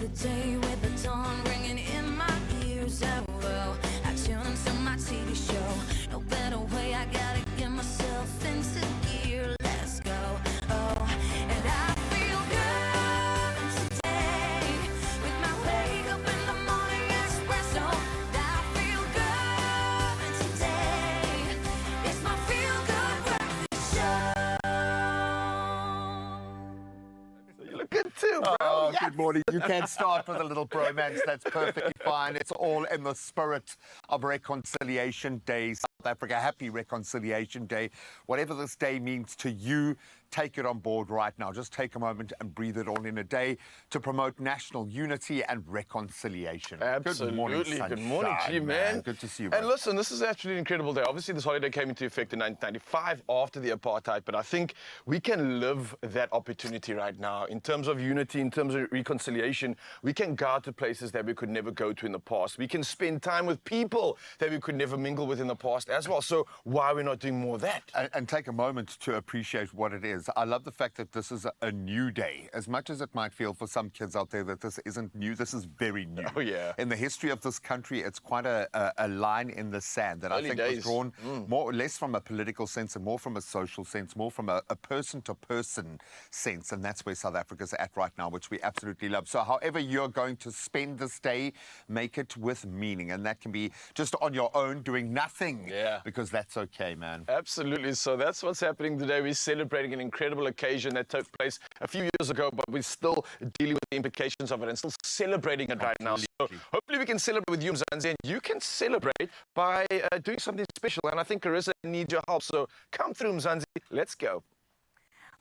the day with the dawn ringing in my ears. Oh, I tune into my TV show. No better way, I gotta get myself into gear. Let's go. Oh, and I feel good today with my wake up in the morning espresso. I feel good today. It's my feel good breakfast show. You look good too, bro. Oh, Yes. good morning. You can start with a little bromance. That's perfectly fine. It's all in the spirit of Reconciliation Day. South Africa, happy Reconciliation Day. Whatever this day means to you, take it on board right now. Just take a moment and breathe it all in a day to promote national unity and reconciliation. Absolutely. Good morning, Good morning to you, man. Good to see you, And bro. listen, this is actually an incredible day. Obviously, this holiday came into effect in 1995 after the apartheid, but I think we can live that opportunity right now in terms of unity, in terms of reconciliation. We can go to places that we could never go to in the past. We can spend time with people that we could never mingle with in the past as well. So why are we not doing more of that? And take a moment to appreciate what it is. I love the fact that this is a new day. As much as it might feel for some kids out there that this isn't new, this is very new. Oh, yeah. In the history of this country, it's quite a line in the sand that Early I think days. was drawn more or less from a political sense and more from a social sense, more from a person-to-person sense. And that's where South Africa's at right now, which we absolutely love. So however you're going to spend this day, make it with meaning. And that can be just on your own, doing nothing. Yeah. Because that's okay, man. Absolutely. So that's what's happening today. We're celebrating an incredible occasion that took place a few years ago, but we're still dealing with the implications of it and still celebrating it right now. So hopefully we can celebrate with you, Mzansi, and you can celebrate by doing something special. And I think Carissa needs your help. So come through, Mzansi. Let's go.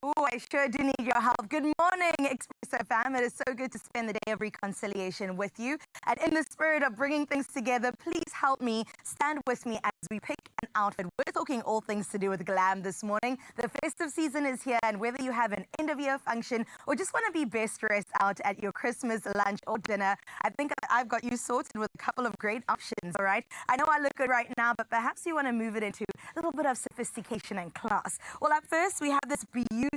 Oh, I sure do need your help. Good morning, Expresso fam. It is so good to spend the day of reconciliation with you. And in the spirit of bringing things together, please help me, stand with me as we pick an outfit. We're talking all things to do with glam this morning. The festive season is here, and whether you have an end-of-year function or just want to be best dressed out at your Christmas lunch or dinner, I think I've got you sorted with a couple of great options, all right? I know I look good right now, but perhaps you want to move it into a little bit of sophistication and class. Well, up first, we have this beautiful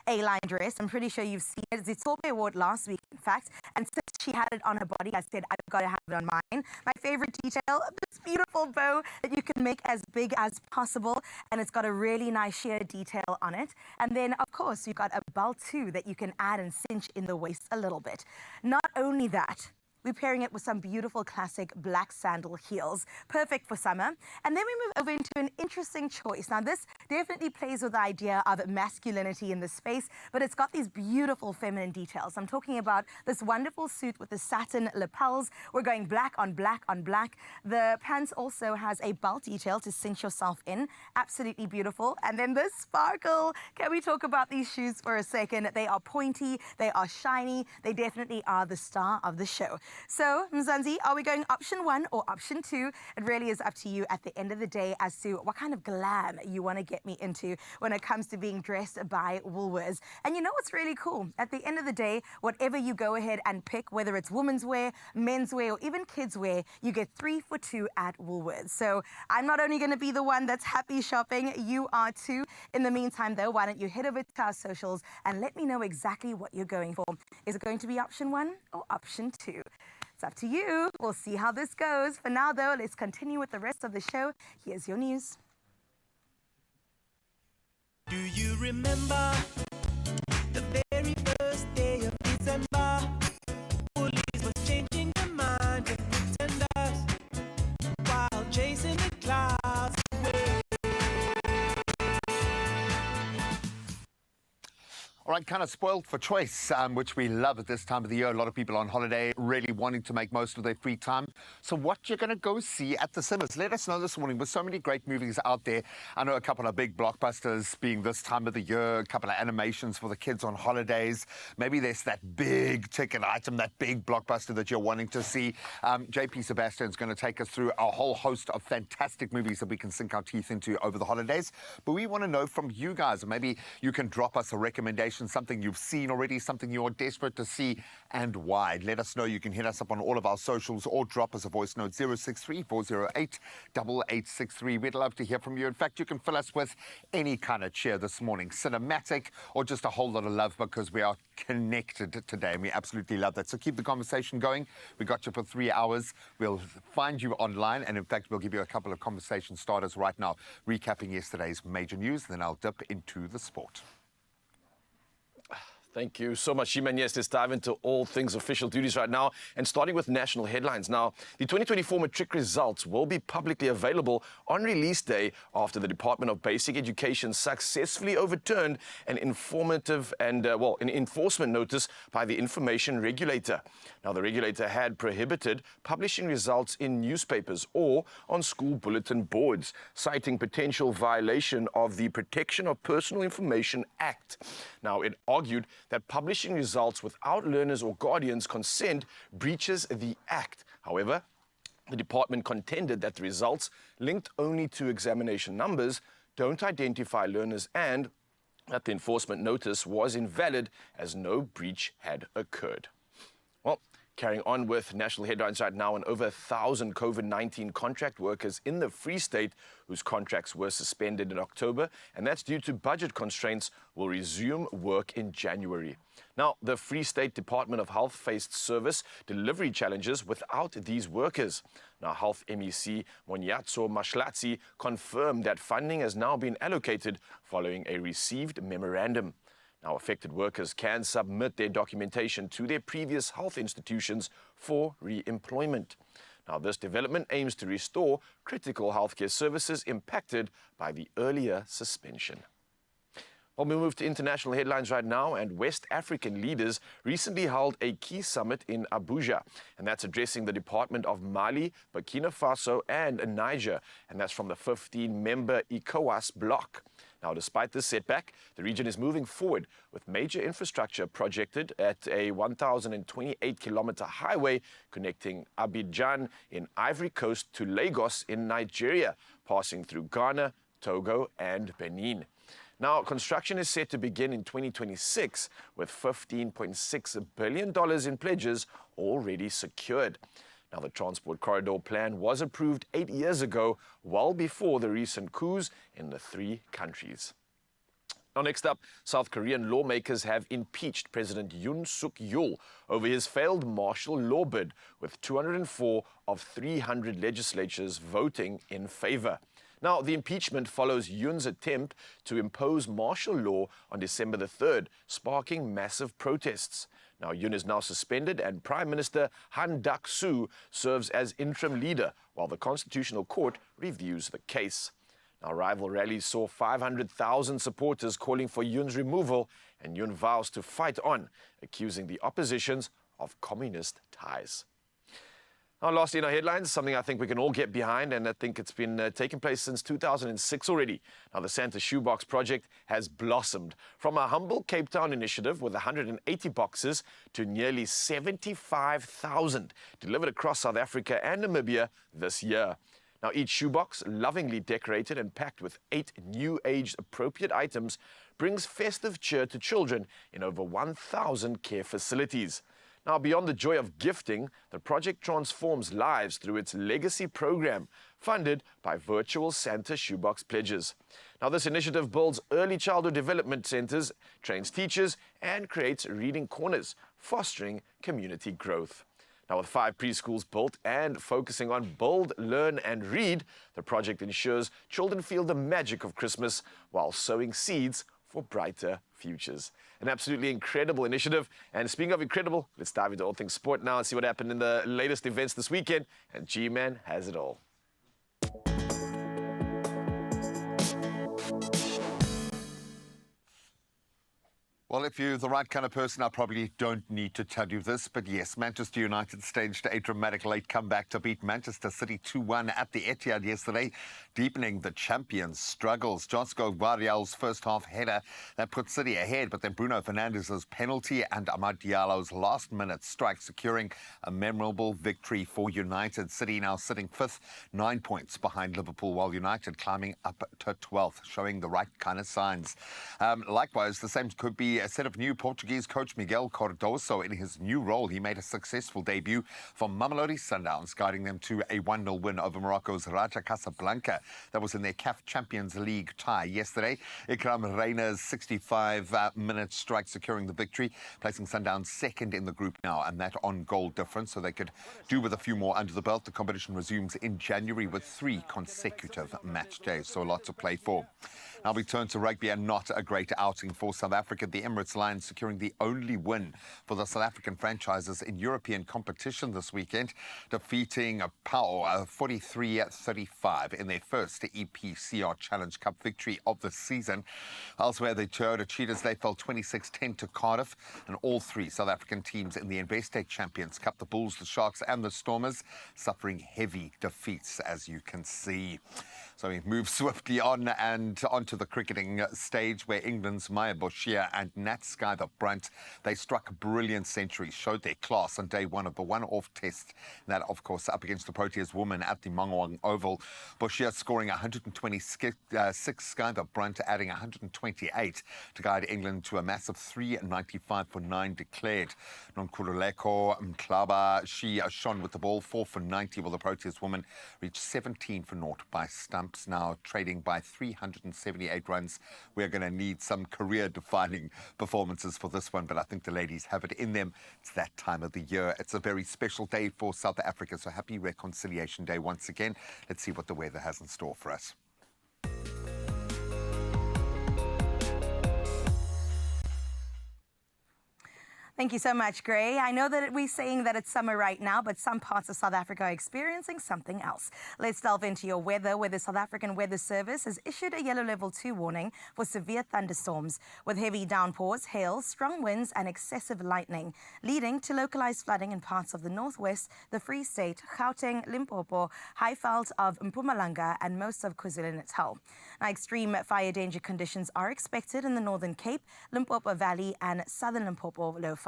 A-line dress. I'm pretty sure you've seen it. Zitope wore it last week, in fact. And since she had it on her body, I said, I've got to have it on mine. My favorite detail, this beautiful bow that you can make as big as possible. And it's got a really nice sheer detail on it. And then, of course, you've got a belt, too, that you can add and cinch in the waist a little bit. Not only that, we're pairing it with some beautiful classic black sandal heels, perfect for summer. And then we move over into an interesting choice. Now, this definitely plays with the idea of masculinity in the space, but it's got these beautiful feminine details. I'm talking about this wonderful suit with the satin lapels. We're going black on black on black. The pants also has a belt detail to cinch yourself in. Absolutely beautiful. And then this sparkle. Can we talk about these shoes for a second? They are pointy, they are shiny, they definitely are the star of the show. So, Mzansi, are we going option 1 or option 2? It really is up to you at the end of the day as to what kind of glam you want to get me into when it comes to being dressed by Woolworths. And you know what's really cool? At the end of the day, whatever you go ahead and pick, whether it's women's wear, men's wear, or even kids wear, you get 3 for 2 at Woolworths. So I'm not only going to be the one that's happy shopping, you are too. In the meantime, though, why don't you head over to our socials and let me know exactly what you're going for. Is it going to be option 1 or option 2? It's up to you. We'll see how this goes. For now, though, let's continue with the rest of the show. Here's your news. Do you remember the very first day of December? Police was changing their mind of pretenders while chasing the clouds away. All right, kind of spoiled for choice, which we love at this time of the year. A lot of people on holiday really wanting to make most of their free time. So what you're going to go see at the cinemas? Let us know this morning. With so many great movies out there, I know a couple of big blockbusters being this time of the year, a couple of animations for the kids on holidays. Maybe there's that big ticket item, that big blockbuster that you're wanting to see. JP Sebastian's going to take us through a whole host of fantastic movies that we can sink our teeth into over the holidays. But we want to know from you guys, maybe you can drop us a recommendation consolation, something you've seen already, something you're desperate to see, and why. Let us know. You can hit us up on all of our socials or drop us a voice note, 063-408-8863. We'd love to hear from you. In fact, you can fill us with any kind of cheer this morning, cinematic or just a whole lot of love, because we are connected today and we absolutely love that. So keep the conversation going. We got you for 3 hours. We'll find you online, and in fact, we'll give you a couple of conversation starters right now, recapping yesterday's major news, then I'll dip into the sport. Thank you so much, Shima. Yes, let's dive into all things official duties right now, and starting with national headlines. Now, the 2024 matric results will be publicly available on release day after the Department of Basic Education successfully overturned an an enforcement notice by the information regulator. Now, the regulator had prohibited publishing results in newspapers or on school bulletin boards, citing potential violation of the Protection of Personal Information Act. Now, it argued that publishing results without learners' or guardians' consent breaches the Act. However, the department contended that the results, linked only to examination numbers, don't identify learners, and that the enforcement notice was invalid as no breach had occurred. Well, carrying on with national headlines right now, and over 1,000 COVID-19 contract workers in the Free State whose contracts were suspended in October, and that's due to budget constraints, will resume work in January. Now, the Free State Department of Health faced service delivery challenges without these workers. Now, Health MEC Monyatso Mashlatsi confirmed that funding has now been allocated following a received memorandum. Now, affected workers can submit their documentation to their previous health institutions for re-employment. Now, this development aims to restore critical healthcare services impacted by the earlier suspension. Well, we move to international headlines right now, and West African leaders recently held a key summit in Abuja, and that's addressing the Department of Mali, Burkina Faso, and Niger, and that's from the 15-member ECOWAS bloc. Now, despite this setback, the region is moving forward with major infrastructure projected at a 1,028-kilometer highway connecting Abidjan in Ivory Coast to Lagos in Nigeria, passing through Ghana, Togo, and Benin. Now, construction is set to begin in 2026 with $15.6 billion in pledges already secured. Now, the Transport Corridor Plan was approved 8 years ago, well before the recent coups in the three countries. Now, next up, South Korean lawmakers have impeached President Yoon Suk Yeol over his failed martial law bid, with 204 of 300 legislatures voting in favor. Now, the impeachment follows Yoon's attempt to impose martial law on December the 3rd, sparking massive protests. Now, Yoon is now suspended, and Prime Minister Han Duck-soo serves as interim leader while the Constitutional Court reviews the case. Now, rival rallies saw 500,000 supporters calling for Yoon's removal, and Yoon vows to fight on, accusing the oppositions of communist ties. Now, lastly in our headlines, something I think we can all get behind, and I think it's been taking place since 2006 already. Now, the Santa Shoebox project has blossomed from a humble Cape Town initiative with 180 boxes to nearly 75,000 delivered across South Africa and Namibia this year. Now, each shoebox, lovingly decorated and packed with 8 new age-appropriate items, brings festive cheer to children in over 1,000 care facilities. Now, beyond the joy of gifting, the project transforms lives through its legacy program, funded by virtual Santa Shoebox pledges. Now, this initiative builds early childhood development centers, trains teachers, and creates reading corners, fostering community growth. Now, with 5 preschools built and focusing on build, learn, and read, the project ensures children feel the magic of Christmas while sowing seeds for brighter futures. An absolutely incredible initiative. And speaking of incredible, let's dive into all things sport now and see what happened in the latest events this weekend. And G-Man has it all. Well, if you're the right kind of person, I probably don't need to tell you this, but yes, Manchester United staged a dramatic late comeback to beat Manchester City 2-1 at the Etihad yesterday, deepening the champions' struggles. Josko Gvardiol's first-half header that put City ahead, but then Bruno Fernandes's penalty and Amad Diallo's last-minute strike securing a memorable victory for United. City now sitting 5th, 9 points behind Liverpool, while United climbing up to 12th, showing the right kind of signs. Likewise, the same could be a set of new Portuguese coach Miguel Cardoso in his new role. He made a successful debut for Mamelodi Sundowns, guiding them to a 1-0 win over Morocco's Raja Casablanca. That was in their CAF Champions League tie yesterday. Ikram Reina's 65-minute strike securing the victory, placing Sundowns second in the group now, and that on goal difference, so they could do with a few more under the belt. The competition resumes in January with 3 consecutive match days, so a lot to play for. Now we turn to rugby, and not a great outing for South Africa. The Emirates Lions securing the only win for the South African franchises in European competition this weekend, defeating Pau 43-35 in their first EPCR Challenge Cup victory of the season. Elsewhere, the Toyota Cheetahs, they fell 26-10 to Cardiff, and all 3 South African teams in the Investec Champions Cup, the Bulls, the Sharks and the Stormers, suffering heavy defeats, as you can see. So we move swiftly on and onto the cricketing stage, where England's Maya Bashir and Nat Skyver-Brunt, they struck brilliant centuries, showed their class on day 1 of the one-off test. That, of course, up against the Proteas women at the Mangawang Oval. Bashir scoring 126, Skyver-Brunt adding 128 to guide England to a massive 395 for 9 declared. Nonkululeko Mhlaba, she shone with the ball 4 for 90, while the Proteas woman reached 17 for 0 by stumps, now trading by 378 runs. We're going to need some career-defining performances for this one, but I think the ladies have it in them. It's that time of the year. It's a very special day for South Africa, so happy Reconciliation Day once again. Let's see what the weather has in store for us. Thank you so much, Gray. I know that we're saying that it's summer right now, but some parts of South Africa are experiencing something else. Let's delve into your weather, where the South African Weather Service has issued a yellow level 2 warning for severe thunderstorms, with heavy downpours, hail, strong winds and excessive lightning, leading to localized flooding in parts of the Northwest, the Free State, Gauteng, Limpopo, Highveld of Mpumalanga and most of KwaZulu-Natal. Now, extreme fire danger conditions are expected in the Northern Cape, Limpopo Valley and Southern Limpopo Lowveld.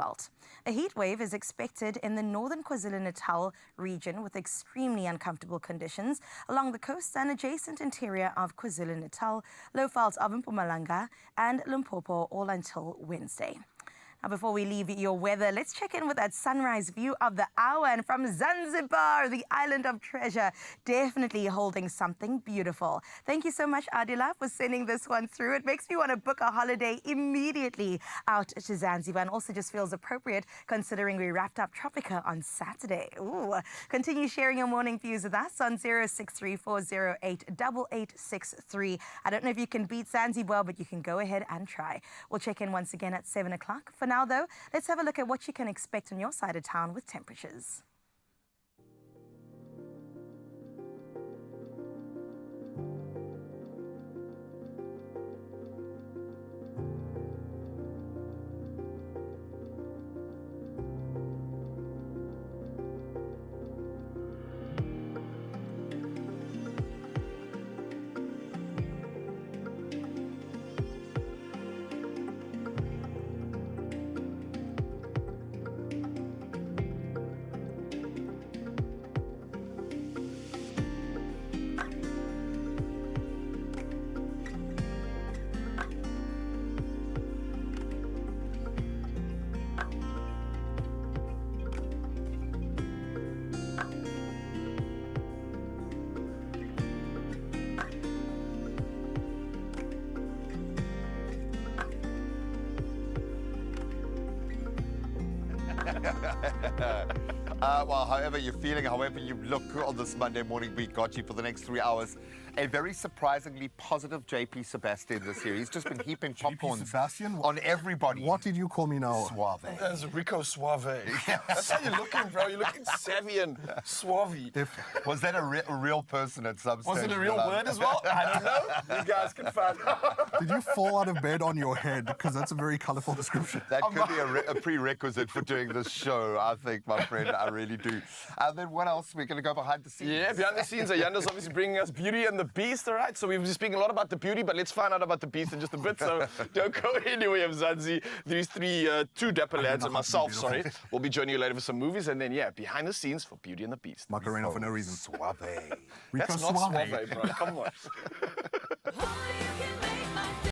A heat wave is expected in the northern KwaZulu-Natal region, with extremely uncomfortable conditions along the coast and adjacent interior of KwaZulu-Natal, Lowveld of Mpumalanga and Limpopo, all until Wednesday. Now, before we leave your weather, let's check in with that sunrise view of the hour. And from Zanzibar, the island of treasure, definitely holding something beautiful. Thank you so much, Adila, for sending this one through. It makes me want to book a holiday immediately out to Zanzibar, and also just feels appropriate considering we wrapped up Tropica on Saturday. Ooh. Continue sharing your morning views with us on 0634088863. I don't know if you can beat Zanzibar, but you can go ahead and try. We'll check in once again at 7 o'clock. For now, though, let's have a look at what you can expect on your side of town with temperatures. Well, however you're feeling, however you look on this Monday morning, we got you for the next 3 hours. A very surprisingly positive JP Sebastian this year. He's just been heaping popcorn on everybody. What did you call me now? Suave. That's Rico Suave. That's how you're looking, bro. You're looking savvy and suave. Was that a real person at some stage? Was it a real word as well? I don't know. You guys can find out. Did you fall out of bed on your head? Because that's a very colorful description. That could be a prerequisite for doing this show, I think, my friend. I really do. And then what else? We're going to go behind the scenes. Yeah, behind the scenes, Ayanda's obviously bringing us Beauty and the Beast, all right? So we've been speaking a lot about the beauty, but let's find out about the beast in just a bit. So don't go anywhere, Mzansi. These two dapper lads and myself, sorry, we'll be joining you later for some movies. And then, yeah, behind the scenes for Beauty and the Beast. Macarena for no reason. Suave. That's not suave, bro. Come on. Only you can make my day.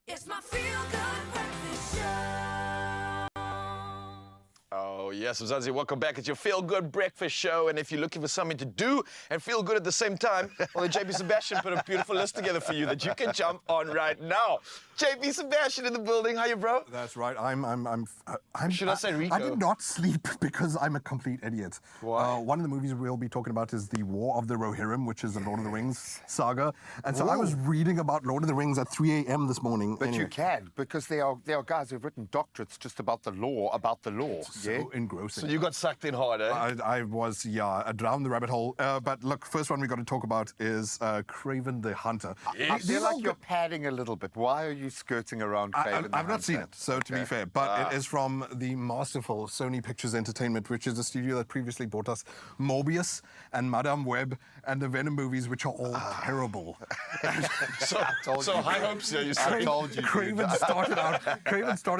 It's my feel-good breakfast show. Oh, yes, Mzansi, welcome back. It's your Feel Good Breakfast Show. And if you're looking for something to do and feel good at the same time, well, the JP Sebastian put a beautiful list together for you that you can jump on right now. JP Sebastian in the building. How you, bro? That's right. I'm Should I say Rico? I did not sleep because I'm a complete idiot. Why? One of the movies we'll be talking about is the War of the Rohirrim, which is the Lord of the Rings saga. And so I was reading about Lord of the Rings at 3 a.m. this morning. But Anyway, you can, because there are guys who've written doctorates just about the law. so engrossing. So you got sucked in hard, eh? I was, yeah, down the rabbit hole. But look, first one we got to talk about is Craven the Hunter. I feel like you're padding a little bit. Why are you skirting around Craven the I've not seen Hunter? it, so to be fair, but it is from the masterful Sony Pictures Entertainment, which is a studio that previously brought us Morbius and Madame Web and the Venom movies, which are all terrible. So high hopes here, you I say. told you. Craven started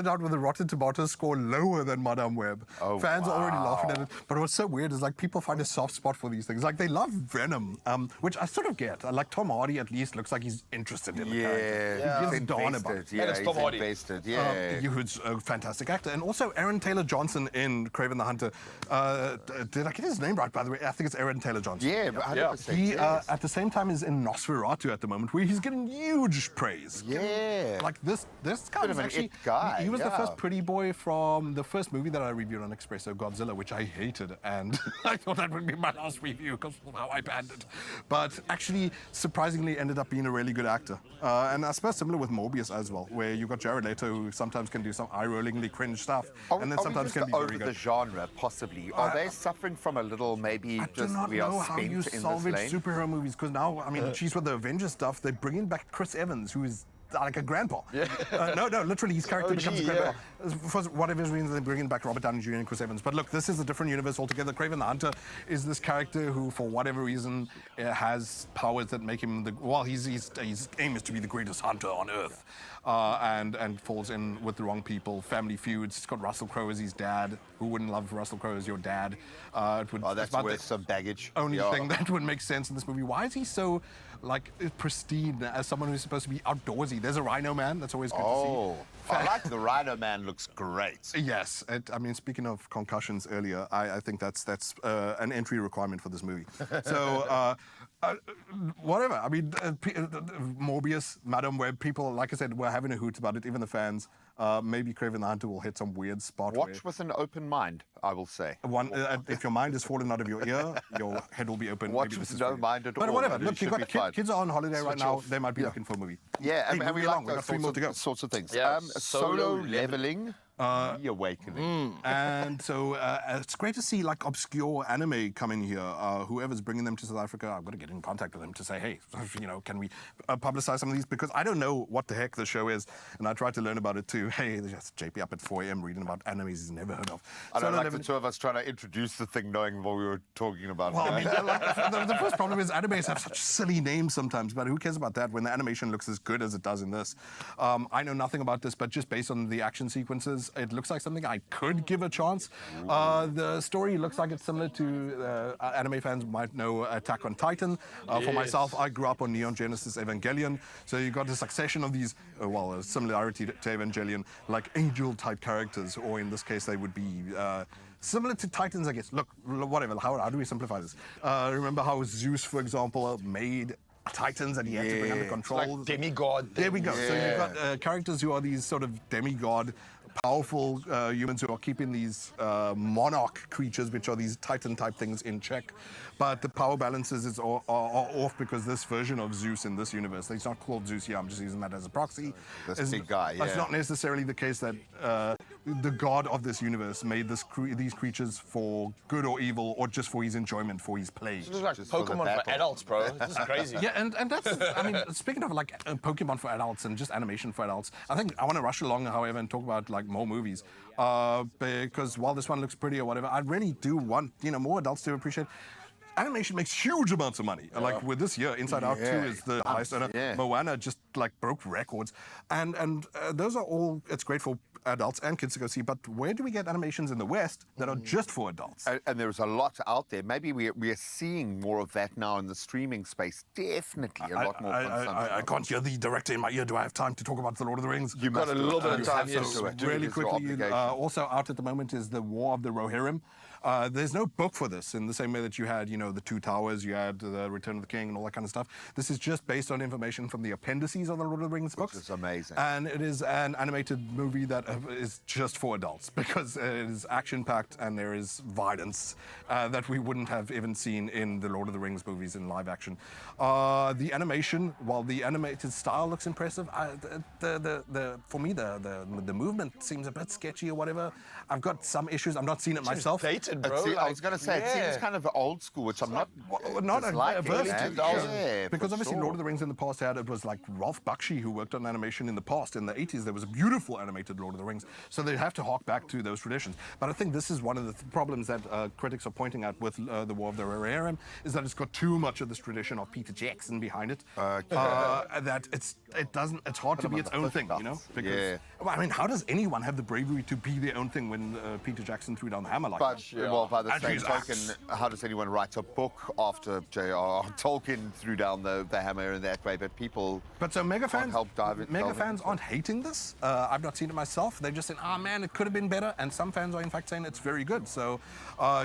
out with a Rotten Tomatoes score lower than Madame Web. Oh, Fans are already laughing at it. But what's so weird is like people find a soft spot for these things. Like they love Venom, which I sort of get. Like Tom Hardy at least looks like he's interested in the character. Yeah, He gives Dawn about it. Yeah, it's Tom he's Hardy. invested. Yeah. Who's a fantastic actor. And also Aaron Taylor-Johnson in Craven the Hunter. Did I get his name right, by the way? I think it's Aaron Taylor-Johnson. Yeah, 100%. He, yes. at the same time, is in Nosferatu at the moment, where he's getting huge praise. Yeah. Like this guy Bit was of an actually it guy, He was the yeah. first pretty boy from the first movie that I reviewed on Expresso, Godzilla, which I hated, and I thought that would be my last review because of how I panned it. But actually, surprisingly, ended up being a really good actor. And I suppose similar with Morbius as well, where you got Jared Leto, who sometimes can do some eye-rollingly cringe stuff, and then sometimes can be over very the good. genre, possibly. Are they suffering from a little, maybe I do just not we know are how spent you in this salvage lane? superhero movies, because now, I mean, geez, with the Avengers stuff, they're bringing back Chris Evans, who is like a grandpa. Yeah. No, literally, his character becomes a grandpa. For whatever reason, they're bringing back Robert Downey Jr. and Chris Evans. But look, this is a different universe altogether. Craven the Hunter is this character who, for whatever reason, has powers that make him his aim is to be the greatest hunter on Earth. And falls in with the wrong people, family feuds. It's got Russell Crowe as his dad. Who wouldn't love Russell Crowe as your dad? That's it's about worth the some baggage. only thing that would make sense in this movie. Why is he so, like, pristine as someone who's supposed to be outdoorsy? There's a Rhino Man. That's always good to see. I like the Rhino Man. Looks great. Yes, I mean, speaking of concussions earlier, I think that's an entry requirement for this movie. So, whatever. I mean, Morbius, Madame Web, people, like I said, were having a hoot about it, even the fans. Maybe Craven the Hunter will hit some weird spot. Watch with an open mind, I will say. If your mind is falling out of your ear, your head will be open. Watch Maybe with this is no for you. mind at But all, whatever. and it Look, you've should got be fine. kids are on holiday right Switch now. off. They might be looking for a movie. Yeah, Hey, and we moving like along. We've got those 3 more to go. sorts of things. Yeah, Solo solo leveling, The Awakening. And so it's great to see like obscure anime come in here. Whoever's bringing them to South Africa, I've got to get in contact with them to say, hey, can we publicize some of these? Because I don't know what the heck the show is, and I tried to learn about it too. Hey, there's just JP up at 4 a.m. reading about animes he's never heard of. I don't Solo like Leveling- the two of us trying to introduce the thing knowing what we were talking about. Well, I mean, like, the first problem is animes have such silly names sometimes, but who cares about that when the animation looks as good as it does in this? I know nothing about this, but just based on the action sequences, it looks like something I could give a chance. The story looks like it's similar to anime fans might know Attack on Titan. For myself, I grew up on Neon Genesis Evangelion, so you got a succession of these, a similarity to Evangelion, like angel-type characters, or in this case, they would be similar to Titans, I guess. Look, whatever, how do we simplify this? Remember how Zeus, for example, made Titans and he had to bring under control? Like demigod. There we go. So you've got characters who are these sort of demigod, powerful humans who are keeping these monarch creatures, which are these Titan-type things, in check. But the power balances are off because this version of Zeus in this universe, it's not called Zeus here, I'm just using that as a proxy. This big guy, It's yeah. not necessarily the case that the god of this universe made these creatures for good or evil, or just for his enjoyment, for his play. This is like Just for the Pokemon for battle. adults, bro. This is crazy. Yeah, and that's, I mean, speaking of like Pokemon for adults and just animation for adults, I think I want to rush along, however, and talk about like more movies. Because while this one looks pretty or whatever, I really do want, more adults to appreciate. Animation makes huge amounts of money. Like with this year, Inside Out 2 is the highest earner. Yeah. Moana just like broke records. And those are all, it's great for adults and kids to go see, but where do we get animations in the West that are just for adults? And there's a lot out there. Maybe we're seeing more of that now in the streaming space. Definitely a lot more consumption. I can't hear the director in my ear. Do I have time to talk about The Lord of the Rings? You've got a little bit of time, have yes. to do it. Really It is your quickly, obligation. also out at the moment is The War of the Rohirrim. There's no book for this in the same way that you had, the Two Towers, you had the Return of the King and all that kind of stuff. This is just based on information from the appendices of the Lord of the Rings books. Which is amazing. And it is an animated movie that is just for adults because it is action-packed and there is violence that we wouldn't have even seen in the Lord of the Rings movies in live action. The animation, while the animated style looks impressive, for me the movement seems a bit sketchy or whatever. I've got some issues. I've not seen it myself. Dated, bro. I was going to say, it seems kind of old school, which I'm not averse disliking, to. man. Yeah, Because for obviously sure. Lord of the Rings in the past it was like Ralph Bakshi who worked on animation in the past. In the 80s, there was a beautiful animated Lord of the Rings. So they have to hark back to those traditions. But I think this is one of the problems that critics are pointing at with The War of the Rohirrim, is that it's got too much of this tradition of Peter Jackson behind it. That it's hard to be its own thing, Because, well, I mean, how does anyone have the bravery to be their own thing when Peter Jackson threw down the hammer like that? Well, by the And same his token, axe. how does anyone write a book after J.R.R. Tolkien threw down the hammer in that way? But people But so mega can't fans, help delve into aren't hating this. I've not seen it myself. They're just saying, "Ah, man, it could have been better." And some fans are in fact saying it's very good. So,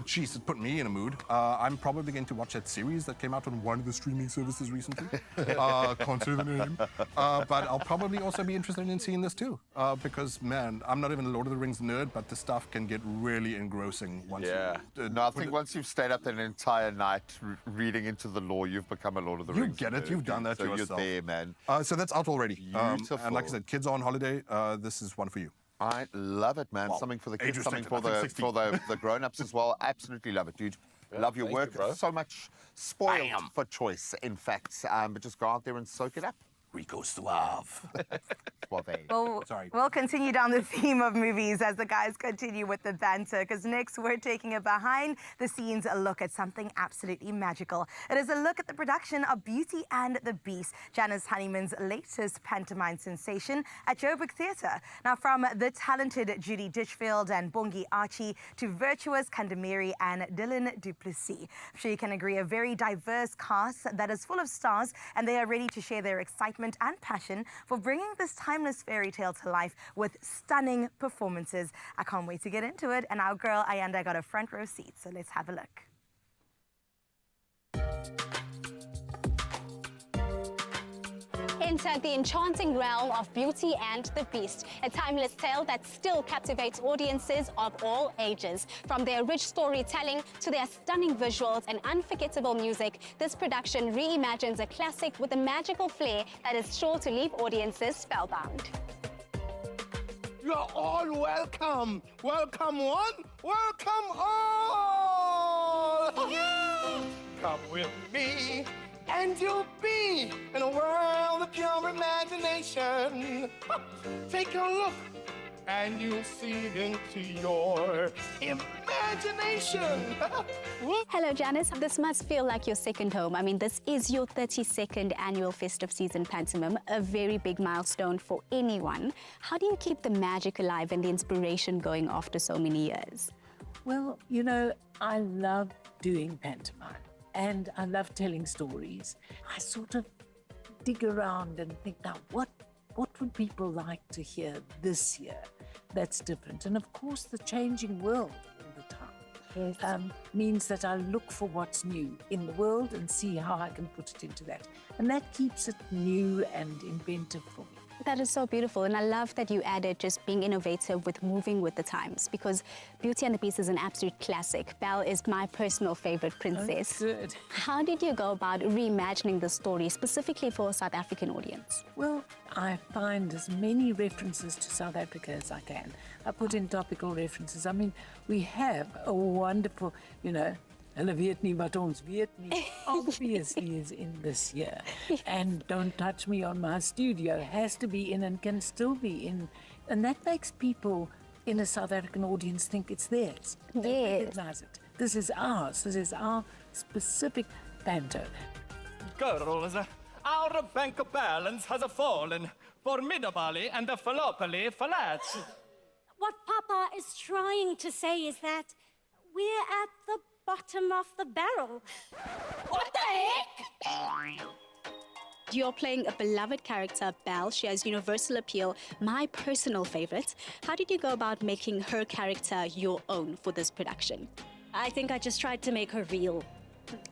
geez, it put me in a mood. I'm probably going to watch that series that came out on one of the streaming services recently. Can't say the name. But I'll probably also be interested in seeing this too, because man, I'm not even a Lord of the Rings nerd, but the stuff can get really engrossing once. Yeah. No, I think once you've stayed up an entire night reading into the lore, you've become a Lord of the You Rings. get it. nerd, You've done dude. that so yourself. You're there, man. So that's out already. Beautiful. And like I said, kids are on holiday. This is one for you. I love it, man. Well, Something for the age kids, something restricted. for I the think 16. the grown-ups as well. Absolutely love it, dude. Love your thank work. you, bro. So much spoiled for choice, in fact. But just go out there and soak it up. Rico Suave. Suave. Well, Sorry. we'll continue down the theme of movies as the guys continue with the banter, because next we're taking a behind-the-scenes look at something absolutely magical. It is a look at the production of Beauty and the Beast, Janice Honeyman's latest pantomime sensation at Joburg Theatre. Now, from the talented Judy Ditchfield and Bongi Archie to virtuous Kandamiri and Dylan Duplessis. I'm sure you can agree, a very diverse cast that is full of stars, and they are ready to share their excitement and passion for bringing this timeless fairy tale to life with stunning performances. I can't wait to get into it, and our girl Ayanda got a front row seat, so let's have a look. Enter the enchanting realm of Beauty and the Beast, a timeless tale that still captivates audiences of all ages. From their rich storytelling to their stunning visuals and unforgettable music, this production reimagines a classic with a magical flair that is sure to leave audiences spellbound. You're all welcome. Welcome one, welcome all. Come with me, and you'll be in a world of pure imagination. Take a look, and you'll see into your imagination. Whoop. Hello, Janice. This must feel like your second home. I mean, this is your 32nd annual festive season pantomime, a very big milestone for anyone. How do you keep the magic alive and the inspiration going after so many years? Well, I love doing pantomime and I love telling stories. I sort of dig around and think, now, what would people like to hear this year that's different? And of course, the changing world all the time means that I look for what's new in the world and see how I can put it into that. And that keeps it new and inventive for me. That is so beautiful, and I love that you added just being innovative with moving with the times, because Beauty and the Beast is an absolute classic. Belle is my personal favorite princess. Oh, good. How did you go about reimagining the story specifically for a South African audience? Well, I find as many references to South Africa as I can. I put in topical references. I mean, we have a wonderful, Hulle weet nie wat ons weet nie, obviously is in this year. And Don't Touch Me on My Studio has to be in and can still be in. And that makes people in a South African audience think it's theirs. They Yes. recognize it. This is ours. This is our specific panto. Girls, our bank balance has fallen formidably and the fallopoly flats. What Papa is trying to say is that we're at the bottom of the barrel. What the heck? You're playing a beloved character, Belle. She has universal appeal, my personal favorite. How did you go about making her character your own for this production? I think I just tried to make her real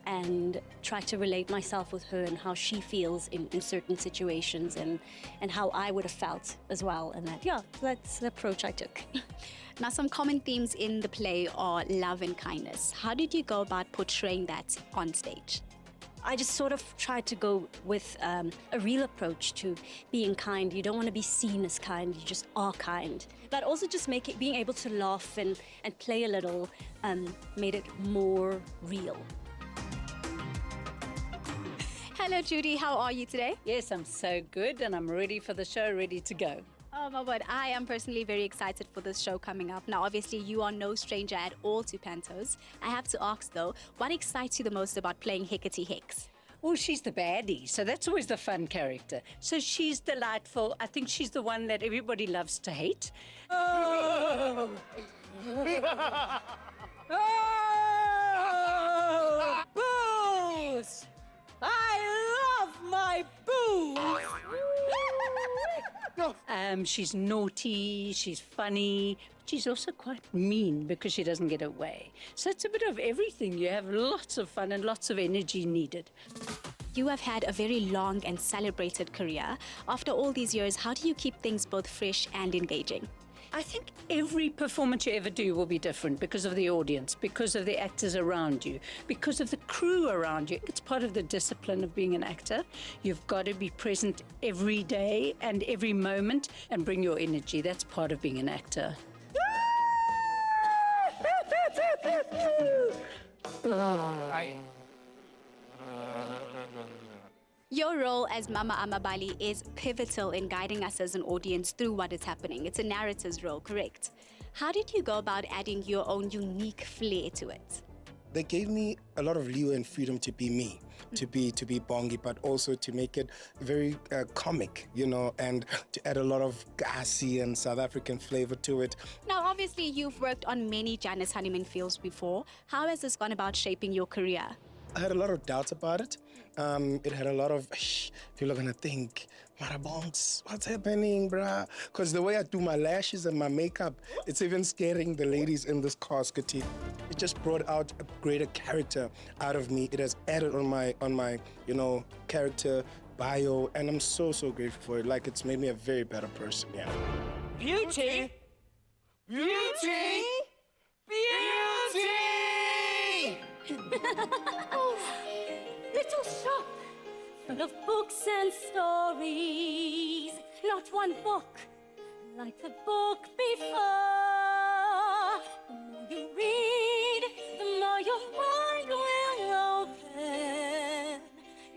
and try to relate myself with her and how she feels in certain situations and how I would have felt as well. And that's the approach I took. Now, some common themes in the play are love and kindness. How did you go about portraying that on stage? I just sort of tried to go with a real approach to being kind. You don't want to be seen as kind, you just are kind. But also just being able to laugh and play a little made it more real. Hello, Judy. How are you today? Yes, I'm so good and I'm ready for the show, ready to go. Oh my word, I am personally very excited for this show coming up. Now, obviously, you are no stranger at all to pantos. I have to ask, though, what excites you the most about playing Hecate Hex? Well, she's the baddie, so that's always the fun character. So she's delightful. I think she's the one that everybody loves to hate. Oh! Oh! Booze! I love my booze! She's naughty, she's funny, but she's also quite mean because she doesn't get away. So it's a bit of everything. You have lots of fun and lots of energy needed. You have had a very long and celebrated career. After all these years, how do you keep things both fresh and engaging? I think every performance you ever do will be different because of the audience, because of the actors around you, because of the crew around you. It's part of the discipline of being an actor. You've got to be present every day and every moment and bring your energy. That's part of being an actor. Your role as Mama Amabali is pivotal in guiding us as an audience through what is happening. It's a narrator's role, correct? How did you go about adding your own unique flair to it? They gave me a lot of leeway and freedom to be me, to be bongy, but also to make it very comic, you know, and to add a lot of gassy and South African flavor to it. Now, obviously, you've worked on many Janice Honeyman films before. How has this gone about shaping your career? I had a lot of doubts about it. It had a lot of, people are gonna think, Marabongs, what's happening, bruh? Because the way I do my lashes and my makeup, it's even scaring the ladies in this casket. It just brought out a greater character out of me. It has added on my, you know, character bio, and I'm so grateful for it. Like, it's made me a very better person, yeah. Beauty! Beauty! Beauty! Little shop full of books and stories. Not one book like the book before. The more you read, the more your mind will open.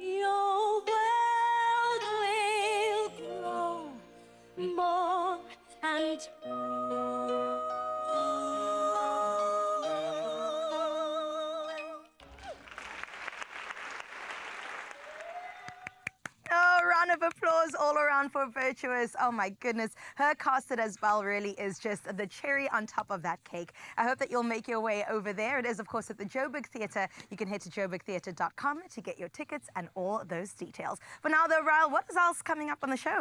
Your world will grow more and more. Round of applause all around for Virtuous. Oh my goodness. Her casted as well really is just the cherry on top of that cake. I hope that you'll make your way over there. It is, of course, at the Joburg Theatre. You can head to joburgtheatre.com to get your tickets and all those details. But now, though, Ryle, what is else coming up on the show?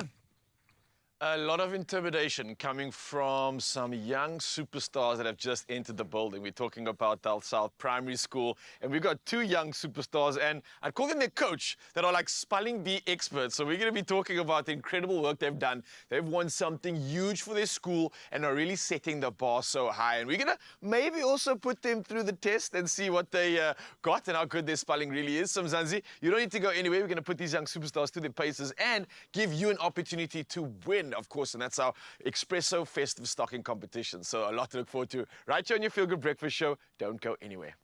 A lot of intimidation coming from some young superstars that have just entered the building. We're talking about Del South Primary School, and we've got two young superstars, and I'd call them their coach, that are like spelling bee experts. So we're going to be talking about the incredible work they've done. They've won something huge for their school and are really setting the bar so high. And we're going to maybe also put them through the test and see what they got and how good their spelling really is. So Mzansi, you don't need to go anywhere. We're going to put these young superstars through their paces and give you an opportunity to win, of course, and that's our Expresso Festive Stocking Competition. So a lot to look forward to right here on your Feel Good Breakfast Show. Don't go anywhere.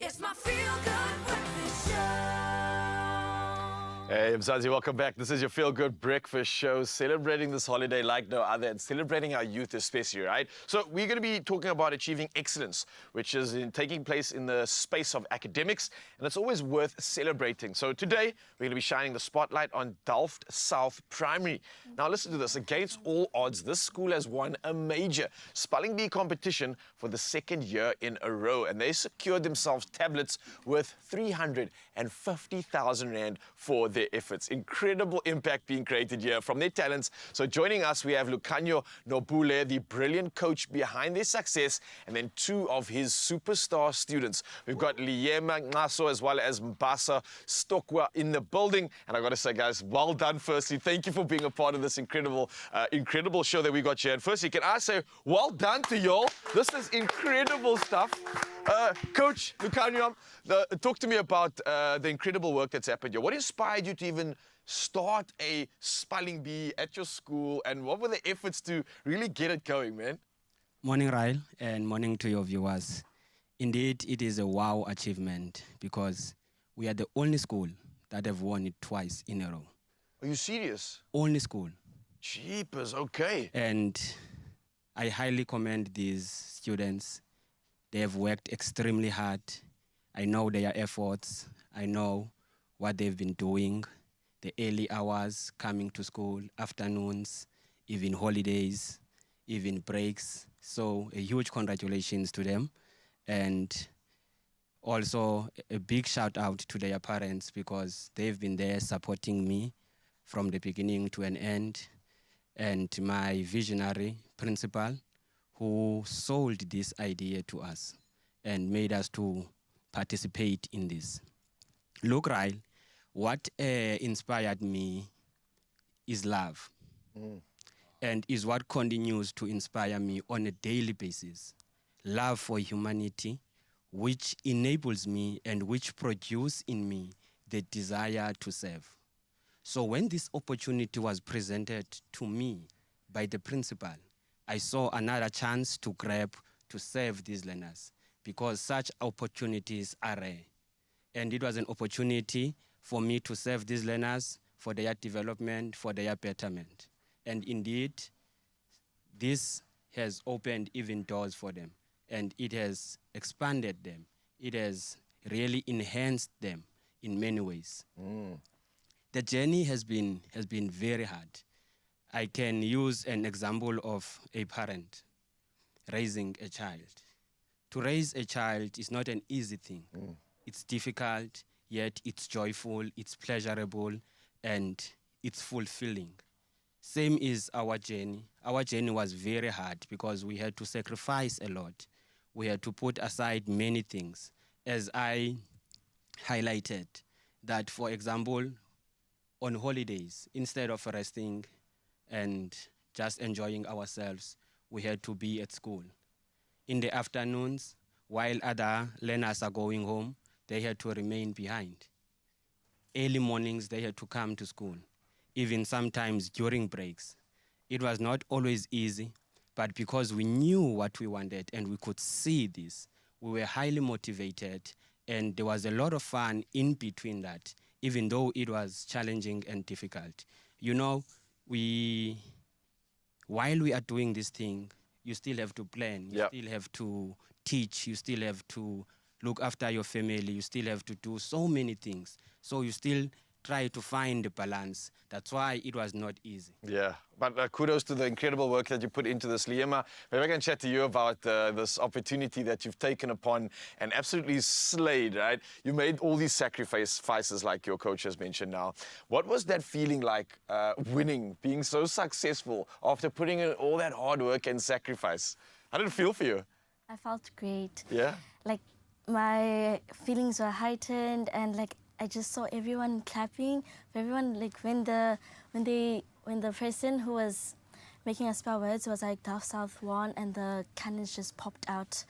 It's my feel-good breakfast show. Hey, Mzazi, welcome back. This is your Feel Good Breakfast Show, celebrating this holiday like no other and celebrating our youth especially, right? So we're going to be talking about achieving excellence, which is taking place in the space of academics, and it's always worth celebrating. So today, we're going to be shining the spotlight on Delft South Primary. Now listen to this. Against all odds, this school has won a major spelling bee competition for the second year in a row, and they secured themselves tablets worth 350,000 Rand for their efforts. Incredible impact being created here from their talents. So joining us, we have Lucanio Nobule, the brilliant coach behind their success, and then two of his superstar students. We've got Liema Ngaso as well as Mbasa Stokwa in the building. And I got to say, guys, well done firstly. Thank you for being a part of this incredible show that we got here. And firstly, can I say well done to y'all? This is incredible stuff. Coach Lucanio, talk to me about the incredible work that's happened here. What inspired you to even start a spelling bee at your school, and what were the efforts to really get it going, man? Morning, Ryle, and morning to your viewers. Indeed, it is a wow achievement because we are the only school that have won it twice in a row. Are you serious? Only school. Jeepers, okay. And I highly commend these students. They have worked extremely hard. I know their efforts. I know what they've been doing, the early hours, coming to school, afternoons, even holidays, even breaks. So a huge congratulations to them. And also a big shout out to their parents because they've been there supporting me from the beginning to an end. And my visionary principal who sold this idea to us and made us to participate in this. Look, Ryle, what inspired me is love. And is what continues to inspire me on a daily basis. Love for humanity, which enables me and which produces in me the desire to serve. So when this opportunity was presented to me by the principal, I saw another chance to grab to serve these learners because such opportunities are rare. And it was an opportunity for me to serve these learners for their development, for their betterment. And indeed, this has opened even doors for them, and it has expanded them. It has really enhanced them in many ways. The journey has been very hard. I can use an example of a parent raising a child. To raise a child is not an easy thing. It's difficult, yet it's joyful, it's pleasurable, and it's fulfilling. Same is our journey. Our journey was very hard because we had to sacrifice a lot. We had to put aside many things. As I highlighted that, for example, on holidays, instead of resting and just enjoying ourselves, we had to be at school. In the afternoons, while other learners are going home, they had to remain behind. Early mornings, they had to come to school, even sometimes during breaks. It was not always easy, but because we knew what we wanted and we could see this, we were highly motivated, and there was a lot of fun in between that, even though it was challenging and difficult. You know, while we are doing this thing, you still have to plan, you still have to teach, you still have to look after your family, you still have to do so many things. So you still try to find the balance. That's why it was not easy. Yeah, but kudos to the incredible work that you put into this. Liema, maybe I can chat to you about this opportunity that you've taken upon and absolutely slayed, right? You made all these sacrifices like your coach has mentioned now. What was that feeling like, winning, being so successful after putting in all that hard work and sacrifice? How did it feel for you? I felt great. Yeah? Like, my feelings were heightened, and like I just saw everyone clapping. Everyone, like when the person who was making us spell words was like Delft South won, and the cannons just popped out,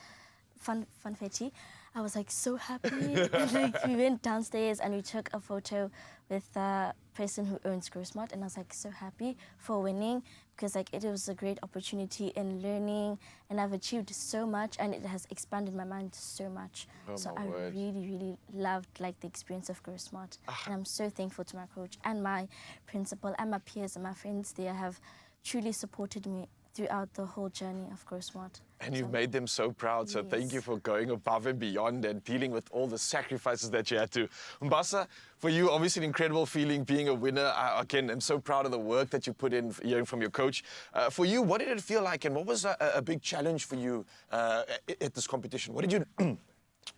funfetti. I was like so happy. And, like we went downstairs and we took a photo with the person who owns Grossmart, and I was like so happy for winning because like it was a great opportunity in learning, and I've achieved so much and it has expanded my mind so much. Oh, so my I word. really loved like the experience of Grossmart, and I'm so thankful to my coach and my principal and my peers and my friends there have truly supported me throughout the whole journey of Grossmart. And you've made them so proud, so thank you for going above and beyond and dealing with all the sacrifices that you had to. Mbasa, for you, obviously an incredible feeling being a winner. Again, I'm so proud of the work that you put in, hearing from your coach. For you, what did it feel like, and what was a big challenge for you at this competition? What did you...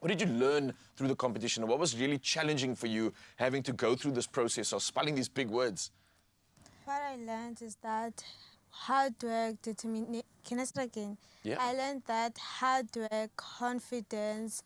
What did you learn through the competition, and what was really challenging for you having to go through this process of spelling these big words? What I learned is that hard work, determination. Can I start again? Yeah. I learned that hard work, confidence,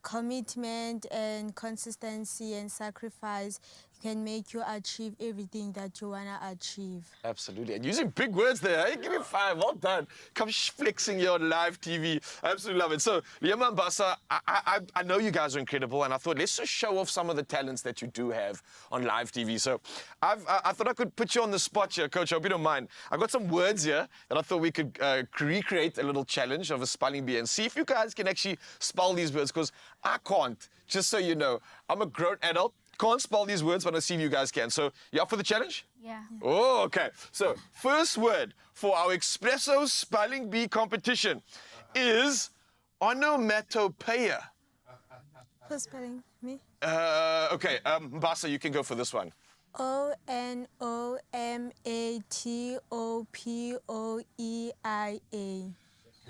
commitment, and consistency and sacrifice can make you achieve everything that you want to achieve. Absolutely. And using big words there. Hey, give me 5. Well done. Come flexing here on live TV. I absolutely love it. So, Liam and Mbasa, I know you guys are incredible, and I thought let's just show off some of the talents that you do have on live TV. So, I thought I could put you on the spot here, Coach. I hope you don't mind. I've got some words here that I thought we could recreate a little challenge of a spelling bee and see if you guys can actually spell these words, because I can't. Just so you know, I'm a grown adult. Can't spell these words, but I see you guys can. So, you up for the challenge? Yeah. Oh, okay. So, first word for our Expresso Spelling Bee competition is onomatopoeia. Who's spelling? Me? Okay, Mbasa, you can go for this one. O-N-O-M-A-T-O-P-O-E-I-A.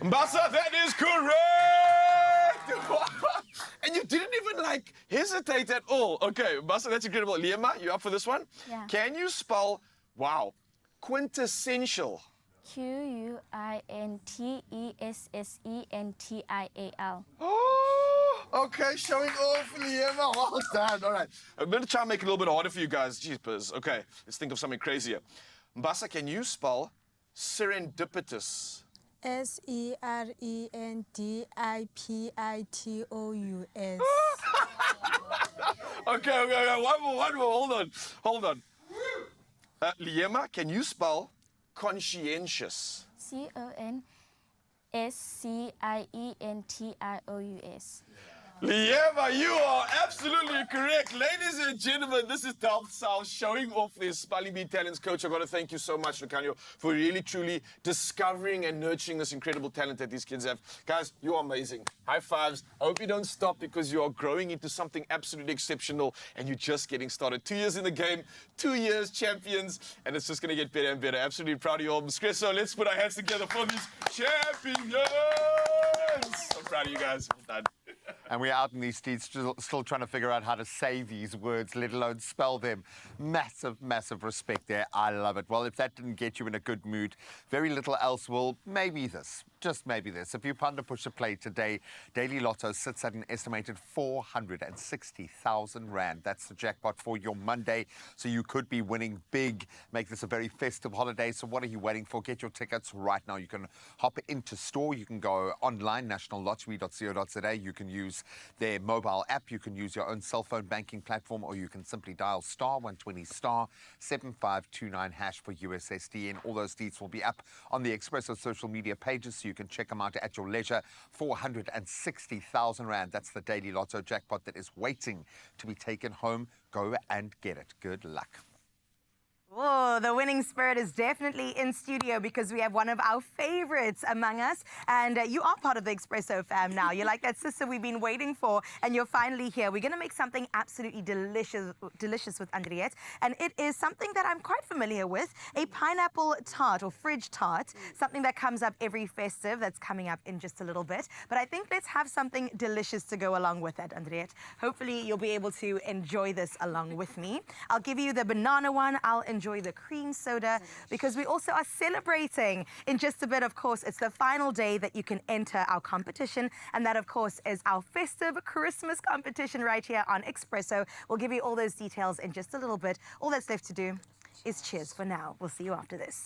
Mbasa, that is correct! And you didn't even, like, hesitate at all. Okay, Mbasa, that's incredible. Liema, you up for this one? Yeah. Can you spell, wow, quintessential? Quintessential. Oh, okay, showing off, Liema. Well done. All right, I'm going to try and make it a little bit harder for you guys. Jeepers. Okay, let's think of something crazier. Mbasa, can you spell serendipitous? S-E-R-E-N-D-I-P-I-T-O-U-S. Okay. One more. Hold on. Liema, can you spell conscientious? Conscientious. Liema, you are absolutely correct. Ladies and gentlemen, this is Delft South showing off this spelling bee talents. Coach, I've got to thank you so much, Lucanio, for really, truly discovering and nurturing this incredible talent that these kids have. Guys, you are amazing. High fives. I hope you don't stop, because you are growing into something absolutely exceptional, and you're just getting started. 2 years in the game, 2 years champions, and it's just going to get better and better. Absolutely proud of you all. Expresso, let's put our hands together for these champions. I'm proud of you guys. Well done. And we're out in these streets still trying to figure out how to say these words, let alone spell them. Massive, massive respect there. I love it. Well, if that didn't get you in a good mood, very little else will. Maybe this. Just maybe this. If you ponder push a play today, Daily Lotto sits at an estimated 460,000 Rand. That's the jackpot for your Monday. So you could be winning big. Make this a very festive holiday. So what are you waiting for? Get your tickets right now. You can hop into store. You can go online, nationallottery.co.za. You can use their mobile app. You can use your own cell phone banking platform, or you can simply dial *120 *7529# for USSD. And all those deets will be up on the Expresso social media pages, so you can check them out at your leisure. 460,000 Rand. That's the Daily Lotto jackpot that is waiting to be taken home. Go and get it. Good luck. Oh, the winning spirit is definitely in studio, because we have one of our favorites among us. And you are part of the Expresso fam now. You're like that sister we've been waiting for, and you're finally here. We're going to make something absolutely delicious with Andriette. And it is something that I'm quite familiar with, a pineapple tart or fridge tart, something that comes up every festive that's coming up in just a little bit. But I think let's have something delicious to go along with it, Andriette. Hopefully you'll be able to enjoy this along with me. I'll give you the banana one. I'll enjoy the cream soda, because we also are celebrating in just a bit. Of course, it's the final day that you can enter our competition, and that of course is our festive Christmas competition right here on Expresso. We'll give you all those details in just a little bit. All that's left to do is cheers for now. We'll see you after this.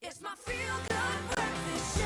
It's my feel-good breakfast show.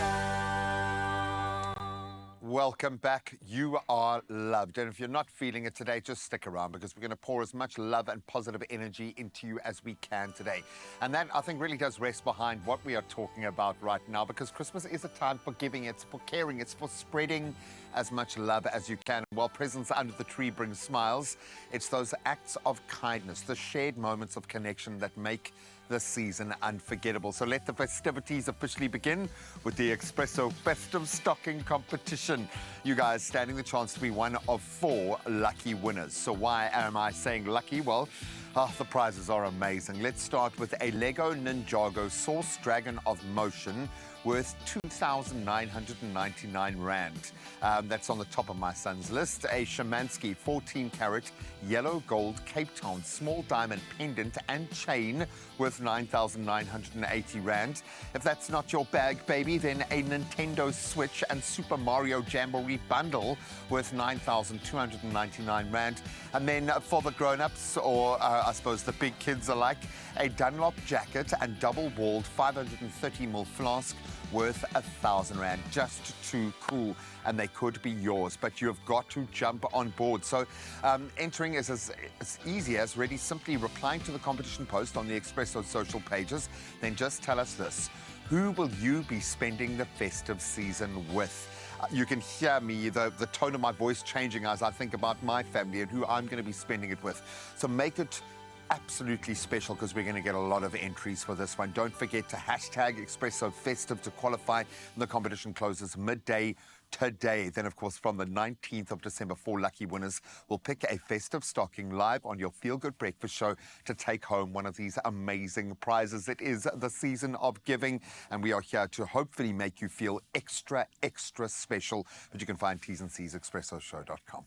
Welcome back. You are loved. And if you're not feeling it today, just stick around because we're going to pour as much love and positive energy into you as we can today. And that, I think, really does rest behind what we are talking about right now, because Christmas is a time for giving, it's for caring, it's for spreading as much love as you can. While presents under the tree bring smiles, it's those acts of kindness, the shared moments of connection that make this season unforgettable. So let the festivities officially begin with the Expresso Festive Stocking Competition. You guys standing the chance to be one of 4 lucky winners. So why am I saying lucky? Well, the prizes are amazing. Let's start with a Lego Ninjago Source Dragon of Motion worth 2,999 Rand. That's on the top of my son's list. A Shemansky 14-carat yellow gold Cape Town small diamond pendant and chain worth 9,980 Rand. If that's not your bag, baby, then a Nintendo Switch and Super Mario Jamboree bundle worth 9,299 Rand. And then for the grown-ups, or I suppose the big kids alike, a Dunlop jacket and double-walled 530ml flask worth 1,000 Rand. Just too cool, and they could be yours, but you've got to jump on board. So entering is as easy as really simply replying to the competition post on the Expresso social pages. Then just tell us this: who will you be spending the festive season with? You can hear me, the tone of my voice changing as I think about my family and who I'm going to be spending it with. So make it absolutely special, because we're going to get a lot of entries for this one. Don't forget to hashtag Expresso Festive to qualify. The competition closes midday today. Then, of course, from the 19th of December, 4 lucky winners will pick a festive stocking live on your Feel Good Breakfast show to take home one of these amazing prizes. It is the season of giving, and we are here to hopefully make you feel extra, extra special. But you can find T's and C's expressoshow.com.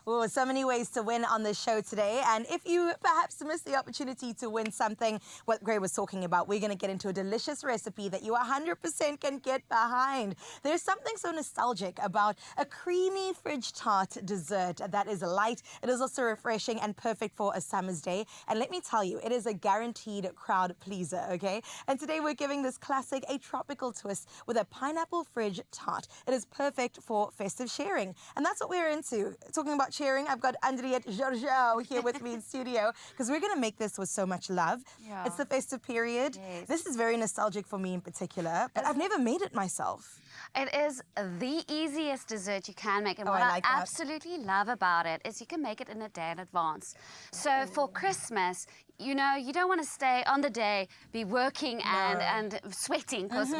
Oh, so many ways to win on the show today. And if you perhaps missed the opportunity to win something, what Gray was talking about, we're going to get into a delicious recipe that you 100% can get behind. There's something so nostalgic about a creamy fridge tart dessert that is light. It is also refreshing and perfect for a summer's day. And let me tell you, it is a guaranteed crowd pleaser, okay? And today we're giving this classic a tropical twist with a pineapple fridge tart. It is perfect for festive sharing. And that's what we're into. Talking about sharing, I've got Andriette Georgiou here with me in studio, because we're going to make this with so much love. Yeah. It's the festive period. Yes. This is very nostalgic for me in particular, but I've never made it myself. It is the easiest dessert you can make, and Oh, what I I like that. absolutely love about it is you can make it in a day in advance. So for Christmas, you know, you don't want to stay on the day, be working and sweating, because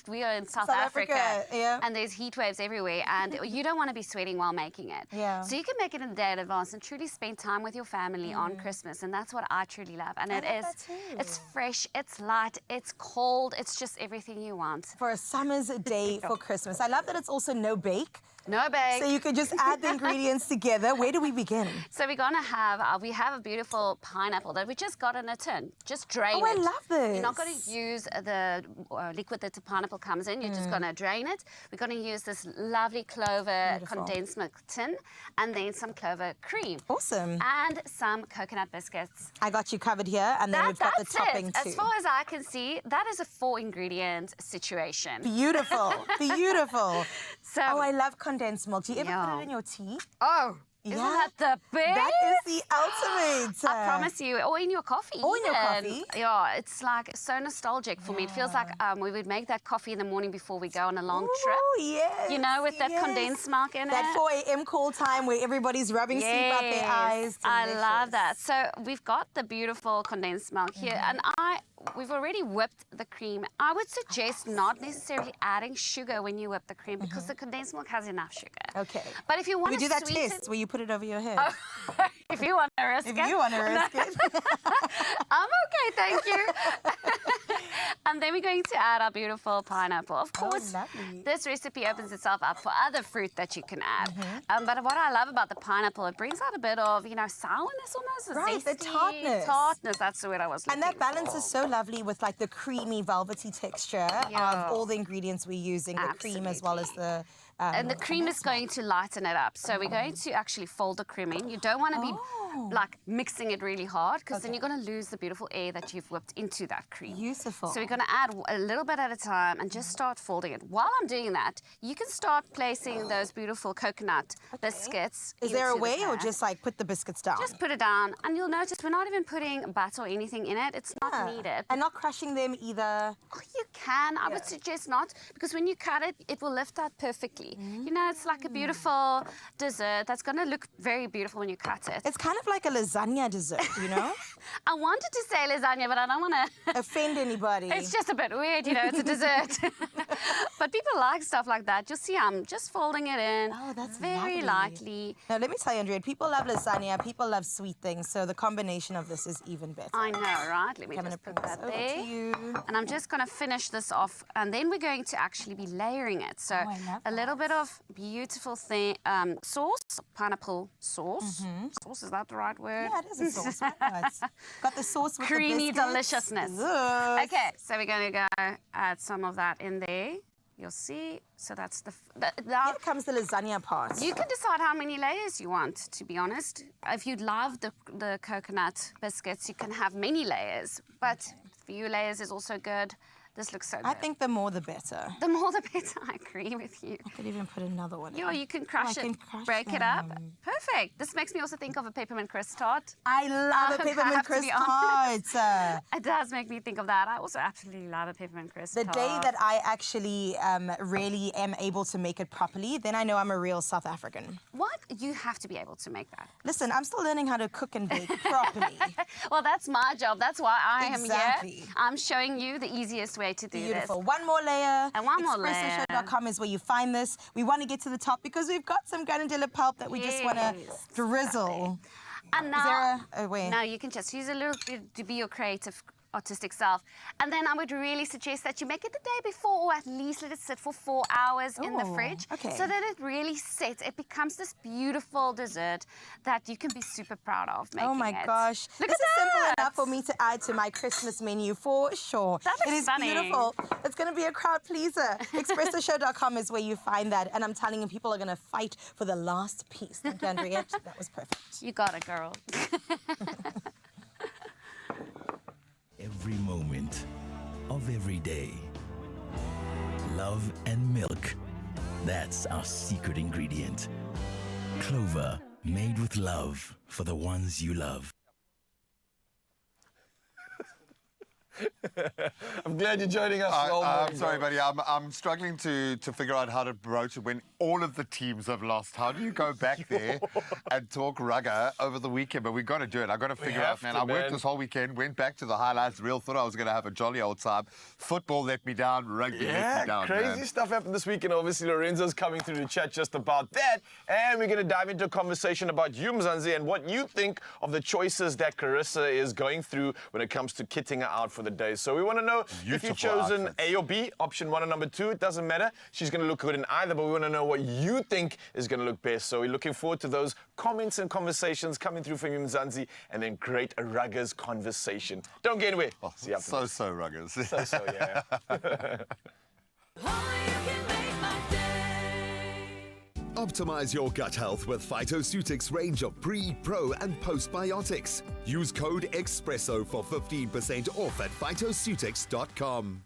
we are in South Africa, yeah. and there's heat waves everywhere, and you don't want to be sweating while making it. Yeah. So you can make it in a day in advance and truly spend time with your family on Christmas, and that's what I truly love. And it's fresh, it's light, it's cold, it's just everything you want. For a summer's day for Christmas. I love that it's also no bake. No bake. So you can just add the ingredients together. Where do we begin? So we're gonna have we have a beautiful pineapple that we just got in a tin. Just drain it. Oh, I love this. You're not gonna use the liquid that the pineapple comes in. You're just gonna drain it. We're gonna use this lovely clover condensed milk tin, and then some clover cream. Awesome. And some coconut biscuits. I got you covered here, and then we've got the topping too. As far as I can see, that is a 4-ingredient situation. Beautiful, beautiful. So, oh, I love condensed milk. Do you ever put it in your tea? Oh, isn't that the best? That is the ultimate. I promise you, or in your coffee. Or in your even. coffee. Yeah, it's like so nostalgic for me. It feels like we would make that coffee in the morning before we go on a long trip. Oh, yes. You know, with that condensed milk in that it. That 4 a.m. call time where everybody's rubbing sleep out their eyes. I Delicious. love that. So we've got the beautiful condensed milk here, and we've already whipped the cream. I would suggest not necessarily adding sugar when you whip the cream, because the condensed milk has enough sugar. Okay. But if you want we to do that sweeten... test where you put it over your head. Oh, if you want to risk it. If you want to risk it. I'm okay, thank you. And then we're going to add our beautiful pineapple. Of course, this recipe opens itself up for other fruit that you can add. But what I love about the pineapple, it brings out a bit of, you know, sourness almost. Right, the tartness. Tartness, that's the word I was looking for. And that balance is so lovely with like the creamy, velvety texture of all the ingredients we're using, the cream as well as the And the cream is going to lighten it up. So we're going to actually fold the cream in. You don't want to be like mixing it really hard because then you're going to lose the beautiful air that you've whipped into that cream. Beautiful. So we're going to add a little bit at a time and just start folding it. While I'm doing that, you can start placing those beautiful coconut biscuits. Is there a into the way or pan. just like put the biscuits down? Just put it down and you'll notice we're not even putting butter or anything in it. It's not needed. And not crushing them either. Oh, you can. I would suggest not because when you cut it, it will lift out perfectly. You know, it's like a beautiful dessert that's going to look very beautiful when you cut it. It's kind of like a lasagna dessert, you know? I wanted to say lasagna, but I don't want to offend anybody. It's just a bit weird, you know, it's a dessert. But people like stuff like that. You'll see I'm just folding it in. Oh, that's very lovely. lightly. Now, let me tell you, Andrea, people love lasagna, people love sweet things, so the combination of this is even better. I know, right? Let me just put that there. And I'm just going to finish this off, and then we're going to actually be layering it. So a little bit of beautiful sauce, pineapple sauce. Sauce, is that the right word? Yeah, it is a sauce. It's got the sauce with creamy the biscuits. deliciousness. Yes. Okay, so we're going to go add some of that in there. You'll see. So that's now here comes the lasagna part. You can decide how many layers you want, to be honest. If you love the coconut biscuits, you can have many layers. But a few layers is also good. This looks so good. I think the more the better. The more the better, I agree with you. I could even put another one in. Yeah, you can crush I it, can crush break it up. them. Perfect. This makes me also think of a peppermint crisp tart. I love a peppermint crisp tart. It does make me think of that. I also absolutely love a peppermint crisp The tart. day that I actually really am able to make it properly, then I know I'm a real South African. What? You have to be able to make that. Listen, I'm still learning how to cook and bake properly. Well, that's my job. That's why I am Exactly. here. I'm showing you the easiest way to do Beautiful. this. One more layer. And one more layer. ExpressoShow.com is where you find this. We want to get to the top because we've got some granadilla pulp that we just want to drizzle. And now, Is there a way? now you can just use a little bit to be your creative, artistic self. And then I would really suggest that you make it the day before, or at least let it sit for 4 hours in the Ooh, fridge, okay. so that it really sets. It becomes this beautiful dessert that you can be super proud of making. Oh my gosh. Look This at is simple that. enough for me to add to my Christmas menu for sure. That looks It is stunning. beautiful. It's going to be a crowd pleaser. ExpressoShow.com is where you find that. And I'm telling you, people are going to fight for the last piece. Thank you, Andriette. That was perfect. You got it, girl. Every moment of every day. Love and milk. That's our secret ingredient. Clover, made with love for the ones you love. I'm glad you're joining us. I'm sorry, buddy. I'm struggling to figure out how to broach it when all of the teams have lost. How do you go back there and talk rugger over the weekend? But we've got to do it. I've got to figure out, man. I worked this whole weekend, went back to the highlights reel, thought I was going to have a jolly old time. Football let me down, rugby let me down, crazy man. stuff happened this weekend. Obviously, Lorenzo's coming through to chat just about that. And we're going to dive into a conversation about you, Mzansi, and what you think of the choices that Carissa is going through when it comes to kitting her out for the day. So we want to know if you've chosen A or B, option 1 or number 2. It doesn't matter. She's going to look good in either, but we want to know what you think is going to look best. So we're looking forward to those comments and conversations coming through from you, Mzansi, and then great ruggers conversation. Don't get anywhere. See you after. So ruggers. So, yeah. Optimize your gut health with Phytoceutics range of pre, pro, and postbiotics. Use code EXPRESSO for 15% off at phytoceutics.com.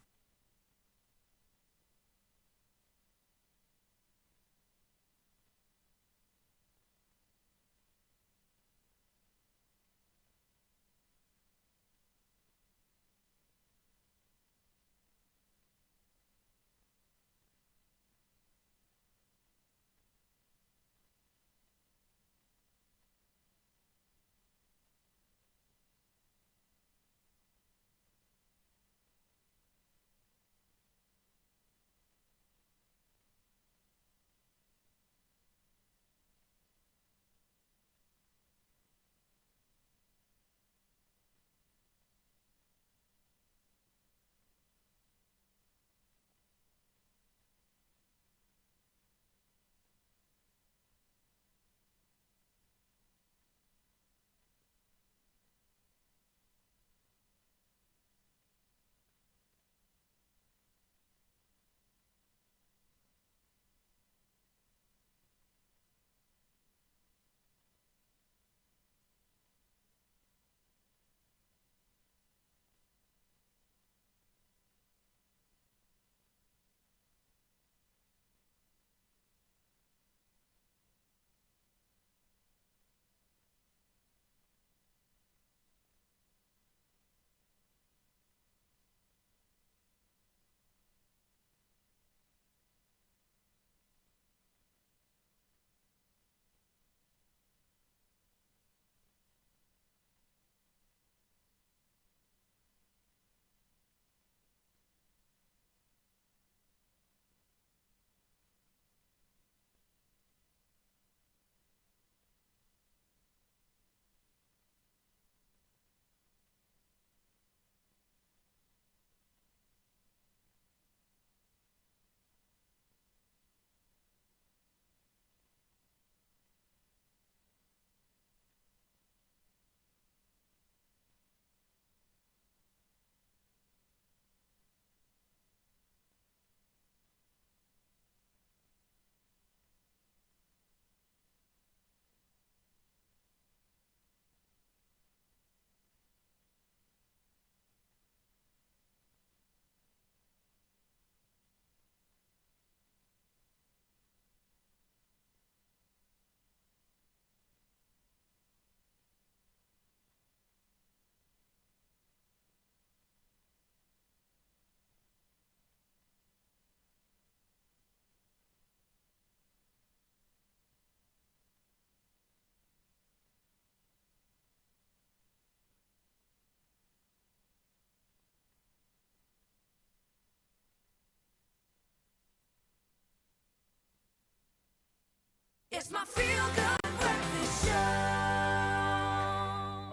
It's my feel-good breakfast show.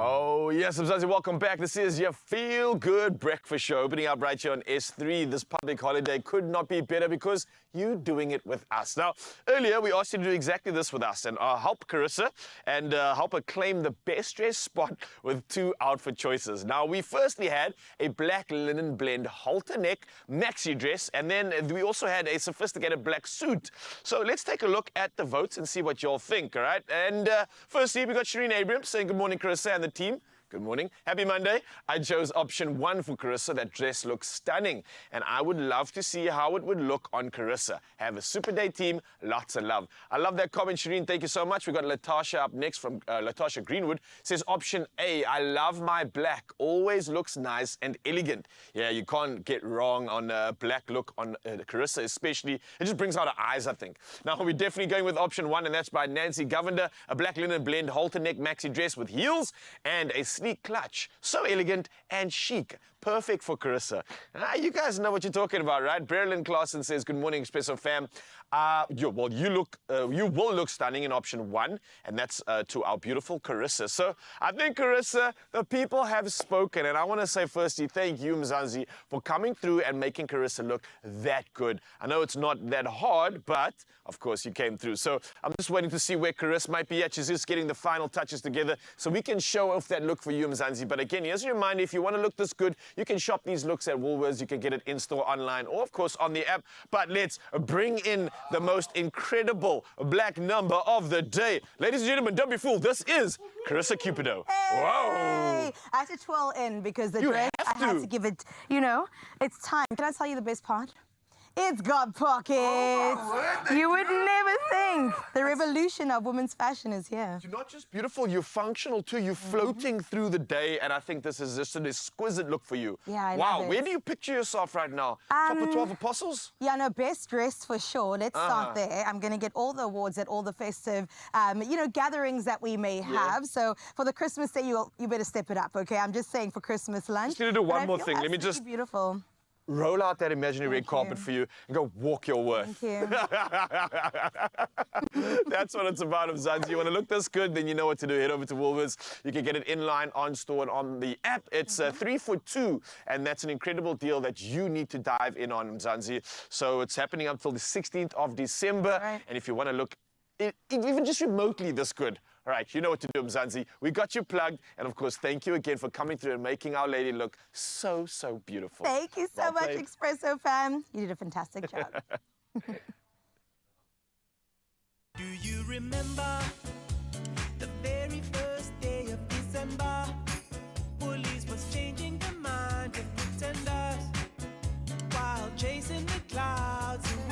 Oh, yes, Mzansi, welcome back. This is your Feel Good Breakfast Show, opening up right here on S3. This public holiday could not be better because you're doing it with us. Now, earlier we asked you to do exactly this with us and help Carissa and help her claim the best dress spot with 2 outfit choices. Now, we firstly had a black linen blend halter neck maxi dress, and then we also had a sophisticated black suit. So let's take a look at the votes and see what y'all think, all right? And firstly, we got Shireen Abrams saying good morning, Carissa and the team. Good morning. Happy Monday. I chose option 1 for Carissa. That dress looks stunning. And I would love to see how it would look on Carissa. Have a super day, team. Lots of love. I love that comment, Shireen. Thank you so much. We got Latasha up next from Latasha Greenwood. Says option A. I love my black. Always looks nice and elegant. Yeah, you can't get wrong on a black look on Carissa, especially. It just brings out her eyes, I think. Now, we're definitely going with option 1, and that's by Nancy Govender. A black linen blend halter neck maxi dress with heels and a sleek clutch. So elegant and chic. Perfect for Carissa. You guys know what you're talking about, right? Berlin Claassen says, good morning, Expresso fam. You will look stunning in option 1, and that's to our beautiful Carissa. So I think, Carissa, the people have spoken, and I want to say firstly, thank you, Mzansi, for coming through and making Carissa look that good. I know it's not that hard, but of course you came through. So I'm just waiting to see where Carissa might be at. She's just getting the final touches together so we can show off that look for you, Mzansi. But again, here's a reminder, if you want to look this good, you can shop these looks at Woolworths. You can get it in-store, online, or of course on the app. But let's bring in the most incredible black number of the day. Ladies and gentlemen, don't be fooled. This is Carissa Cupido. Hey! Whoa! I had to twirl in because the You dress, have I had to. to give it, you know, it's time. Can I tell you the best part? It's got pockets. You would never think. The revolution of women's fashion is here. You're not just beautiful, you're functional too. You're floating through the day, and I think this is just an exquisite look for you. Yeah, I wow, love it. where do you picture yourself right now? Top of 12 apostles? Yeah, no, best dressed for sure. Let's start there. I'm going to get all the awards at all the festive, you know, gatherings that we may have. So for the Christmas day, you better step it up, okay? I'm just saying for Christmas lunch. Just need to do But one I more feel thing. Let me just beautiful. roll out that imaginary red carpet for you and go walk your worth. Thank you. That's what it's about, Mzansi. You want to look this good, then you know what to do. Head over to Woolworths. You can get it inline, on store, and on the app. It's 3 for 2, and that's an incredible deal that you need to dive in on, Mzansi. So it's happening until the 16th of December. Right. And if you want to look even just remotely this good, all right, you know what to do, Mzansi. We got you plugged. And of course, thank you again for coming through and making Our Lady look so, so beautiful. Thank you so Well much, played. Expresso fam. You did a fantastic job. Do you remember the very first day of December? Woolies was changing the mind of pretenders while chasing the clouds away.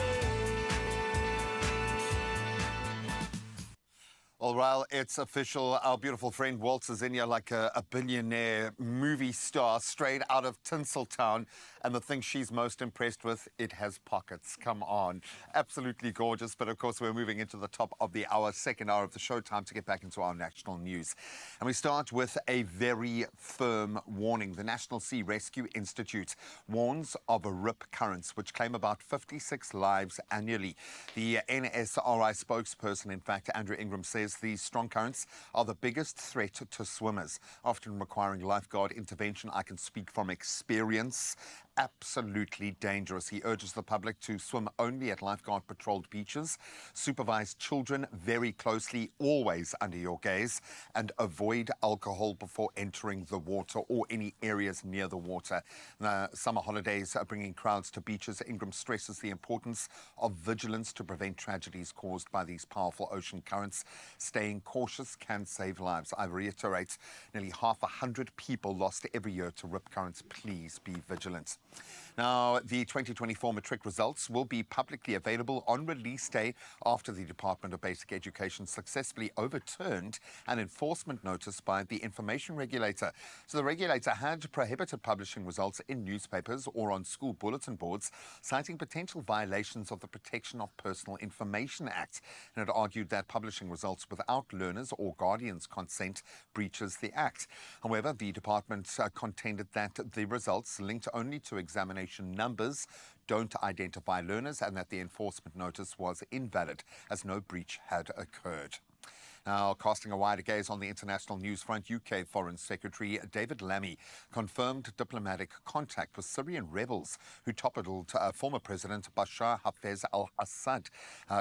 Well, it's official. Our beautiful friend Waltz is in here like a billionaire movie star straight out of Tinseltown. And the thing she's most impressed with, it has pockets. Come on. Absolutely gorgeous. But of course, we're moving into the top of the hour, second hour of the show. Time to get back into our national news. And we start with a very firm warning. The National Sea Rescue Institute warns of rip currents, which claim about 56 lives annually. The NSRI spokesperson, in fact, Andrew Ingram, says these strong currents are the biggest threat to swimmers, often requiring lifeguard intervention. I can speak from experience. Absolutely dangerous. He urges the public to swim only at lifeguard patrolled beaches, supervise children very closely, always under your gaze, and avoid alcohol before entering the water or any areas near the water. Summer holidays are bringing crowds to beaches. Ingram stresses the importance of vigilance to prevent tragedies caused by these powerful ocean currents. Staying cautious can save lives. I reiterate, nearly 100 people lost every year to rip currents. Please be vigilant. Now, the 2024 matric results will be publicly available on release day after the Department of Basic Education successfully overturned an enforcement notice by the information regulator. So the regulator had prohibited publishing results in newspapers or on school bulletin boards, citing potential violations of the Protection of Personal Information Act. And it argued that publishing results without without learners' or guardians' consent breaches the Act. However, the department contended that the results linked only to examination numbers don't identify learners and that the enforcement notice was invalid as no breach had occurred. Now, casting a wider gaze on the international news front, UK Foreign Secretary David Lammy confirmed diplomatic contact with Syrian rebels who toppled former President Bashar Hafez al-Assad,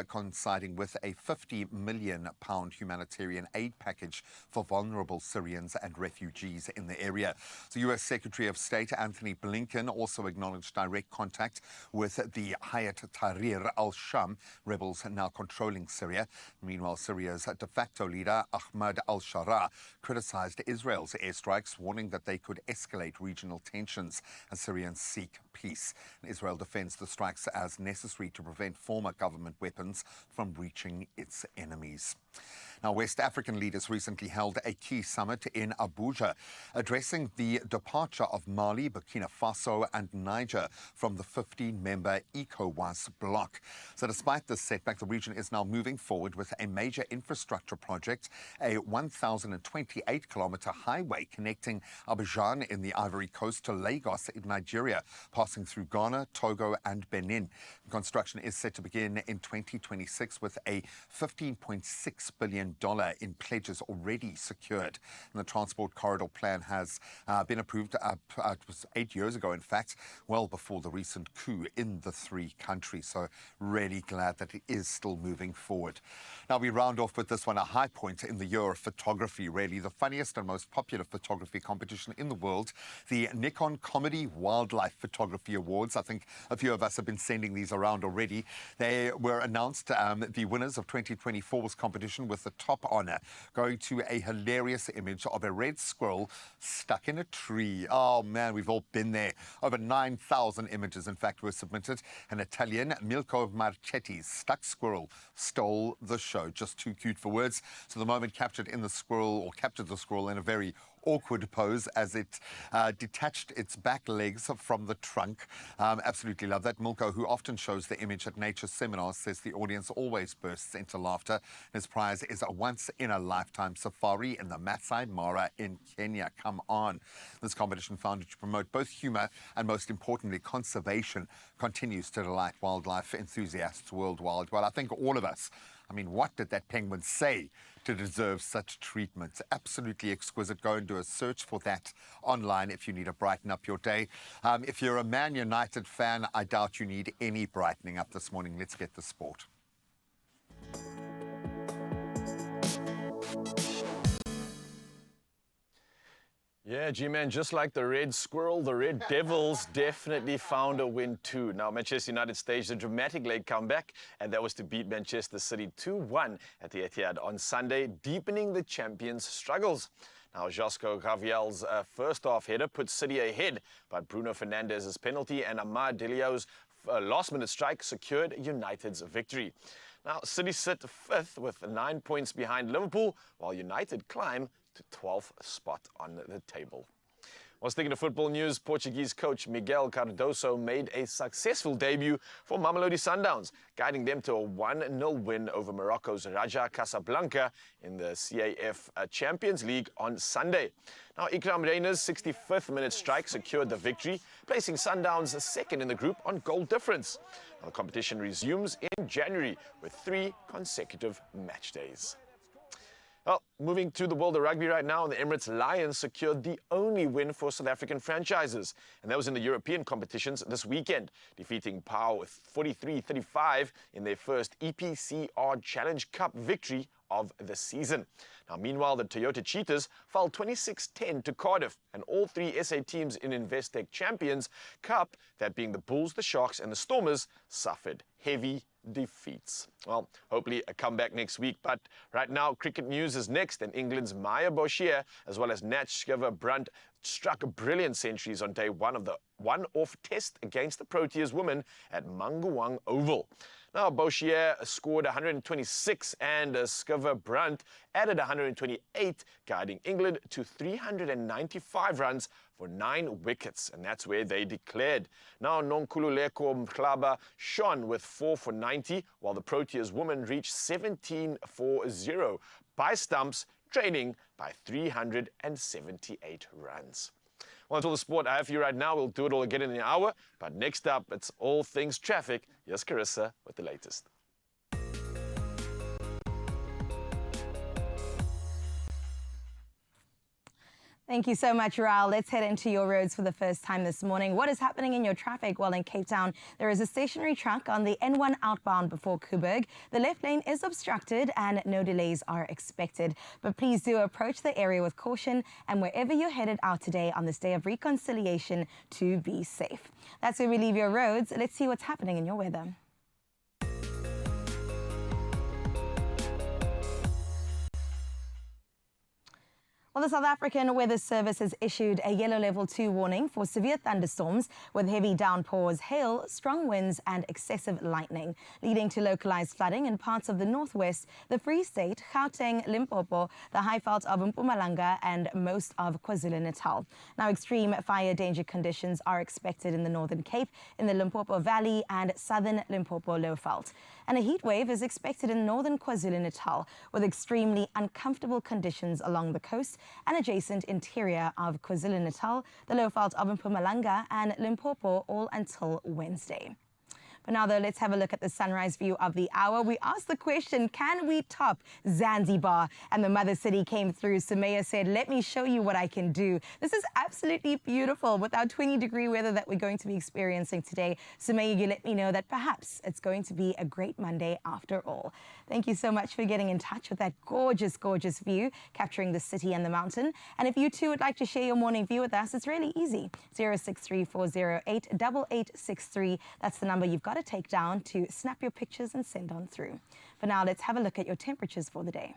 coinciding with a £50 million humanitarian aid package for vulnerable Syrians and refugees in the area. The US Secretary of State Anthony Blinken also acknowledged direct contact with the Hayat Tahrir al-Sham rebels now controlling Syria. Meanwhile, Syria's de facto leader Ahmad al-Sharaa criticized Israel's airstrikes, warning that they could escalate regional tensions as Syrians seek peace. Israel defends the strikes as necessary to prevent former government weapons from reaching its enemies. Now, West African leaders recently held a key summit in Abuja, addressing the departure of Mali, Burkina Faso and Niger from the 15-member ECOWAS bloc. So despite this setback, the region is now moving forward with a major infrastructure project, a 1,028-kilometer highway connecting Abidjan in the Ivory Coast to Lagos in Nigeria, passing through Ghana, Togo and Benin. Construction is set to begin in 2026 with a $15.6 billion in pledges already secured. And the Transport Corridor Plan has been approved it was 8 years ago, in fact, well before the recent coup in the three countries. So really glad that it is still moving forward. Now we round off with this one, a high point in the year of photography, really. The funniest and most popular photography competition in the world, the Nikon Comedy Wildlife Photography Awards. I think a few of us have been sending these around already. They were announced, the winners of 2024's competition, with the top honor going to a hilarious image of a red squirrel stuck in a tree. Oh man, we've all been there. Over 9,000 images, in fact, were submitted. An Italian, Milko Marchetti's stuck squirrel stole the show. Just too cute for words. So the moment captured the squirrel in a very awkward pose as it detached its back legs from the trunk. Absolutely love that. Milko, who often shows the image at nature seminars, says the audience always bursts into laughter. His prize is a once-in-a-lifetime safari in the Masai Mara in Kenya. Come on. This competition, founded to promote both humour and, most importantly, conservation, continues to delight wildlife enthusiasts worldwide. Well, I think all of us, what did that penguin say to deserve such treatment? Absolutely exquisite. Go and do a search for that online if you need to brighten up your day. If you're a Man United fan, I doubt you need any brightening up this morning. Let's get the sport. Yeah, G-Man, just like the red squirrel, the Red Devils definitely found a win too. Now, Manchester United staged a dramatic late comeback, and that was to beat Manchester City 2-1 at the Etihad on Sunday, deepening the champions' struggles. Now, Josko Gaviel's first-half header put City ahead, but Bruno Fernandes's penalty and Amad Diallo's last-minute strike secured United's victory. Now, City sit fifth with 9 points behind Liverpool, while United climb to 12th spot on the table. Well, sticking to football news, Portuguese coach Miguel Cardoso made a successful debut for Mamelodi Sundowns, guiding them to a 1-0 win over Morocco's Raja Casablanca in the CAF Champions League on Sunday. Now, Ikram Reiner's 65th minute strike secured the victory, placing Sundowns second in the group on goal difference. Now, the competition resumes in January with 3 consecutive match days. Well, moving to the world of rugby right now, the Emirates Lions secured the only win for South African franchises, and that was in the European competitions this weekend, defeating PAO with 43-35 in their first EPCR Challenge Cup victory of the season. Now, meanwhile, the Toyota Cheetahs fell 26-10 to Cardiff, and all 3 SA teams in Investec Champions Cup, that being the Bulls, the Sharks and the Stormers, suffered heavy defeats. Well, hopefully a comeback next week, but right now cricket news is next, and England's Maya Boshier as well as Nat Schiver-Brunt struck brilliant centuries on day 1 of the one-off test against the Proteas women at Manguwang Oval. Now, Bouchier scored 126 and Skiver Brunt added 128, guiding England to 395 runs for 9 wickets, and that's where they declared. Now, Nonkululeko Mhlaba shone with 4 for 90, while the Proteas women reached 17 for 0 by stumps, trailing by 378 runs. Well, that's all the sport I have for you right now. We'll do it all again in an hour, but next up, it's all things traffic. Here's Carissa with the latest. Thank you so much, Raul. Let's head into your roads for the first time this morning. What is happening in your traffic? Well, in Cape Town, there is a stationary truck on the N1 outbound before Coburg. The left lane is obstructed and no delays are expected. But please do approach the area with caution and wherever you're headed out today on this day of reconciliation, to be safe. That's where we leave your roads. Let's see what's happening in your weather. Well, the South African Weather Service has issued a yellow level 2 warning for severe thunderstorms with heavy downpours, hail, strong winds and excessive lightning, leading to localized flooding in parts of the northwest, the Free State, Gauteng, Limpopo, the Highveld of Mpumalanga and most of KwaZulu-Natal. Now, extreme fire danger conditions are expected in the Northern Cape, in the Limpopo Valley and southern Limpopo Lowveld. And a heat wave is expected in northern KwaZulu-Natal with extremely uncomfortable conditions along the coast and adjacent interior of KwaZulu-Natal, the Lowveld of Mpumalanga and Limpopo all until Wednesday. But now, though, let's have a look at the sunrise view of the hour. We asked the question, can we top Zanzibar? And the mother city came through. Sumaya said, let me show you what I can do. This is absolutely beautiful with our 20-degree weather that we're going to be experiencing today. Sumaya, you let me know that perhaps it's going to be a great Monday after all. Thank you so much for getting in touch with that gorgeous, gorgeous view, capturing the city and the mountain. And if you too would like to share your morning view with us, it's really easy. 0634088863. That's the number you've got to take down to snap your pictures and send on through. For now, let's have a look at your temperatures for the day.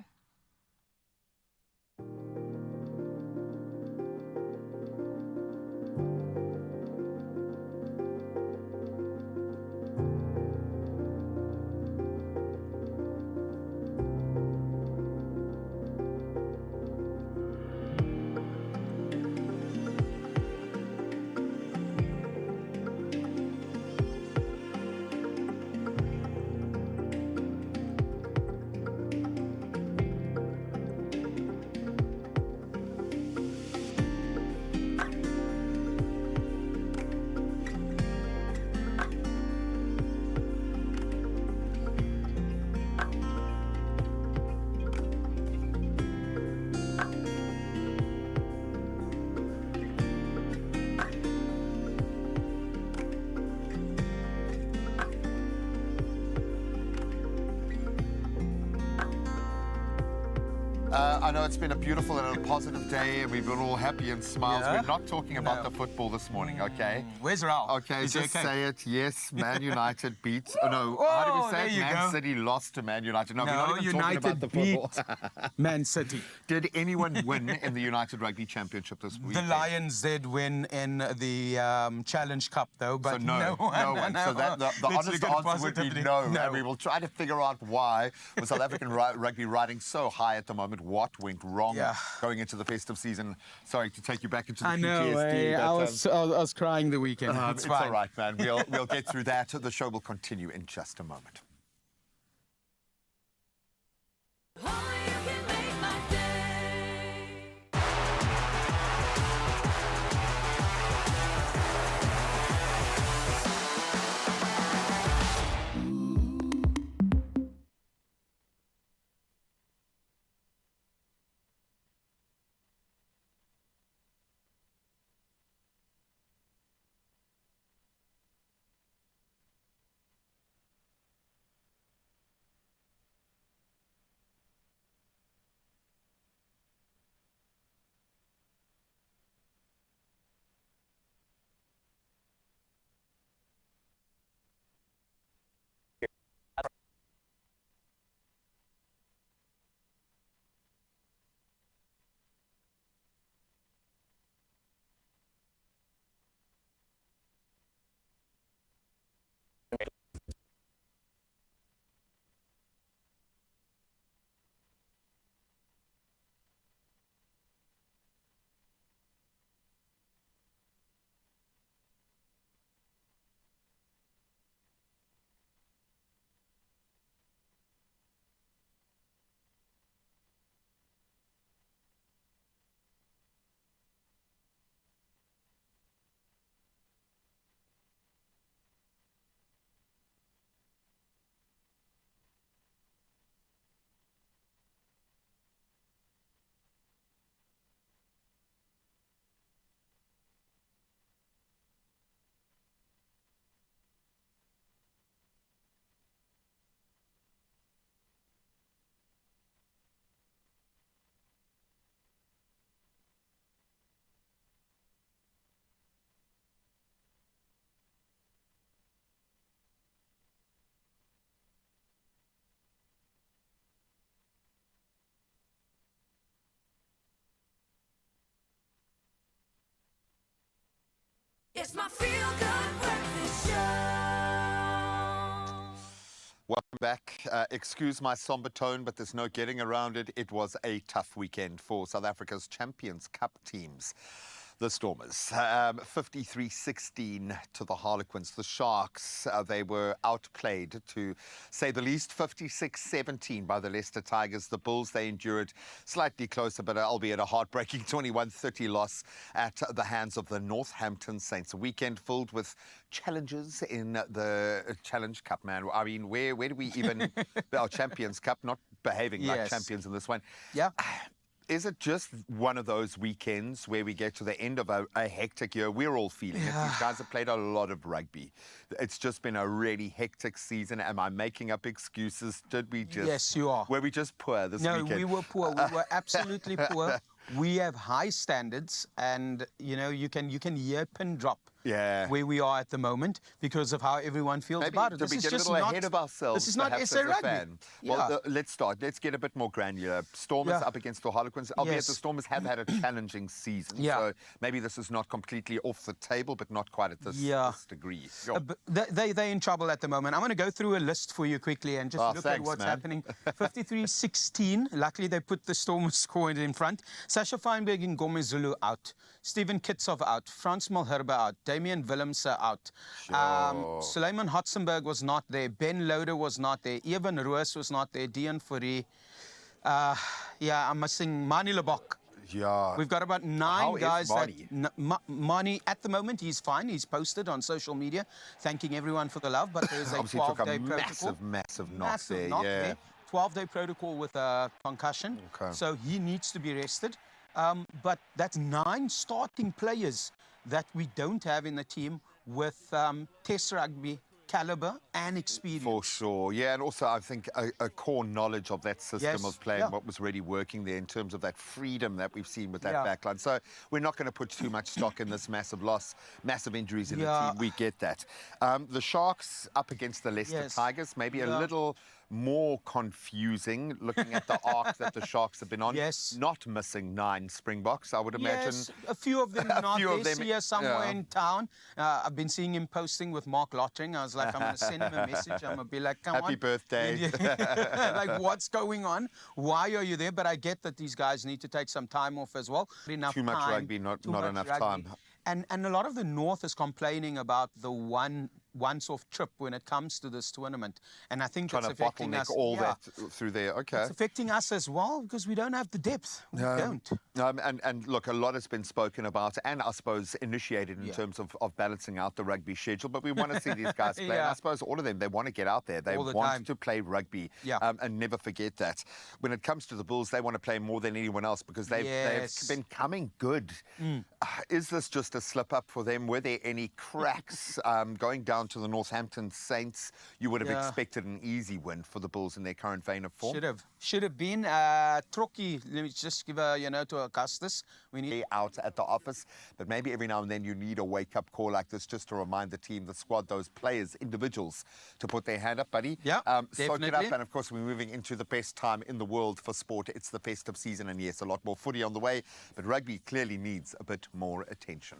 I know it's been a beautiful and a positive day, and we've been all happy and smiles. Yeah? We're not talking about the football this morning, okay? Where's Ralph? Okay, Is he just okay? say it. Yes, Man United beat. Oh, no, how do we say there it? you Man go. City lost to Man United. No, we're No, not even talking about the United football. Man City. Did anyone win in the United Rugby Championship this week? The Lions did win in the Challenge Cup, though, but So no one. So that, the Let's honest look at it answer would be positively. no. And we will try to figure out why, with South African rugby riding so high at the moment, what went wrong going into the festive season. Sorry to take you back into the I know, PTSD. I but, was crying the weekend. it's fine. all right, man. We'll get through that. The show will continue in just a moment. It's my feel-good breakfast show. Welcome back. Excuse my somber tone, but there's no getting around it. It was a tough weekend for South Africa's Champions Cup teams. The Stormers, 53-16 to the Harlequins. The Sharks, they were outplayed, to say the least, 56-17 by the Leicester Tigers. The Bulls, they endured slightly closer, but albeit a heartbreaking 21-30 loss at the hands of the Northampton Saints. A weekend filled with challenges in the Challenge Cup, man. I mean, where do we even... our Champions Cup, not behaving like champions in this one. Yeah. Is it just one of those weekends where we get to the end of a hectic year? We're all feeling it. These guys have played a lot of rugby. It's just been a really hectic season. Am I making up excuses? Did we just... Yes, you are. Were we just poor this weekend? No, we were poor. We were absolutely poor. We have high standards, and, you know, you can hear pin drop. Where we are at the moment because of how everyone feels about it. This is just not ahead of ourselves. This is not SA Rugby. Well, let's start. Let's get a bit more granular. Stormers up against the Harlequins. Albeit the Stormers have had a challenging season. So maybe this is not completely off the table, but not quite at this degree. Sure. They're in trouble at the moment. I'm going to go through a list for you quickly and just look at what's happening. 53-16. Luckily, they put the Stormers score in front. Sasha Feinberg and Gomez Zulu out. Stephen Kitsov out. Frans Malherbe out. Damian Willemse out. Suleiman Hotzenberg was not there. Ben Loader was not there. Evan Roos was not there. Dion Fourie. I'm missing Mani Lebok. Yeah. We've got about 9 guys. Mani, at the moment, he's fine. He's posted on social media, thanking everyone for the love, but there's a 12-day protocol. Massive knock there. 12-day protocol with a concussion. So he needs to be rested. But that's 9 starting players that we don't have in the team with Test rugby caliber and experience. For sure, yeah, and also I think a core knowledge of that system of playing, what was really working there in terms of that freedom that we've seen with that backline. So we're not going to put too much stock in this massive loss, massive injuries in the team. We get that. The Sharks up against the Leicester Tigers, maybe a little more confusing, looking at the arc that the Sharks have been on. Not missing 9 Springboks, I would imagine. A few of them not there, somewhere in town. I've been seeing him posting with Mark Lottering. I was like, I'm going to send him a message. I'm going to be like, come on. Happy birthday. Like, what's going on? Why are you there? But I get that these guys need to take some time off as well. Too much rugby, not enough time. And a lot of the North is complaining about the once-off trip when it comes to this tournament. And I think it's affecting us. All that through there. Okay. It's affecting us as well because we don't have the depth. We don't. And look, a lot has been spoken about and I suppose initiated in terms of balancing out the rugby schedule. But we want to see these guys play. And I suppose all of them, they want to get out there. They want to play rugby and never forget that. When it comes to the Bulls, they want to play more than anyone else because they've been coming good. Is this just a slip up for them? Were there any cracks going down to the Northampton Saints? You would have expected an easy win for the Bulls in their current vein of form. Should have been. Trocky, let me just give a, to Augustus. We need out at the office, but maybe every now and then you need a wake-up call like this just to remind the team, the squad, those players, individuals, to put their hand up, buddy. Soak it up, and of course we're moving into the best time in the world for sport. It's the festive season, and yes, a lot more footy on the way, but rugby clearly needs a bit more attention.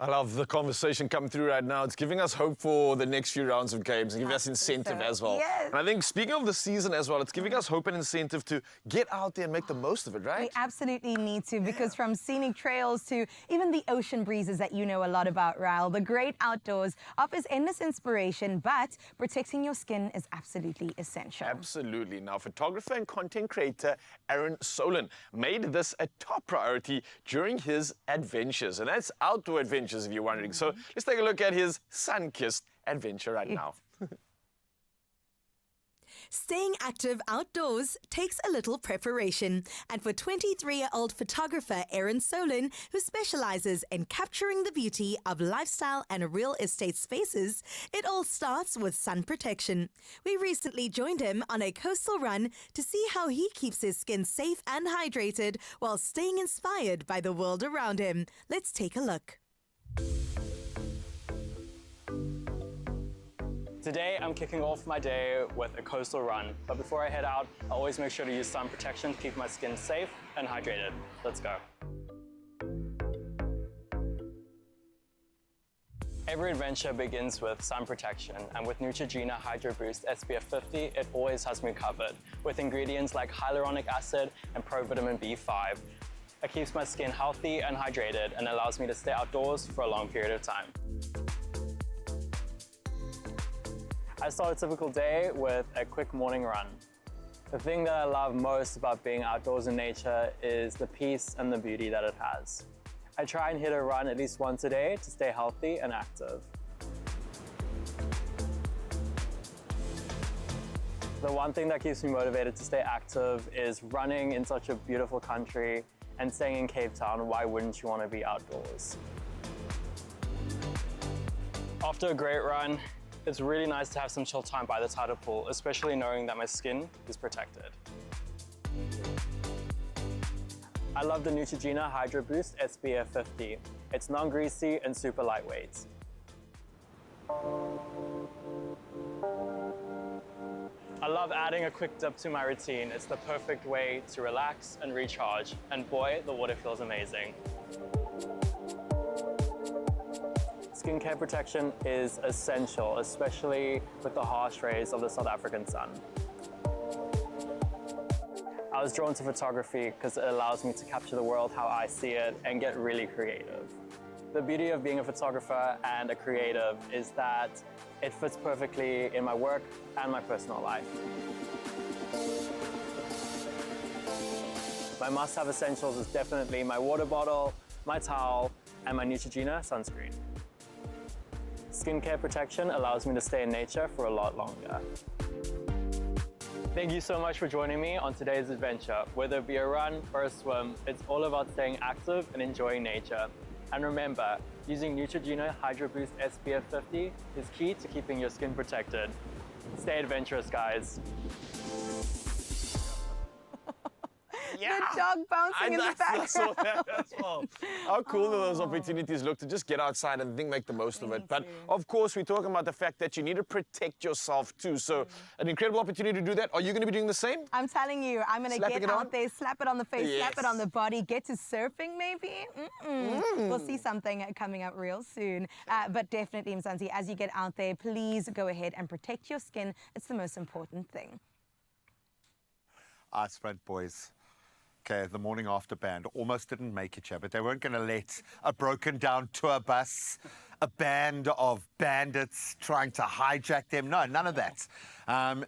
I love the conversation coming through right now. It's giving us hope for the next few rounds of games and giving us incentive as well. And I think speaking of the season as well, it's giving us hope and incentive to get out there and make the most of it, right? We absolutely need to, because from scenic trails to even the ocean breezes that you know a lot about, Raul, the great outdoors offers endless inspiration, but protecting your skin is absolutely essential. Absolutely. Now, photographer and content creator Aaron Solon made this a top priority during his adventures, and that's outdoor adventures, if you're wondering. So let's take a look at his sun-kissed adventure right now. Staying active outdoors takes a little preparation, and for 23-year-old photographer Aaron Solon, who specializes in capturing the beauty of lifestyle and real estate spaces, it all starts with sun protection. We recently joined him on a coastal run to see how he keeps his skin safe and hydrated while staying inspired by the world around him. Let's take a look. Today, I'm kicking off my day with a coastal run, but before I head out, I always make sure to use sun protection to keep my skin safe and hydrated. Let's go. Every adventure begins with sun protection, and with Neutrogena Hydro Boost SPF 50, it always has me covered, with ingredients like hyaluronic acid and provitamin B5. It keeps my skin healthy and hydrated and allows me to stay outdoors for a long period of time. I start a typical day with a quick morning run. The thing that I love most about being outdoors in nature is the peace and the beauty that it has. I try and hit a run at least once a day to stay healthy and active. The one thing that keeps me motivated to stay active is running in such a beautiful country and staying in Cape Town. Why wouldn't you want to be outdoors? After a great run, it's really nice to have some chill time by the tidal pool, especially knowing that my skin is protected. I love the Neutrogena Hydro Boost SPF 50. It's non-greasy and super lightweight. I love adding a quick dip to my routine. It's the perfect way to relax and recharge. And boy, the water feels amazing. Skincare protection is essential, especially with the harsh rays of the South African sun. I was drawn to photography because it allows me to capture the world how I see it and get really creative. The beauty of being a photographer and a creative is that it fits perfectly in my work and my personal life. My must-have essentials is definitely my water bottle, my towel, and my Neutrogena sunscreen. Skincare protection allows me to stay in nature for a lot longer. Thank you so much for joining me on today's adventure. Whether it be a run or a swim, it's all about staying active and enjoying nature. And remember, using Neutrogena Hydro Boost SPF 50 is key to keeping your skin protected. Stay adventurous, guys. The dog bouncing in the background. I saw that as well. How cool do those opportunities look to just get outside and think, make the most of it. But of course, we're talking about the fact that you need to protect yourself too. So an incredible opportunity to do that. Are you going to be doing the same? I'm telling you, I'm going to get out there, slap it on the face, slap it on the body, get to surfing maybe. We'll see something coming up real soon. But definitely, Mzansi, as you get out there, please go ahead and protect your skin. It's the most important thing. I spread, boys. Okay, the morning after band almost didn't make it here, but they weren't going to let a broken down tour bus, a band of bandits trying to hijack them. No, none of that.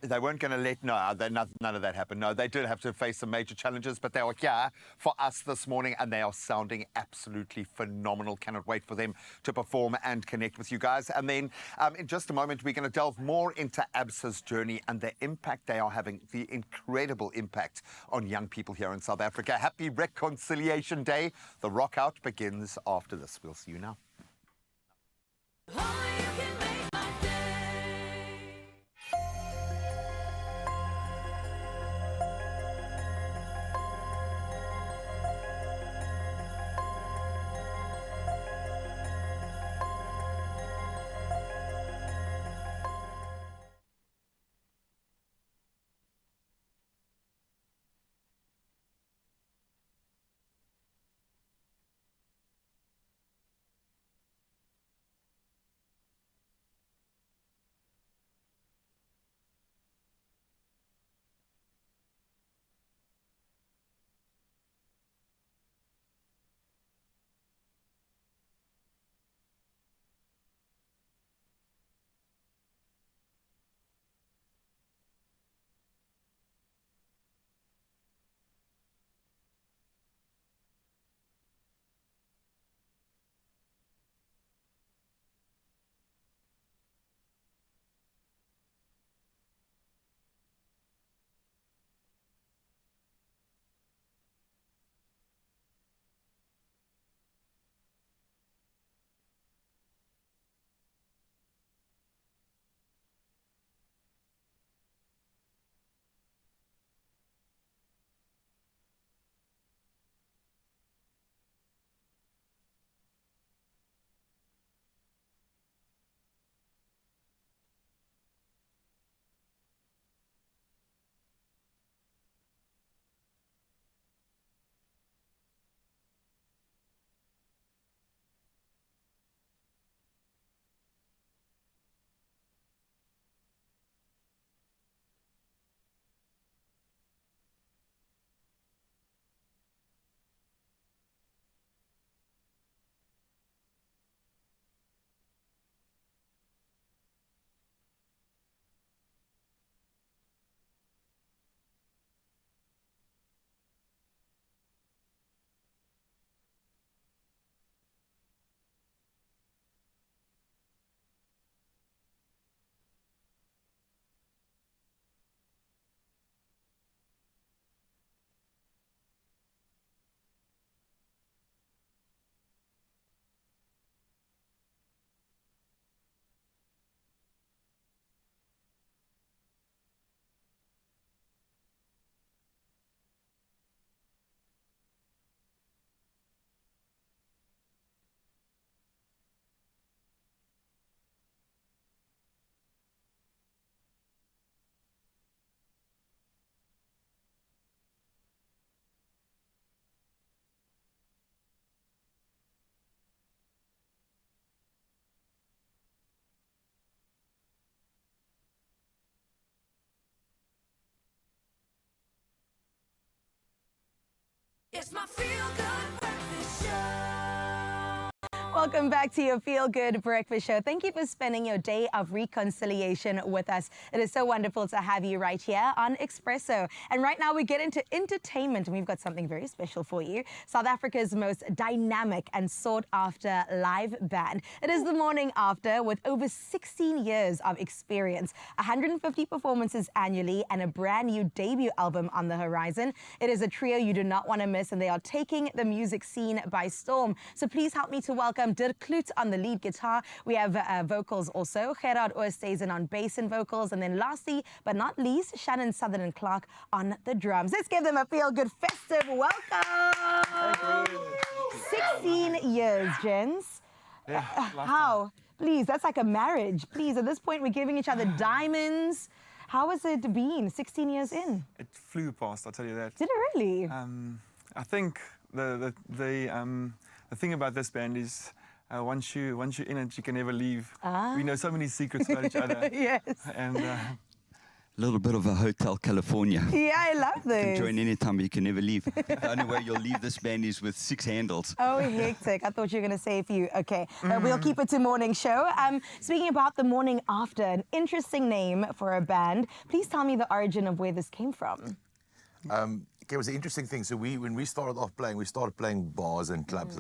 They weren't going to let, none of that happened. No, they did have to face some major challenges, but they are here for us this morning, and they are sounding absolutely phenomenal. Cannot wait for them to perform and connect with you guys. And then in just a moment, we're going to delve more into ABSA's journey and the impact they are having, the incredible impact on young people here in South Africa. Happy Reconciliation Day. The rock out begins after this. We'll see you now. It's my feel-good breakfast show. Welcome back to your Feel Good Breakfast Show. Thank you for spending your day of reconciliation with us. It is so wonderful to have you right here on Expresso. And right now we get into entertainment, and we've got something very special for you. South Africa's most dynamic and sought-after live band. It is the Morning After, with over 16 years of experience, 150 performances annually, and a brand new debut album on the horizon. It is a trio you do not want to miss, and they are taking the music scene by storm. So please help me to welcome Dirk Kloot on the lead guitar. We have vocals also, Gerard Oosthuizen on bass and vocals, and then lastly, but not least, Shannon Sutherland Clark on the drums. Let's give them a feel-good festive welcome. 16 years, gents. Yeah, How? Please, that's like a marriage. Please, at this point, we're giving each other diamonds. How has it been 16 years in? It flew past, I'll tell you that. Did it really? I think the thing about this band is once you're in it, you can never leave. We know so many secrets about each other. Yes. And a little bit of a Hotel California. Yeah, I love You can this. join anytime, but you can never leave. The only way you'll leave this band is with 6 handles. Oh, hectic. I thought you were going to say a few. Okay, we'll keep it to morning show. Speaking about the Morning After, an interesting name for a band. Please tell me the origin of where this came from. It was an interesting thing. So when we started off playing, we started playing bars and clubs,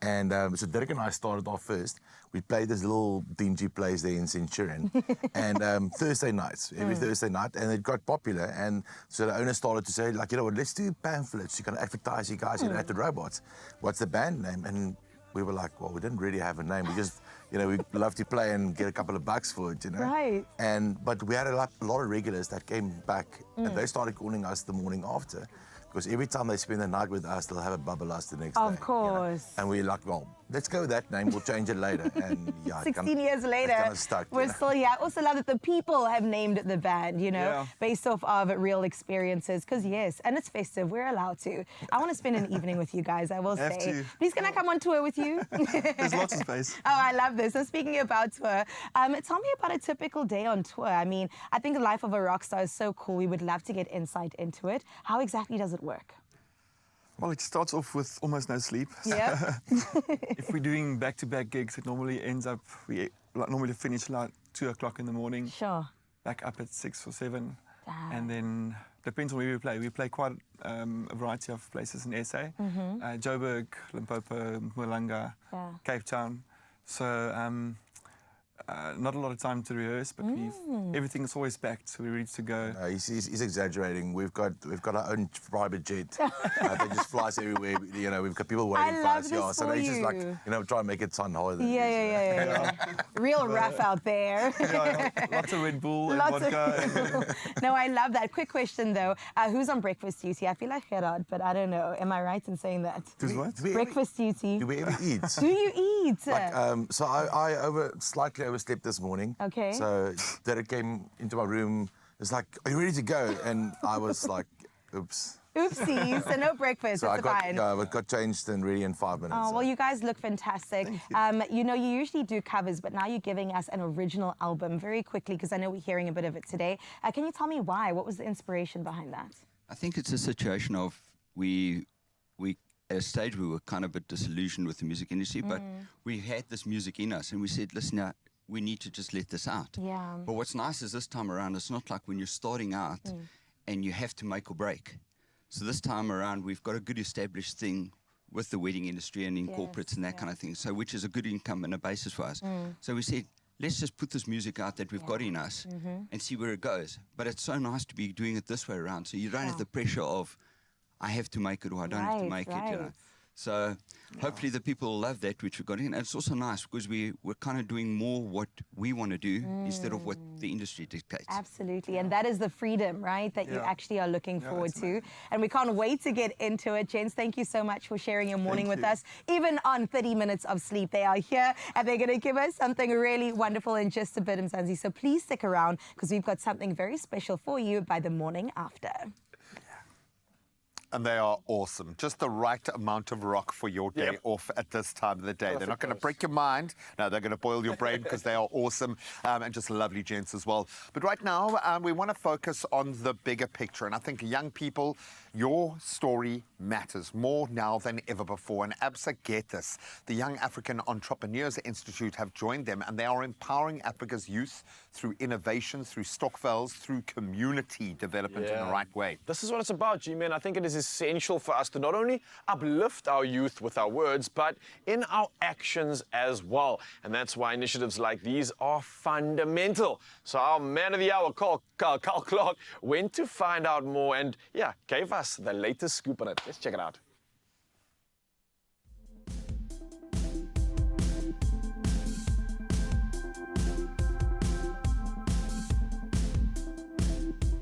and so Dirk and I started off first. We played this little dingy place there in Centurion, and Thursday nights, every Thursday night, and it got popular. And so the owner started to say, like, you know what, let's do pamphlets. You can advertise, you guys, at the Robots. What's the band name? And we were like, well, we didn't really have a name. We just, we love to play and get a couple of bucks for it, Right. But we had a lot of regulars that came back, and they started calling us the Morning After, because every time they spend the night with us, they'll have a bubble us the next day. Of course. And we're like, well, let's go with that name. We'll change it later. And yeah, 16 years later, kind of stuck, we're still here. I also love that the people have named the band, based off of real experiences. Because yes, and it's festive. We're allowed to. I want to spend an evening with you guys, I will Have say. to. Please, can I come on tour with you? there's lots of space. Oh, I love this. So speaking about tour, tell me about a typical day on tour. I mean, I think the life of a rock star is so cool. We would love to get insight into it. How exactly does it work? Well, it starts off with almost no sleep. Yeah. If we're doing back-to-back gigs, it normally ends up, we normally finish like 2 o'clock in the morning. Sure. Back up at 6 or 7. And then, depends on where we play. We play quite a variety of places in SA. Joburg, Limpopo, Mpumalanga, Cape Town. So, not a lot of time to rehearse, but everything is always packed, so we're ready to go. No, he's exaggerating. We've got our own private jet. They just fly us everywhere. We've got people waiting for us. Yeah, so he's just like, try and make it fun holiday. Yeah. Real rough out there. Lots of Red Bull and Lots vodka. No, I love that. Quick question though. Who's on breakfast duty? I feel like Gerard, but I don't know. Am I right in saying that? Who's what? Breakfast duty. Do we ever eat? Do you eat? So I slightly overslept this morning. Okay. So Derek came into my room. It's like, are you ready to go? And I was like, oops. Oopsies. So no breakfast. So I It's fine. got changed and ready in 5 minutes. Oh, well, you guys look fantastic. You usually do covers, but now you're giving us an original album very quickly, because I know we're hearing a bit of it today. Can you tell me why? What was the inspiration behind that? I think it's a situation of we at a stage we were kind of a bit disillusioned with the music industry, but we had this music in us, and we said, listen, now, we need to just let this out. Yeah. But what's nice is this time around, it's not like when you're starting out and you have to make or break. So this time around, we've got a good established thing with the wedding industry and in corporates and that kind of thing, so which is a good income and a basis for us. So we said, let's just put this music out that we've got in us and see where it goes. But it's so nice to be doing it this way around, so you don't have the pressure of, I have to make it or I don't have to make it, So hopefully the people will love that which we got in. And it's also nice because we're kind of doing more what we want to do instead of what the industry dictates. Absolutely. And that is the freedom, right, that you actually are looking forward to. And we can't wait to get into it. Gents, thank you so much for sharing your morning with us. Even on 30 minutes of sleep, they are here and they're going to give us something really wonderful in just a bit, Mzansi. So please stick around because we've got something very special for you by the Morning After. And they are awesome. Just the right amount of rock for your day off at this time of the day. They're not going to break your mind. No, they're going to boil your brain because they are awesome and just lovely gents as well. But right now, we want to focus on the bigger picture. And I think young people, your story matters more now than ever before. And ABSA get this. The Young African Entrepreneurs Institute have joined them, and they are empowering Africa's youth through innovation, through stokvels, through community development in the right way. This is what it's about, G-Man. I think it is essential for us to not only uplift our youth with our words, but in our actions as well. And that's why initiatives like these are fundamental. So our man of the hour, Carl Clark, went to find out more and, gave us the latest scoop on it. Let's check it out.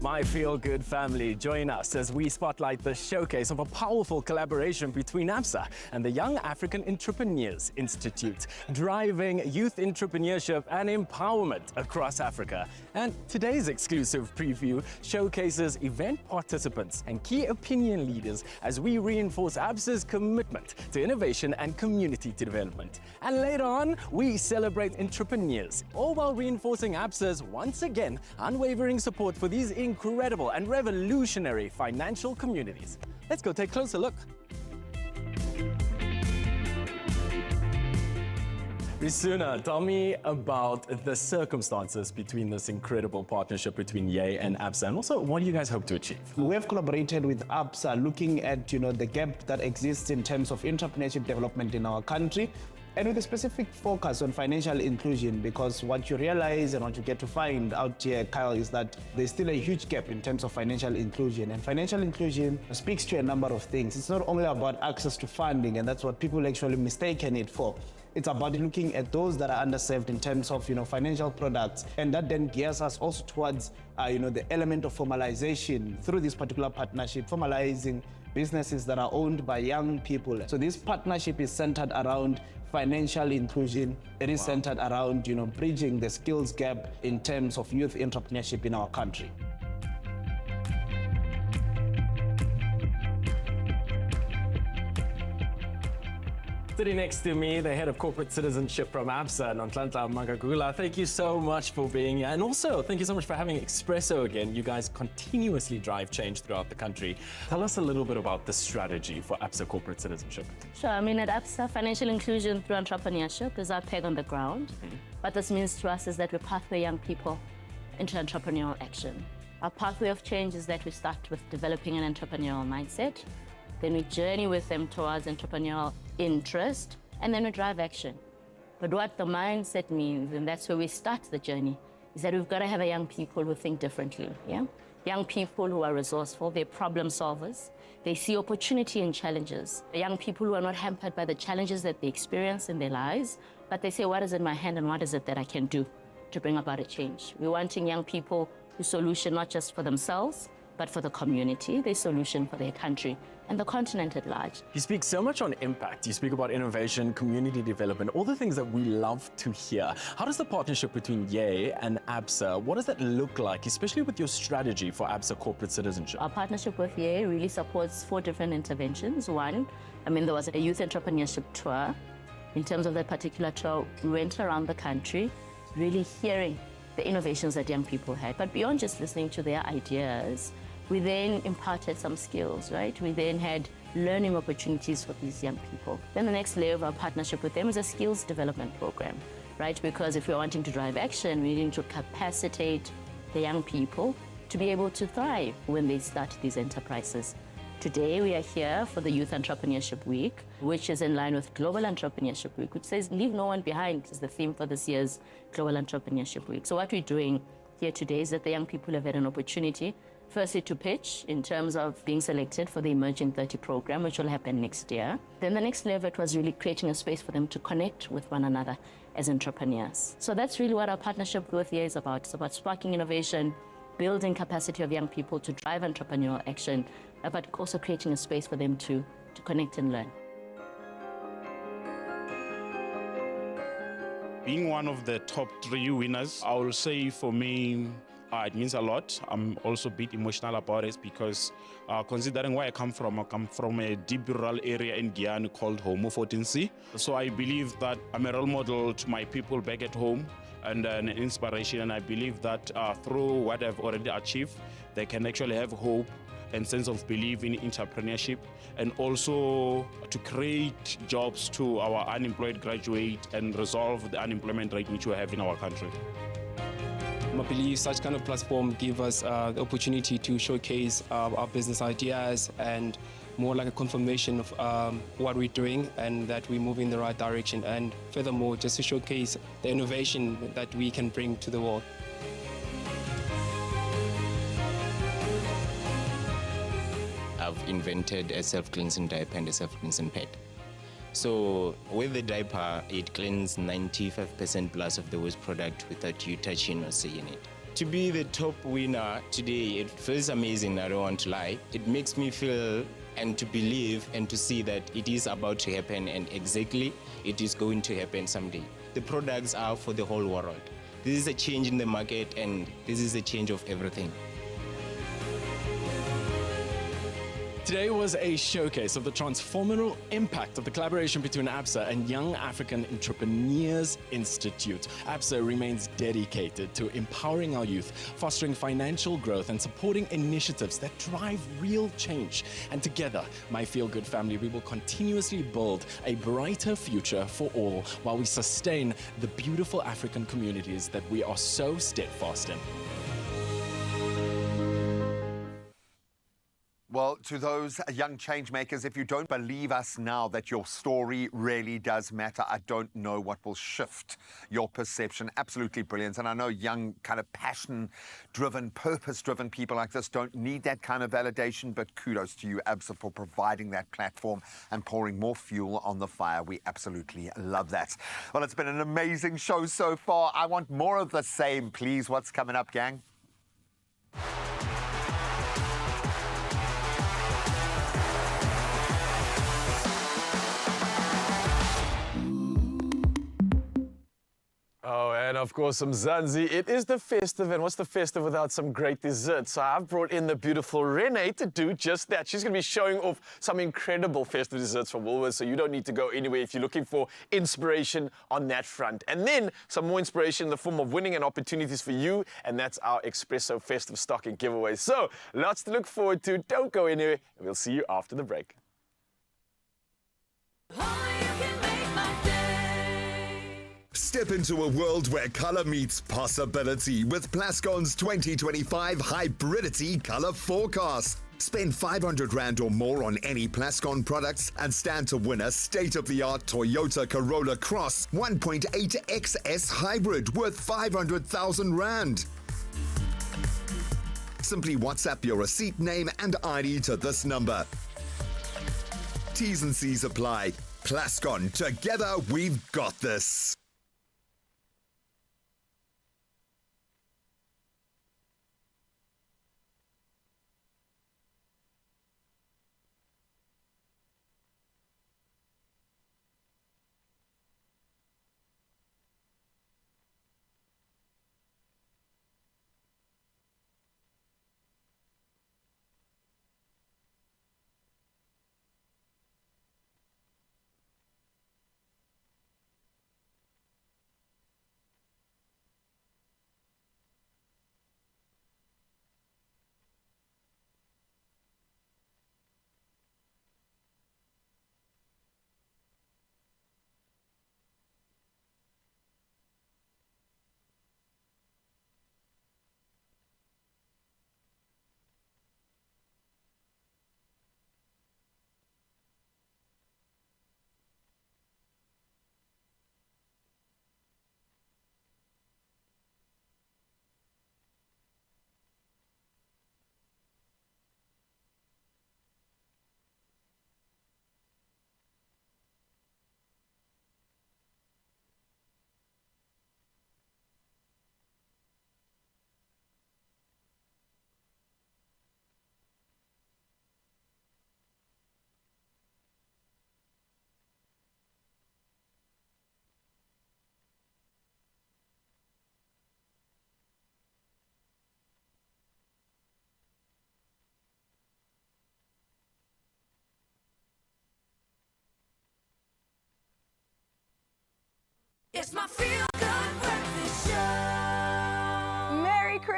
My feel-good family, join us as we spotlight the showcase of a powerful collaboration between ABSA and the Young African Entrepreneurs Institute, driving youth entrepreneurship and empowerment across Africa. And today's exclusive preview showcases event participants and key opinion leaders as we reinforce ABSA's commitment to innovation and community development. And later on, we celebrate entrepreneurs, all while reinforcing ABSA's, once again, unwavering support for these incredible and revolutionary financial communities. Let's go take a closer look. Risuna, tell me about the circumstances between this incredible partnership between YEA and ABSA, and also what do you guys hope to achieve? We have collaborated with ABSA looking at the gap that exists in terms of entrepreneurship development in our country, and with a specific focus on financial inclusion, because what you realize and what you get to find out here, Kyle, is that there's still a huge gap in terms of financial inclusion. And financial inclusion speaks to a number of things. It's not only about access to funding, and that's what people actually mistaken it for. It's about looking at those that are underserved in terms of financial products, and that then gears us also towards the element of formalization through this particular partnership, formalizing businesses that are owned by young people. So this partnership is centered around financial inclusion. It is centered around bridging the skills gap in terms of youth entrepreneurship in our country. Sitting next to me, the head of corporate citizenship from ABSA, Nonhlanhla Magagula. Thank you so much for being here. And also, thank you so much for having Expresso again. You guys continuously drive change throughout the country. Tell us a little bit about the strategy for ABSA corporate citizenship. Sure. At ABSA, financial inclusion through entrepreneurship is our peg on the ground. What this means to us is that we pathway young people into entrepreneurial action. Our pathway of change is that we start with developing an entrepreneurial mindset, then we journey with them towards entrepreneurial interest, and then we drive action. But what the mindset means, and that's where we start the journey, is that we've got to have a young people who think differently, Young people who are resourceful, they're problem solvers, they see opportunity in challenges. Young people who are not hampered by the challenges that they experience in their lives, but they say, what is in my hand and what is it that I can do to bring about a change? We're wanting young people who solution not just for themselves, but for the community, they solution for their country and the continent at large. You speak so much on impact. You speak about innovation, community development, all the things that we love to hear. How does the partnership between YEA and ABSA, what does that look like, especially with your strategy for ABSA corporate citizenship? Our partnership with YEA really supports 4 different interventions. One, there was a youth entrepreneurship tour. In terms of that particular tour, we went around the country, really hearing the innovations that young people had. But beyond just listening to their ideas, we then imparted some skills, right? We then had learning opportunities for these young people. Then the next layer of our partnership with them is a skills development program, right? Because if we're wanting to drive action, we need to capacitate the young people to be able to thrive when they start these enterprises. Today, we are here for the Youth Entrepreneurship Week, which is in line with Global Entrepreneurship Week, which says, leave no one behind, is the theme for this year's Global Entrepreneurship Week. So what we're doing here today is that the young people have had an opportunity firstly to pitch in terms of being selected for the Emerging 30 program, which will happen next year. Then the next level was really creating a space for them to connect with one another as entrepreneurs. So that's really what our partnership with YEA is about. It's about sparking innovation, building capacity of young people to drive entrepreneurial action, but also creating a space for them to connect and learn. Being one of the top 3 winners, I will say for me, It means a lot. I'm also a bit emotional about it because considering where I come from a deep rural area in Guyana called Homo 14C. So I believe that I'm a role model to my people back at home and an inspiration. And I believe that through what I've already achieved, they can actually have hope and sense of belief in entrepreneurship, and also to create jobs to our unemployed graduate and resolve the unemployment rate which we have in our country. I believe such kind of platform give us the opportunity to showcase our business ideas and more like a confirmation of what we're doing and that we move in the right direction, and furthermore just to showcase the innovation that we can bring to the world. I've invented a self-cleansing diaper and a self-cleansing pad. So with the diaper, it cleans 95% plus of the waste product without you touching or seeing it. To be the top winner today, it feels amazing, I don't want to lie. It makes me feel and to believe and to see that it is about to happen, and exactly it is going to happen someday. The products are for the whole world. This is a change in the market, and this is a change of everything. Today was a showcase of the transformational impact of the collaboration between ABSA and Young African Entrepreneurs Institute. ABSA remains dedicated to empowering our youth, fostering financial growth, and supporting initiatives that drive real change. And together, my Feel Good family, we will continuously build a brighter future for all while we sustain the beautiful African communities that we are so steadfast in. Well, to those young change makers, if you don't believe us now that your story really does matter, I don't know what will shift your perception. Absolutely brilliant. And I know young, kind of passion-driven, purpose-driven people like this don't need that kind of validation, but kudos to you, ABSA, for providing that platform and pouring more fuel on the fire. We absolutely love that. Well, it's been an amazing show so far. I want more of the same, please. What's coming up, gang? Oh, and of course, some Zanzi. It is the festive, and what's the festive without some great dessert? So I've brought in the beautiful Renee to do just that. She's going to be showing off some incredible festive desserts from Woolworths, so you don't need to go anywhere if you're looking for inspiration on that front. And then some more inspiration in the form of winning and opportunities for you, and that's our Expresso festive stocking giveaway. So lots to look forward to. Don't go anywhere, and we'll see you after the break. Step into a world where color meets possibility with Plascon's 2025 Hybridity Color Forecast. Spend 500 Rand or more on any Plascon products and stand to win a state-of-the-art Toyota Corolla Cross 1.8 XS Hybrid worth 500,000 Rand. Simply WhatsApp your receipt, name and ID to this number. T's and C's apply. Plascon, together we've got this.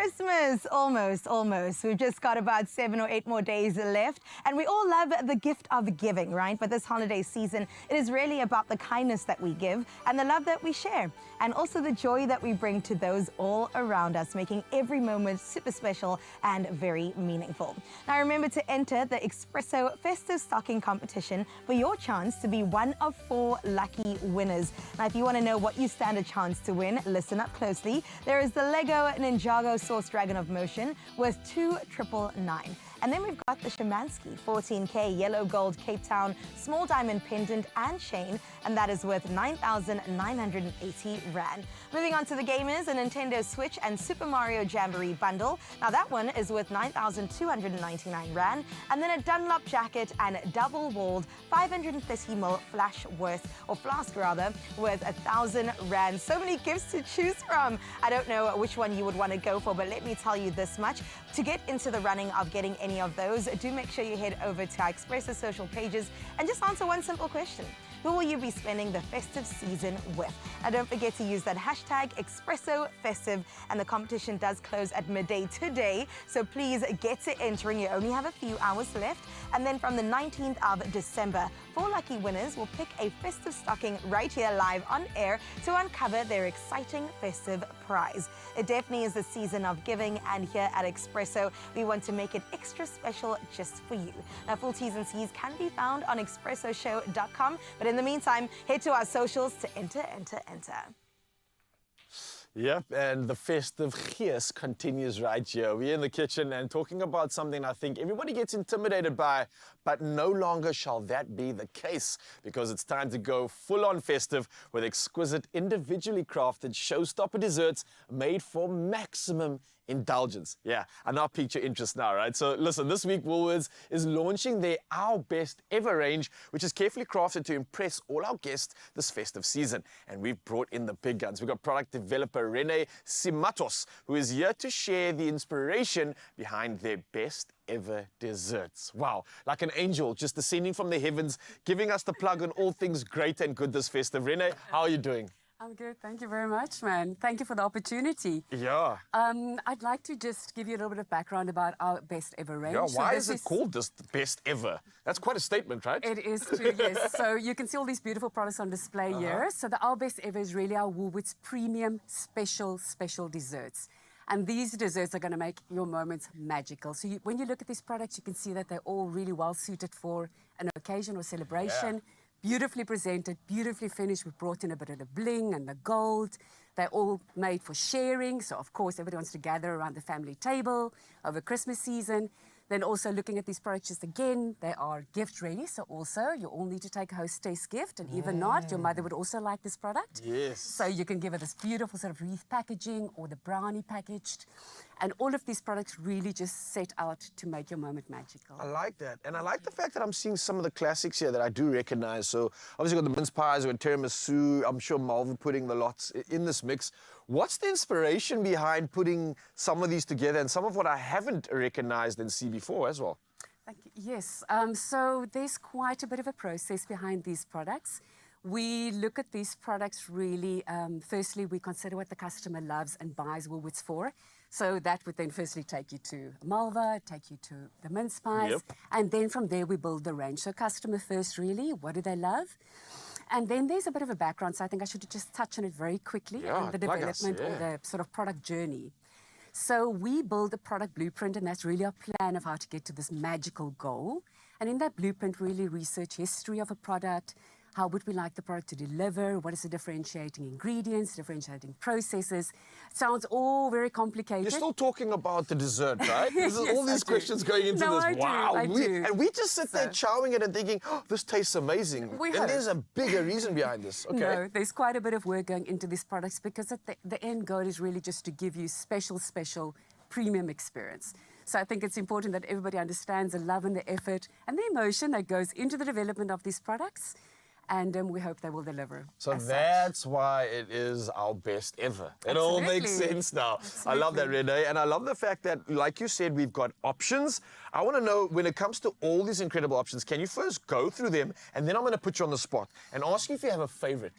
Christmas, almost. We've just got about 7 or 8 more days left, and we all love the gift of giving, right? But this holiday season, it is really about the kindness that we give and the love that we share, and also the joy that we bring to those all around us, making every moment super special and very meaningful. Now remember to enter the Expresso Festive Stocking Competition for your chance to be one of 4 lucky winners. Now if you want to know what you stand a chance to win, listen up closely. There is the Lego Ninjago Source Dragon of Motion worth 2,999. And then we've got the Shemansky 14K Yellow Gold Cape Town Small Diamond Pendant and Chain, and that is worth 9,980 Rand. Moving on to the gamers, a Nintendo Switch and Super Mario Jamboree bundle. Now that one is worth 9,299 Rand. And then a Dunlop jacket and double-walled 530ml flask worth 1,000 Rand. So many gifts to choose from. I don't know which one you would want to go for, but let me tell you this much. To get into the running of getting any of those, do make sure you head over to our Expresso social pages and just answer one simple question. Who will you be spending the festive season with? Now don't forget to use that hashtag Expresso Festive, and the competition does close at midday today, so please get to entering. You only have a few hours left, and then from the 19th of December, 4 lucky winners will pick a festive stocking right here live on air to uncover their exciting festive prize. It definitely is the season of giving, and here at Expresso, we want to make it extra special just for you. Now full T's and C's can be found on expressoshow.com, but in the meantime, head to our socials to enter. Yep, and the festive gees continues right here. We're in the kitchen and talking about something I think everybody gets intimidated by, but no longer shall that be the case, because it's time to go full-on festive with exquisite, individually crafted showstopper desserts made for maximum indulgence. Yeah, I now piqued your interest now, right? So listen, this week Woolworths is launching their Our Best Ever range, which is carefully crafted to impress all our guests this festive season. And we've brought in the big guns. We've got product developer Rene Simatos, who is here to share the inspiration behind their best ever desserts. Wow, like an angel just descending from the heavens, giving us the plug on all things great and good this festive. Rene, how are you doing? I'm good. Thank you very much, man. Thank you for the opportunity. Yeah. I'd like to just give you a little bit of background about our best ever range. Yeah, why is it called this best ever? That's quite a statement, right? It is true, yes. So you can see all these beautiful products on display here. So the Our Best Ever is really our Woolworths premium special desserts. And these desserts are going to make your moments magical. So when you look at these products, you can see that they're all really well suited for an occasion or celebration. Yeah. Beautifully presented, beautifully finished. We brought in a bit of the bling and the gold. They're all made for sharing. So, of course, everybody wants to gather around the family table over Christmas season. Then also looking at these products, just again, they are gift ready. So also, you all need to take a hostess gift. And even not, your mother would also like this product. Yes. So you can give her this beautiful sort of wreath packaging or the brownie packaged. And all of these products really just set out to make your moment magical. I like that. And I like the fact that I'm seeing some of the classics here that I do recognize. So obviously got the mince pies, we've got tiramisu, I'm sure Malva putting the lots in this mix. What's the inspiration behind putting some of these together and some of what I haven't recognized and see before as well? Thank you. Yes. So there's quite a bit of a process behind these products. We look at these products really, firstly, we consider what the customer loves and buys Woolworths for. So that would then firstly take you to Malva, take you to the mince pies, and then from there we build the range. So customer first, really, what do they love? And then there's a bit of a background, so I think I should just touch on it very quickly on the development or the sort of product journey. So we build a product blueprint, and that's really our plan of how to get to this magical goal. And in that blueprint, really research history of a product. How would we like the product to deliver? What is the differentiating ingredients, differentiating processes? Sounds all very complicated. You're still talking about the dessert, right? Yes, all these questions going into this. Wow. And we just sit there chowing it and thinking, oh, this tastes amazing. And there's a bigger reason behind this. Okay. No, there's quite a bit of work going into these products because at the end goal is really just to give you special premium experience. So I think it's important that everybody understands the love and the effort and the emotion that goes into the development of these products. And we hope they will deliver. So that's why it is our best ever. It all makes sense now. Absolutely. I love that, Rene. And I love the fact that, like you said, we've got options. I want to know, when it comes to all these incredible options, can you first go through them? And then I'm going to put you on the spot and ask you if you have a favorite.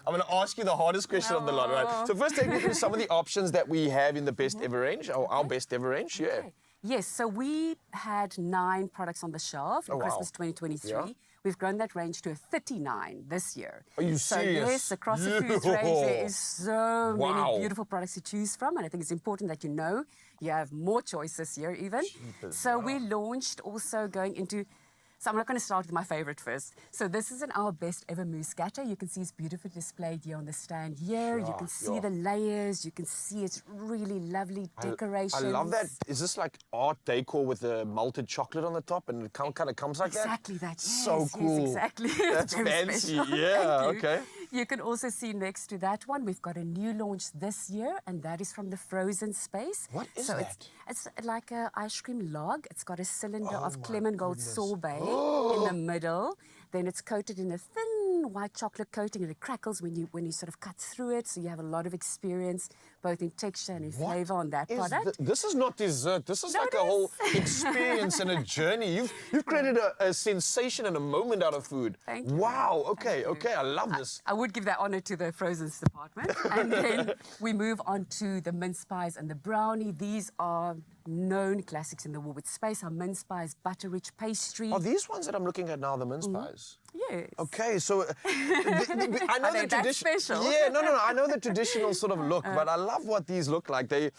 I'm going to ask you the hardest question of the lot, right? So first, take me through some of the options that we have in the best ever range, or our best ever range. Yeah. Yes, so we had 9 products on the shelf in Christmas 2023. Yeah. We've grown that range to 39 this year. Are you so serious? Yes, across the foods range, there is so many beautiful products to choose from, and I think it's important that you know you have more choice this year even. So we launched also going into, so I'm not going to start with my favorite first. So this is our best ever muscatta. You can see it's beautifully displayed here on the stand here. You can see the layers. You can see it's really lovely decorations. I love that. Is this like art decor with the malted chocolate on the top and it kind of comes like that? Exactly that, yes. So cool. Yes, exactly. That's Very fancy. special. Yeah, Thank you. okay. You can also see next to that one, we've got a new launch this year, and that is from the frozen space. What is so that? It's like an ice cream log. It's got a cylinder of Clement Gold sorbet in the middle. Then it's coated in a thin white chocolate coating, and it crackles when you sort of cut through it. So you have a lot of experience, both in texture and in flavor on that product. This is not dessert. This is like a whole experience and a journey. You've created a sensation and a moment out of food. Thank you. Wow. Okay. Okay. I love this. I would give that honor to the frozen's department. And then we move on to the mince pies and the brownie. These are known classics in the Woolworths space. Our mince pies, butter-rich pastry. Are these ones that I'm looking at now the mince pies? Yes. Okay, so I know the traditional. special? Yeah, no. I know the traditional sort of look, but I love what these look like. They're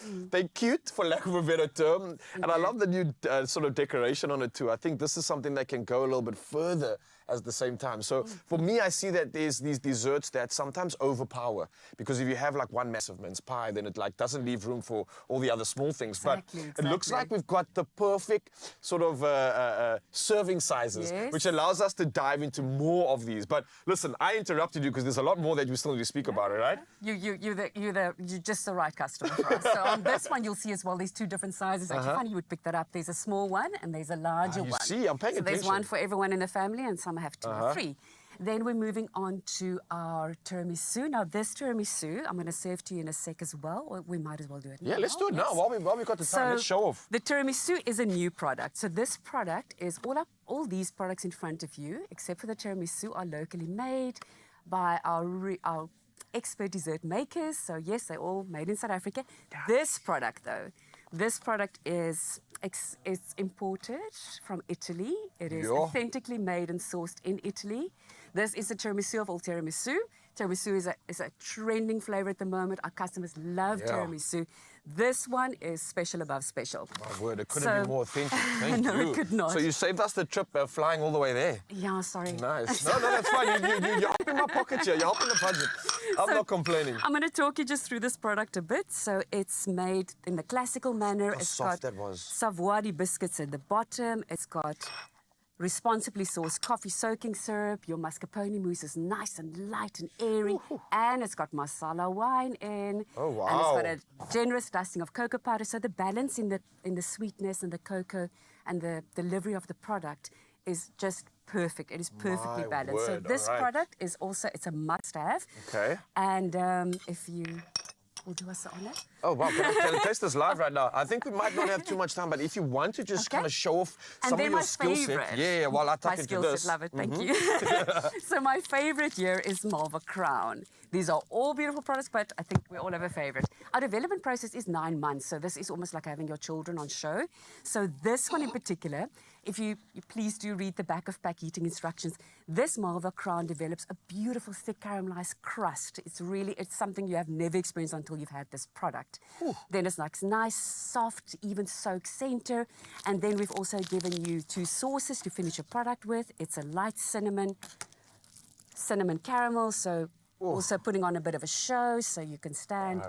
cute, for lack of a better term, and I love the new sort of decoration on it too. I think this is something that can go a little bit further at the same time. So for me, I see that there's these desserts that sometimes overpower, because if you have like one massive mince pie, then it like doesn't leave room for all the other small things. Exactly, But it looks like we've got the perfect sort of serving sizes, which allows us to dive into more of these. But listen, I interrupted you because there's a lot more that you still need to speak about, right? You're just the right customer for us. So on this one, you'll see as well, there's 2 different sizes. Actually, funny you would pick that up. There's a small one and there's a larger one. You see, I'm paying attention. attention. There's one for everyone in the family, and some have 2 or 3. Then we're moving on to our tiramisu. Now, this tiramisu, I'm going to serve to you in a sec as well, or we might as well do it now. Yeah, let's do it now. While we got the time, let's show off. The tiramisu is a new product. So this product is all these products in front of you, except for the tiramisu, are locally made by our expert dessert makers. So yes, they're all made in South Africa. This product, though, it's imported from Italy. It is authentically made and sourced in Italy. This is the tiramisu of all tiramisu. Tiramisu is a trending flavor at the moment. Our customers love tiramisu. This one is special above special. My word, it couldn't be more authentic. Thank no, you. it could not. So you saved us the trip flying all the way there. Yeah, sorry. Nice. No, that's fine. You're helping my pocket here. You're helping the budget. I'm not complaining. I'm going to talk you just through this product a bit. So it's made in the classical manner. How soft that was. Savoiardi biscuits at the bottom. It's got responsibly sourced coffee soaking syrup. Your mascarpone mousse is nice and light and airy. And it's got masala wine in. Oh, wow. And it's got a generous dusting of cocoa powder. So the balance in the sweetness and the cocoa and the delivery of the product is just perfect. It is perfectly balanced. Word. So this product is also, it's a must-have. Okay. And if you will do us the honor. Oh, wow. Can I taste this live right now? I think we might not have too much time, but if you want to just kind of show off some of your skill set. Yeah, while I tuck into this. Love it, thank you. So my favorite here is Malva Crown. These are all beautiful products, but I think we all have a favorite. Our development process is 9 months, so this is almost like having your children on show. So this one in particular, if you please do read the back of pack eating instructions, this Malva Crown develops a beautiful thick caramelized crust. It's something you have never experienced until you've had this product. Then it's like nice, soft, even soaked center. And then we've also given you 2 sauces to finish your product with. It's a light cinnamon caramel, so also putting on a bit of a show so you can stand.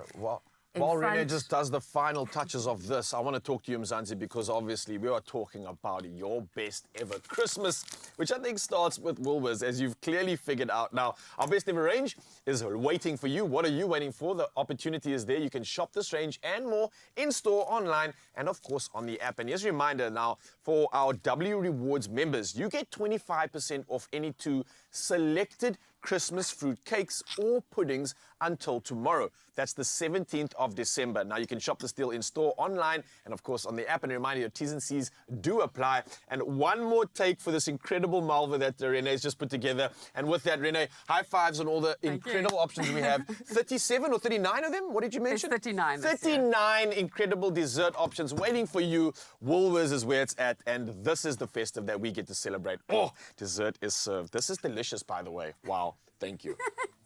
While Renee just does the final touches of this, I want to talk to you, Mzansi, because obviously we are talking about your best ever Christmas, which I think starts with Woolworths, as you've clearly figured out. Now, our best ever range is waiting for you. What are you waiting for? The opportunity is there. You can shop this range and more in-store, online, and of course on the app. And here's a reminder now, for our W Rewards members, you get 25% off any 2 selected Christmas fruit cakes or puddings until tomorrow. That's the 17th of December. Now you can shop this deal in store, online, and of course on the app. And a reminder, your T's and C's do apply. And one more take for this incredible Malva that Renee's just put together. And with that, Renee, high fives on all the incredible options we have. 37 or 39 of them? What did you mention? It's 39. 39 incredible dessert options waiting for you. Woolworths is where it's at, and this is the festive that we get to celebrate. Oh, dessert is served. This is delicious, by the way. Wow, thank you.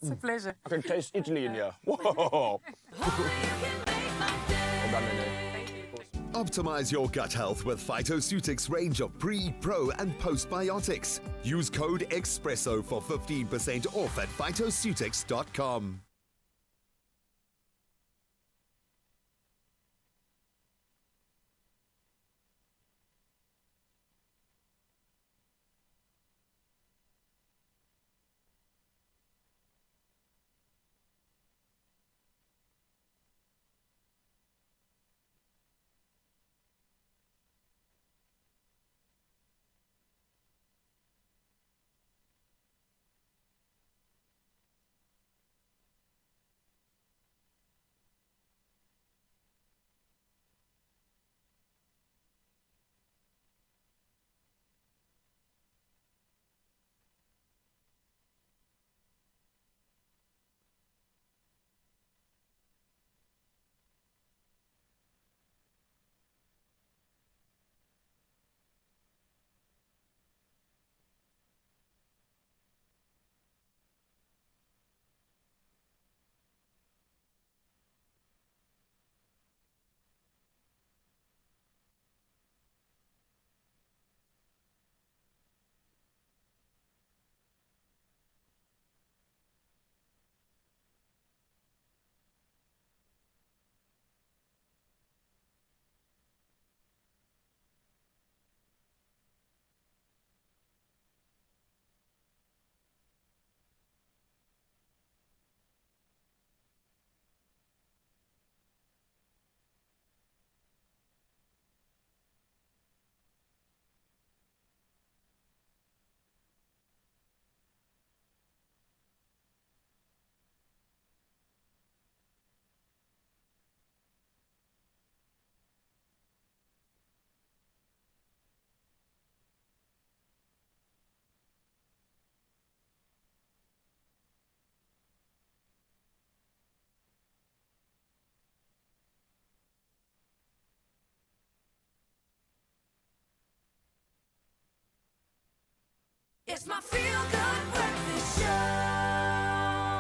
It's a pleasure. I can taste Italy in here. Whoa. Well done, Renee. Optimize your gut health with Phytoceutics range of pre, pro, and postbiotics. Use code Expresso for 15% off at phytoceutics.com. It's my feel-good breakfast show.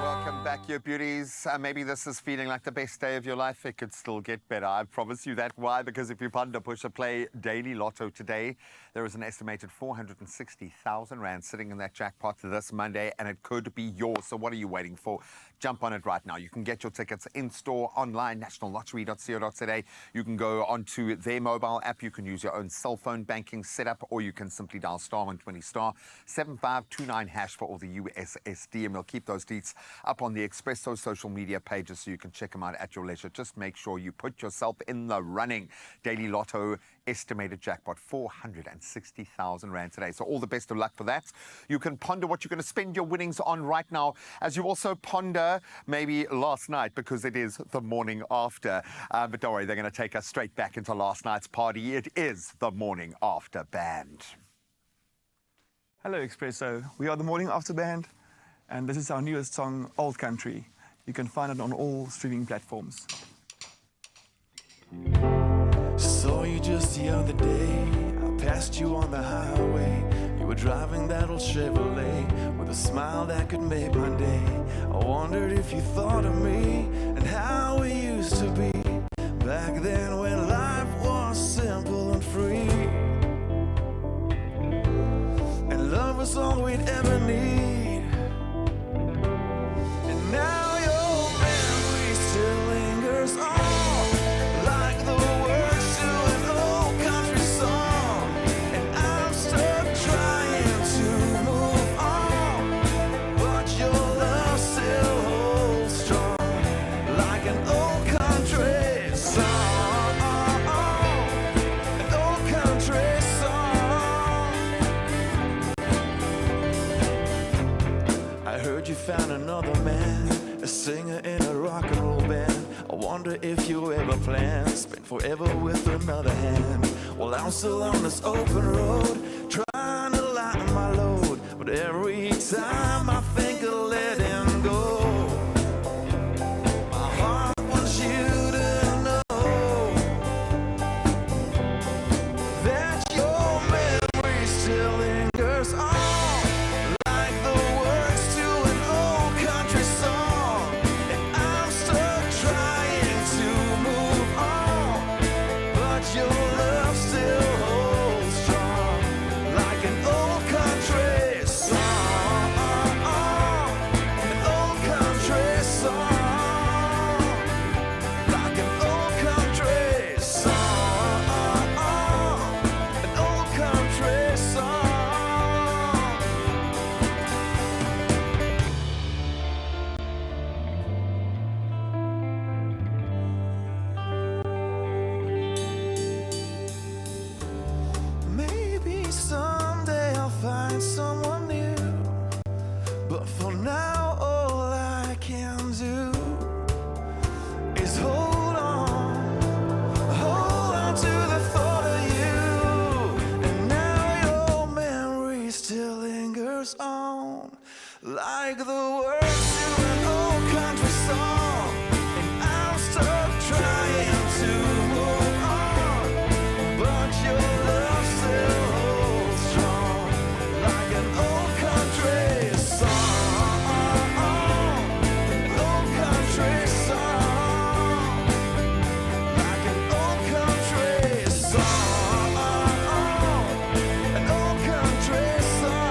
Welcome back, you beauties. Maybe this is feeling like the best day of your life. It could still get better. I promise you that. Why? Because if you ponder push a play daily lotto today, there is an estimated 460,000 rand sitting in that jackpot this Monday, and it could be yours. So what are you waiting for? Jump on it right now. You can get your tickets in-store, online, nationallottery.co.za. You can go onto their mobile app. You can use your own cell phone banking setup, or you can simply dial *120 *7529# for all the USSD, and we'll keep those deets up on the Expresso social media pages so you can check them out at your leisure. Just make sure you put yourself in the running. Daily Lotto estimated jackpot 460,000 rand today. So all the best of luck for that. You can ponder what you're going to spend your winnings on right now, as you also ponder maybe last night, because it is the morning after. But don't worry, they're going to take us straight back into last night's party. It is the Morning After Band. Hello, Expresso. We are the Morning After Band, and this is our newest song, Old Country. You can find it on all streaming platforms. Saw you just the other day. I passed you on the highway. You were driving that old Chevrolet with a smile that could make my day. I wondered if you thought of me and how we used to be back then, when life was simple and free, and love was all we'd ever need. And now your memory still lingers on, like the words to an old country song. And I'm stuck trying to move on, but your love still holds strong, like an old country song. An old country song. heard you found another man, a singer in a rock and roll band. I wonder if you ever plan spend forever with another hand. Well, I'm still on this open road, trying to lighten my load, but every time I think of letting go, my heart wants you to know that your memory still lingers on, like the words to an old country song. And I'm stuck trying to move on, but your love still holds strong, like an old country song, an old country song, like an old country song, an old country song. Maybe someday I'll find someone new, but for now all I can do is hold on to the thought of you. And now your memory still lingers on, like the words to an old country song. And I'm stuck trying to move on, but your love still holds strong, like an old country song, an old country song, like an old country song, an old country song.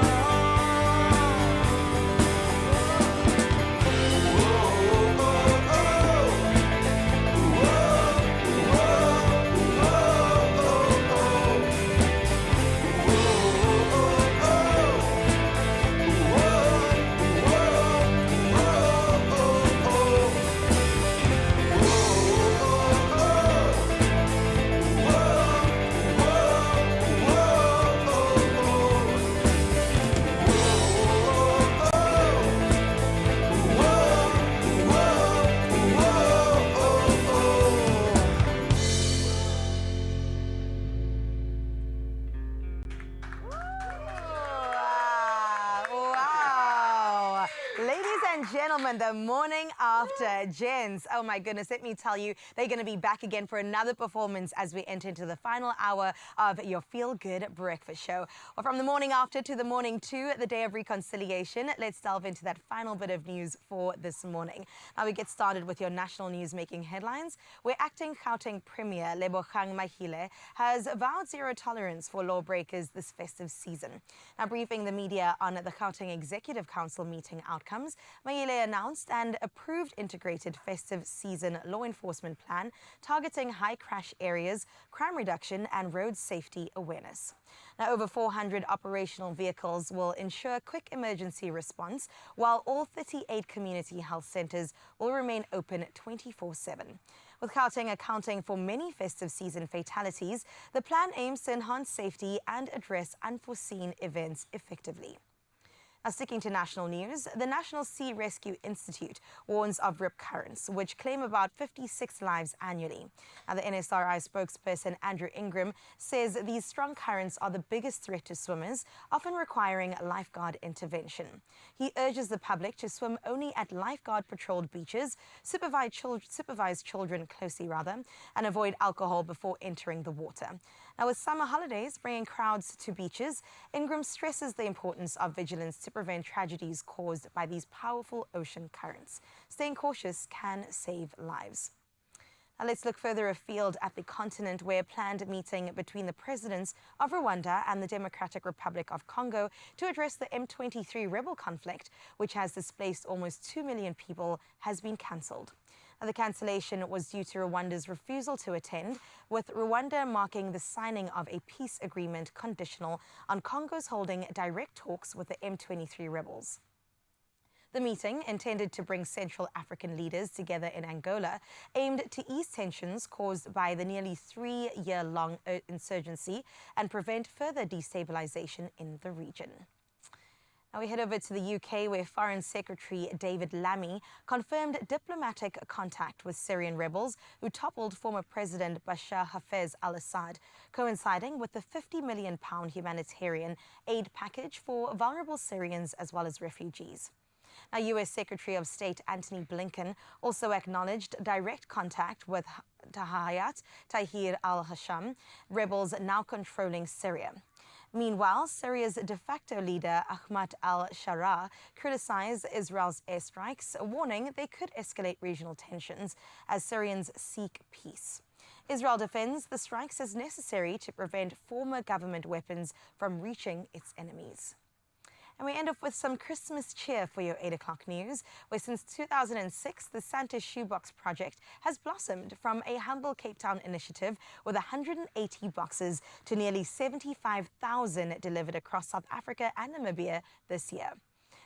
Wow. Ladies and gentlemen, the morning after gents. Oh my goodness, let me tell you, they're going to be back again for another performance as we enter into the final hour of your Feel Good Breakfast Show. Well, from the morning after to the morning to the day of reconciliation, let's delve into that final bit of news for this morning. Now we get started with your national news making headlines, where acting Gauteng Premier Lebogang Mahile has vowed zero tolerance for lawbreakers this festive season. Now briefing the media on the Gauteng Executive Council meeting outcomes, Mahile announced and approved integrated festive season law enforcement plan targeting high crash areas, crime reduction and road safety awareness. Now, over 400 operational vehicles will ensure quick emergency response, while all 38 community health centres will remain open 24/7. With Gauteng accounting for many festive season fatalities, the plan aims to enhance safety and address unforeseen events effectively. Now, sticking to national news, the National Sea Rescue Institute warns of rip currents, which claim about 56 lives annually. Now, the NSRI spokesperson Andrew Ingram says these strong currents are the biggest threat to swimmers, often requiring lifeguard intervention. He urges the public to swim only at lifeguard-patrolled beaches, supervise children closely, and avoid alcohol before entering the water. Now, with summer holidays bringing crowds to beaches, Ingram stresses the importance of vigilance to prevent tragedies caused by these powerful ocean currents. Staying cautious can save lives. Now let's look further afield at the continent, where a planned meeting between the presidents of Rwanda and the Democratic Republic of Congo to address the M23 rebel conflict, which has displaced almost 2 million people, has been cancelled. The cancellation was due to Rwanda's refusal to attend, with Rwanda marking the signing of a peace agreement conditional on Congo's holding direct talks with the M23 rebels. The meeting, intended to bring Central African leaders together in Angola, aimed to ease tensions caused by the nearly 3-year-long insurgency and prevent further destabilization in the region. Now we head over to the UK, where Foreign Secretary David Lammy confirmed diplomatic contact with Syrian rebels who toppled former President Bashar Hafez al-Assad, coinciding with the £50 million humanitarian aid package for vulnerable Syrians as well as refugees. Now, U.S. Secretary of State Antony Blinken also acknowledged direct contact with Hayat Tahrir al-Hasham, rebels now controlling Syria. Meanwhile, Syria's de facto leader Ahmad al-Sharaa criticized Israel's airstrikes, warning they could escalate regional tensions as Syrians seek peace. Israel defends the strikes as necessary to prevent former government weapons from reaching its enemies. And we end off with some Christmas cheer for your 8 o'clock news, where since 2006, the Santa Shoebox Project has blossomed from a humble Cape Town initiative with 180 boxes to nearly 75,000 delivered across South Africa and Namibia this year.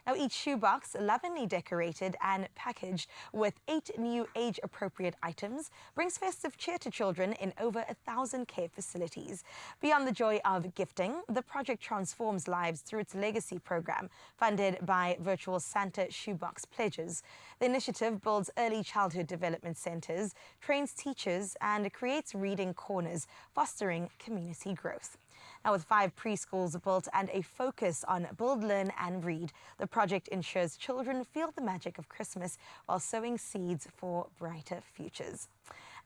Now, each shoebox, lovingly decorated and packaged with 8 new age-appropriate items, brings festive cheer to children in over 1,000 care facilities. Beyond the joy of gifting, the project transforms lives through its legacy program, funded by virtual Santa Shoebox Pledges. The initiative builds early childhood development centers, trains teachers, and creates reading corners, fostering community growth. Now, with 5 preschools built and a focus on build, learn and read, the project ensures children feel the magic of Christmas while sowing seeds for brighter futures.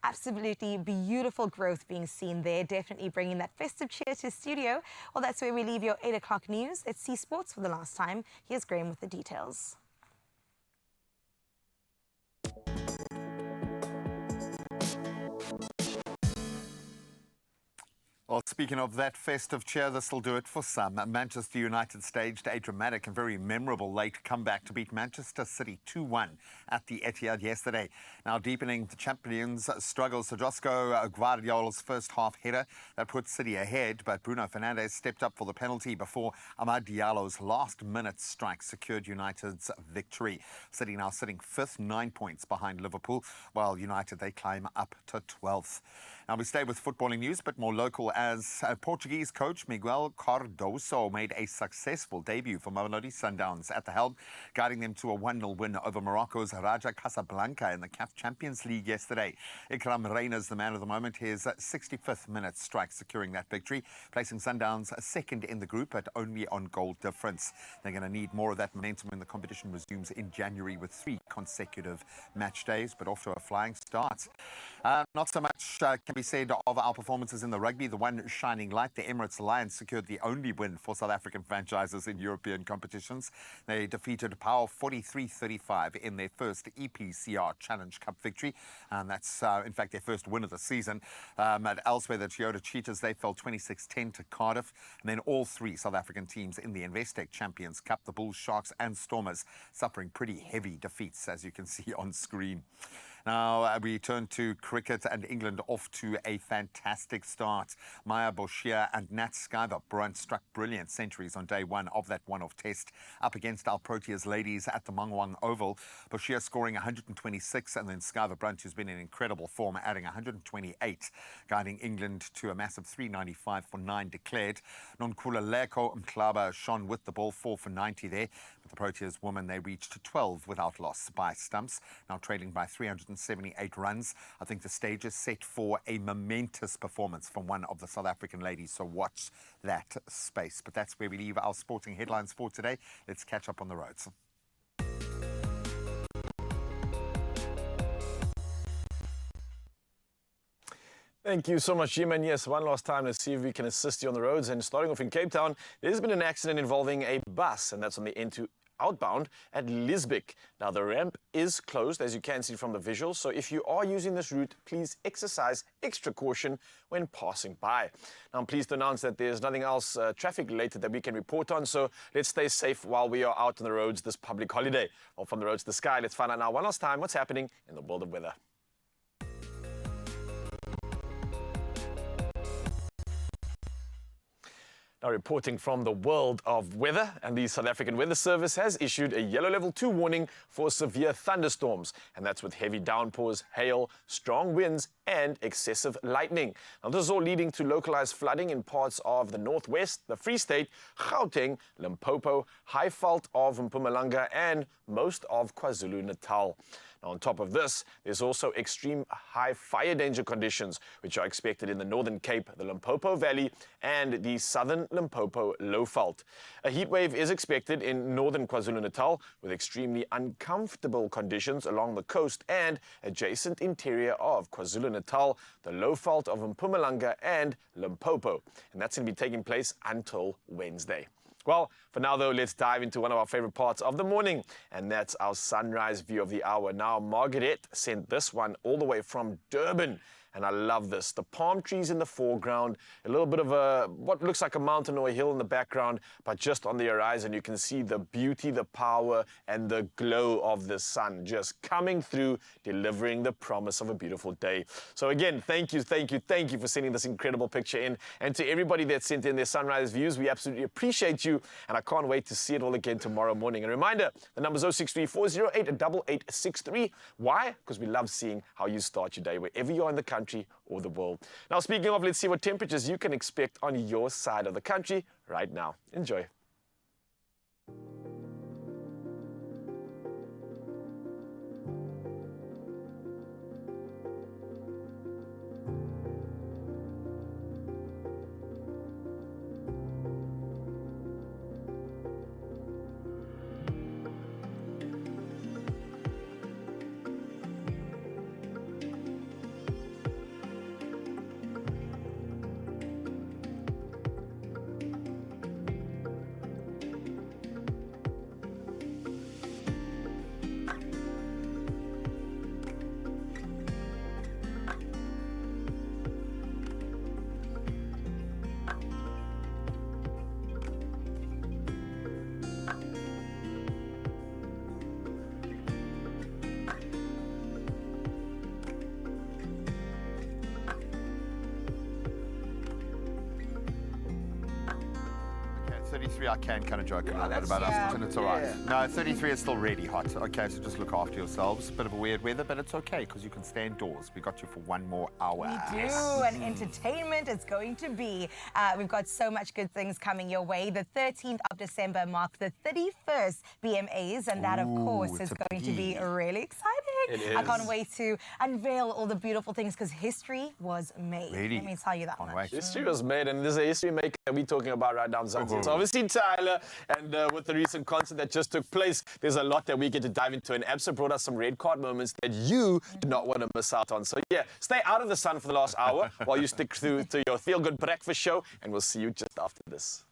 Absolutely beautiful growth being seen there, definitely bringing that festive cheer to studio. Well, that's where we leave your 8 o'clock news. Let's see sports for the last time. Here's Graham with the details. Well, speaking of that festive cheer, this will do it for some. Manchester United staged a dramatic and very memorable late comeback to beat Manchester City 2-1 at the Etihad yesterday. Now, deepening the champions' struggles, Josko Guardiola's first half header that put City ahead, but Bruno Fernandes stepped up for the penalty before Amad Diallo's last-minute strike secured United's victory. City now sitting 5th, 9 points behind Liverpool, while United, they climb up to 12th. Now, we stay with footballing news, but more local, as Portuguese coach Miguel Cardoso made a successful debut for Mamelodi Sundowns at the helm, guiding them to a 1-0 win over Morocco's Raja Casablanca in the CAF Champions League yesterday. Ikram Reina's the man of the moment, his 65th minute strike securing that victory, placing Sundowns second in the group, but only on goal difference. They're going to need more of that momentum when the competition resumes in January with 3 consecutive match days, but off to a flying start. Not so much can be said of our performances in the rugby. The one shining light, the Emirates Lions secured the only win for South African franchises in European competitions. They defeated Power 43-35 in their first EPCR Challenge Cup victory, and that's in fact their first win of the season. Elsewhere, the Toyota Cheetahs, they fell 26-10 to Cardiff, and then all 3 South African teams in the Investec Champions Cup, the Bulls, Sharks and Stormers, suffering pretty heavy defeats, as you can see on screen. Now, we turn to cricket, and England off to a fantastic start. Maya Boshier and Nat Skyver-Brunt struck brilliant centuries on day 1 of that one-off test up against our Proteas ladies at the Mangwang Oval. Boshier scoring 126, and then Skyver-Brunt, who's been in incredible form, adding 128, guiding England to a massive 395 for 9 declared. Nonkululeko Mhlaba shone with the ball, 4 for 90 there. But the Proteas women, they reached 12 without loss by stumps, now trailing by 378 runs. I think the stage is set for a momentous performance from one of the South African ladies, so watch that space. But that's where we leave our sporting headlines for today. Let's catch up on the roads. Thank you so much, Jim. And yes, one last time, let's see if we can assist you on the roads. And starting off in Cape Town, there's been an accident involving a bus, and that's on the N2 outbound at Lisbik. Now, the ramp is closed, as you can see from the visuals, so if you are using this route, please exercise extra caution when passing by. Now, I'm pleased to announce that there's nothing else traffic-related that we can report on, so let's stay safe while we are out on the roads this public holiday. Well, from the roads to the sky, let's find out now one last time what's happening in the world of weather. Now reporting from the world of weather, and the South African Weather Service has issued a yellow level 2 warning for severe thunderstorms, and that's with heavy downpours, hail, strong winds and excessive lightning. Now this is all leading to localized flooding in parts of the Northwest, the Free State, Gauteng, Limpopo, Highveld of Mpumalanga and most of KwaZulu-Natal. Now, on top of this, there's also extreme high fire danger conditions, which are expected in the Northern Cape, the Limpopo Valley, and the Southern Limpopo Lowveld. A heat wave is expected in northern KwaZulu-Natal, with extremely uncomfortable conditions along the coast and adjacent interior of KwaZulu-Natal, the Lowveld of Mpumalanga, and Limpopo. And that's going to be taking place until Wednesday. Well, for now, though, let's dive into one of our favorite parts of the morning, and that's our sunrise view of the hour. Now, Margaret sent this one all the way from Durban, and I love this. The palm trees in the foreground, a little bit of what looks like a mountain or a hill in the background, but just on the horizon, you can see the beauty, the power, and the glow of the sun just coming through, delivering the promise of a beautiful day. So again, thank you for sending this incredible picture in. And to everybody that sent in their sunrise views, we absolutely appreciate you, and I can't wait to see it all again tomorrow morning. A reminder, the number is 063-408-8863. Why? Because we love seeing how you start your day, wherever you are in the country or the world. Now, speaking of, let's see what temperatures you can expect on your side of the country right now. Enjoy. Okay, 33, I can kind of joke a little bit about us, and it's all right. No, 33 is still really hot. Okay, so just look after yourselves. Bit of a weird weather, but it's okay because you can stay indoors. We got you for one more hour. We do, and entertainment is going to be. We've got so much good things coming your way. The 13th of December marks the 31st BMAs, and that, of course, is going to be really exciting. It is. I can't wait to unveil all the beautiful things because history was made. Really? Let me tell you that much. History was made, and there's a history maker that we're talking about right now. It's obviously Tyler, and with the recent concert that just took place, there's a lot that we get to dive into, and Absa brought us some red card moments that you do not want to miss out on. So yeah, stay out of the sun for the last hour while you stick through to your Feel Good Breakfast show, and we'll see you just after this.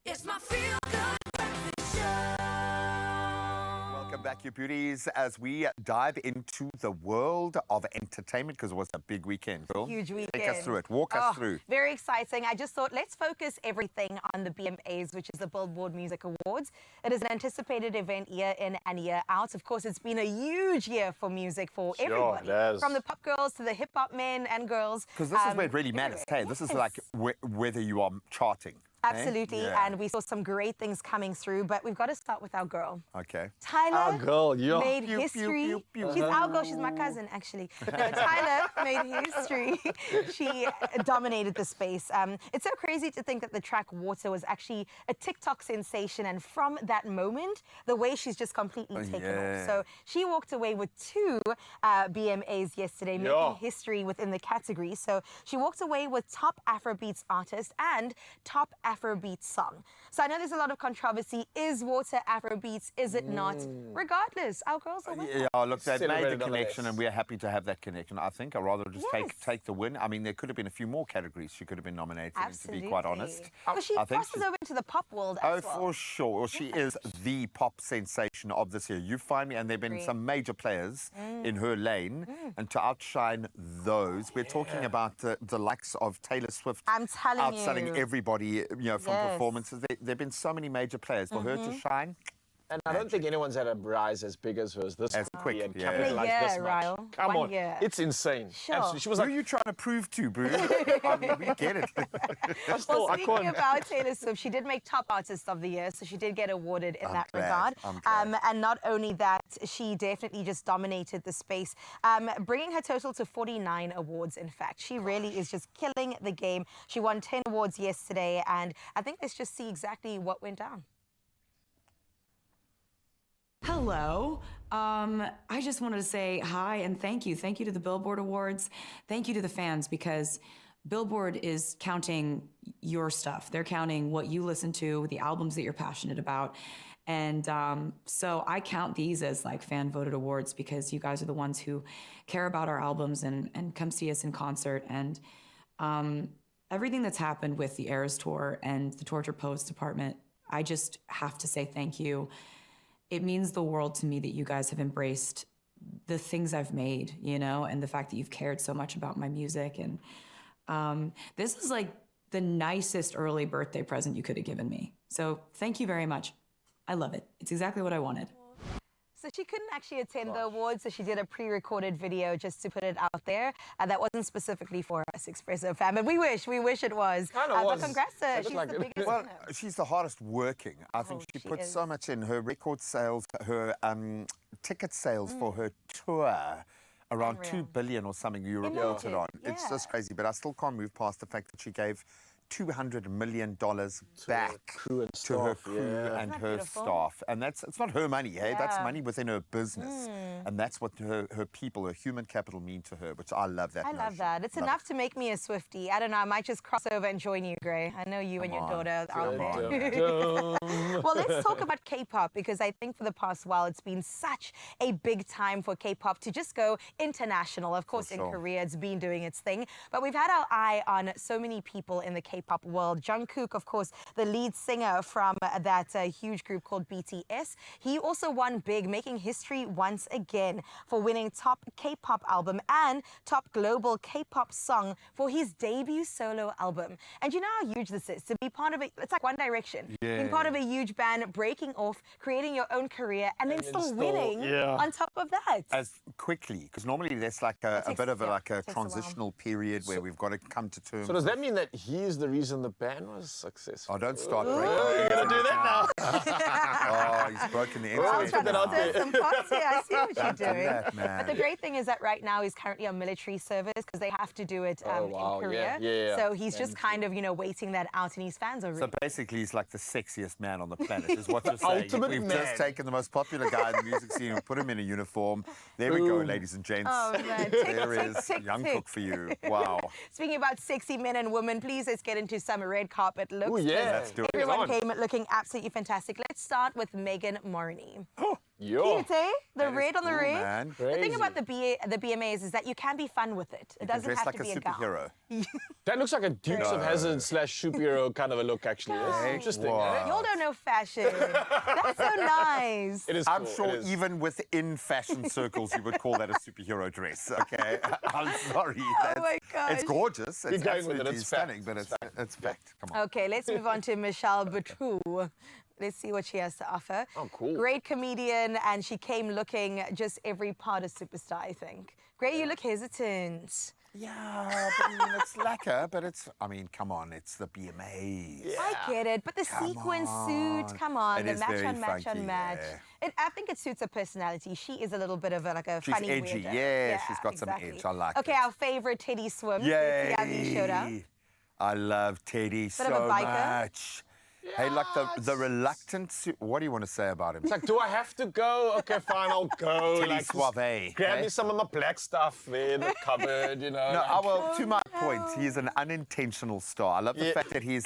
It's my feel-good breakfast show. Welcome back, you beauties, as we dive into the world of entertainment, because it was a big weekend, Phil. Huge weekend. Take us through it. Walk us through. Very exciting. I just thought, let's focus everything on the BMAs, which is the Billboard Music Awards. It is an anticipated event year in and year out. Of course, it's been a huge year for music for everybody. It has. From the pop girls to the hip-hop men and girls. Because this is where it really matters. Hey, this is like whether you are charting. Absolutely, Yeah. and we saw some great things coming through, but we've got to start with our girl. Okay. Tyler Our girl, yeah. made Pew, pew, history. pew, pew. She's our girl. She's my cousin, actually. No, Tyler made history. She dominated the space. It's so crazy to think that the track Water was actually a TikTok sensation, and from that moment, the way she's just completely taken off. So she walked away with 2 BMAs yesterday, making history within the category. So she walked away with Top Afrobeats Artist and Top Afrobeat Song. So I know there's a lot of controversy. Is Water Afrobeats? Is it not? Regardless, our girls are winning. Yeah, look, they've made the Celebrated connection, nonetheless. and we're happy to have that connection. I think I'd rather just take the win. I mean, there could have been a few more categories she could have been nominated in, to be quite honest. Well, she I think crosses over into the pop world as well. for sure. Well, she is the pop sensation of this year. You find me, and there have been some major players in her lane, and to outshine those, we're talking about the likes of Taylor Swift. I'm telling outselling you. everybody, you know, from performances. There have been so many major players for her to shine. And I don't think anyone's had a rise as big as hers this quick, and yeah. capitalized this much. Ryle. Come 1 on, year. it's insane. Sure. Absolutely. She was Who like, are you trying to prove to, boo? I mean, we get it. Well, speaking about Taylor Swift, she did make Top Artist of the Year, so she did get awarded in that regard. And not only that, she definitely just dominated the space, bringing her total to 49 awards, in fact. She really is just killing the game. She won 10 awards yesterday, and I think let's just see exactly what went down. Hello. I just wanted to say hi and thank you. Thank you to the Billboard Awards. Thank you to the fans, because Billboard is counting your stuff. They're counting what you listen to, the albums that you're passionate about. And so I count these as like fan voted awards, because you guys are the ones who care about our albums and come see us in concert. And everything that's happened with the Eras Tour and the Torture Poets Department, I just have to say thank you. It means the world to me that you guys have embraced the things I've made, you know, and the fact that you've cared so much about my music. And this is like the nicest early birthday present you could have given me. So thank you very much. I love it. It's exactly what I wanted. So she couldn't actually attend the awards, so she did a pre-recorded video just to put it out there. That wasn't specifically for us, Expresso fan, but we wish it was. But congrats to her. She's the biggest Well, winner. she's the hardest working. I think she puts so much in. Her record sales, her ticket sales for her tour, around 2 billion or something you reported on. It's just crazy, but I still can't move past the fact that she gave $200 million back to her crew and her staff. And it's not her money, hey? That's money within her business. And that's what her people, her human capital mean to her, which I love that. I love that. It's enough to make me a Swiftie. I don't know, I might just cross over and join you, Gray. I know you and your daughter are there. Well, let's talk about K-pop, because I think for the past while, it's been such a big time for K-pop to just go international. Of course, in Korea, it's been doing its thing. But we've had our eye on so many people in the K-pop world. Jungkook, of course, the lead singer from that huge group called BTS. He also won big, making history once again for winning top K-pop album and top global K-pop song for his debut solo album. And you know how huge this is, to be part of it. It's like One Direction. Being part of a huge band, breaking off, creating your own career, and then still winning on top of that. As quickly, because normally there's like a bit of a transitional period where we've got to come to terms. So does that mean that he's the reason the band was successful? Oh, don't start breaking. You're going to do that now. Oh, he's broken the internet. Well, trying to stir some pots here. I see what you're doing. That, man. But the great thing is that right now he's currently on military service, because they have to do it in Korea. So he's just kind of, waiting that out, and his fans are really... So basically, he's like the sexiest man on the planet, is what you're saying. We've man. just taken the most popular guy in the music scene and put him in a uniform. There we go, ladies and gents. Oh, man. There is young Cook for you. Wow. Speaking about sexy men and women, please let's get into some red carpet looks. Let's do it. Everyone came looking absolutely fantastic. Let's start with Megan Marnie. Cute, eh? The red on the cool, red. man. The thing about the BMAs is that you can be fun with it. It doesn't dress have like to be a a gown. superhero. That looks like a Dukes of No. Hazzard / superhero kind of a look, actually. It's interesting. Eh? Y'all don't know fashion. That's so nice. It is I'm cool, sure it is. even within fashion circles, you would call that a superhero dress. Okay, I'm sorry. Oh my gosh. It's gorgeous. We're It's going with it. absolutely It's stunning, fact. but it's fact. Come on. Okay, let's move on to Michelle Batrou. Let's see what she has to offer. Oh, cool. Great comedian, and she came looking just every part of superstar, I think. Great, you look hesitant. Yeah, but I mean, it's lacquer, but I mean, come on, it's the BMAs. I get it, but the sequin suit, come on, It the is match very on match funky, on match. yeah. I think it suits her personality. She is a little bit of a She's funny edgy, weirdo. yeah, she's got some exactly. edge. I like Okay, it. our favorite Teddy Swims. Let's see how he showed up. I love Teddy Bit of a so biker. much. Hey, like the reluctant. What do you want to say about him? It's like, do I have to go? Okay, fine, I'll go. Teddy Like, Suave. grab eh? me some of my black stuff there in the cupboard, you know. No, like- well, to my point, he's an unintentional star. I love the fact that he's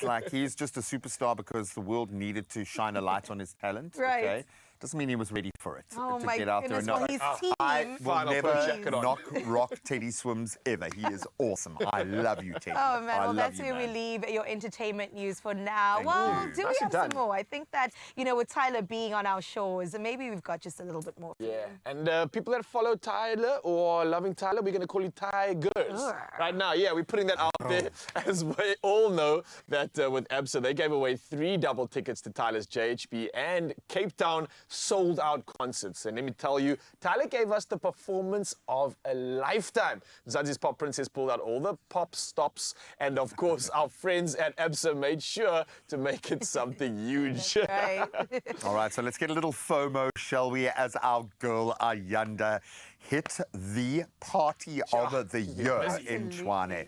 just a superstar because the world needed to shine a light on his talent. Right. Okay? Doesn't mean he was ready for it. Oh to my get out there goodness, and well, his team. I will Fine, I'll put a never jacket on. knock rock Teddy Swims ever. He is awesome. I love you, Teddy. Oh man, I well love that's you, where we man. leave your entertainment news for now. Thank Well, you. do we Nicely have done. some more? I think that, with Tyler being on our shores, maybe we've got just a little bit more. Yeah, and people that follow Tyler or loving Tyler, we're going to call you Tigers. Right now, yeah, we're putting that out there. As we all know that with ABSA, they gave away 3 double tickets to Tyler's JHB and Cape Town sold-out concerts. And let me tell you, Tyler gave us the performance of a lifetime. Zanzi's Pop Princess pulled out all the pop stops, and of course, our friends at ABSA made sure to make it something huge. All right, so let's get a little FOMO, shall we, as our girl Ayanda hit the party of the year in Tshwane.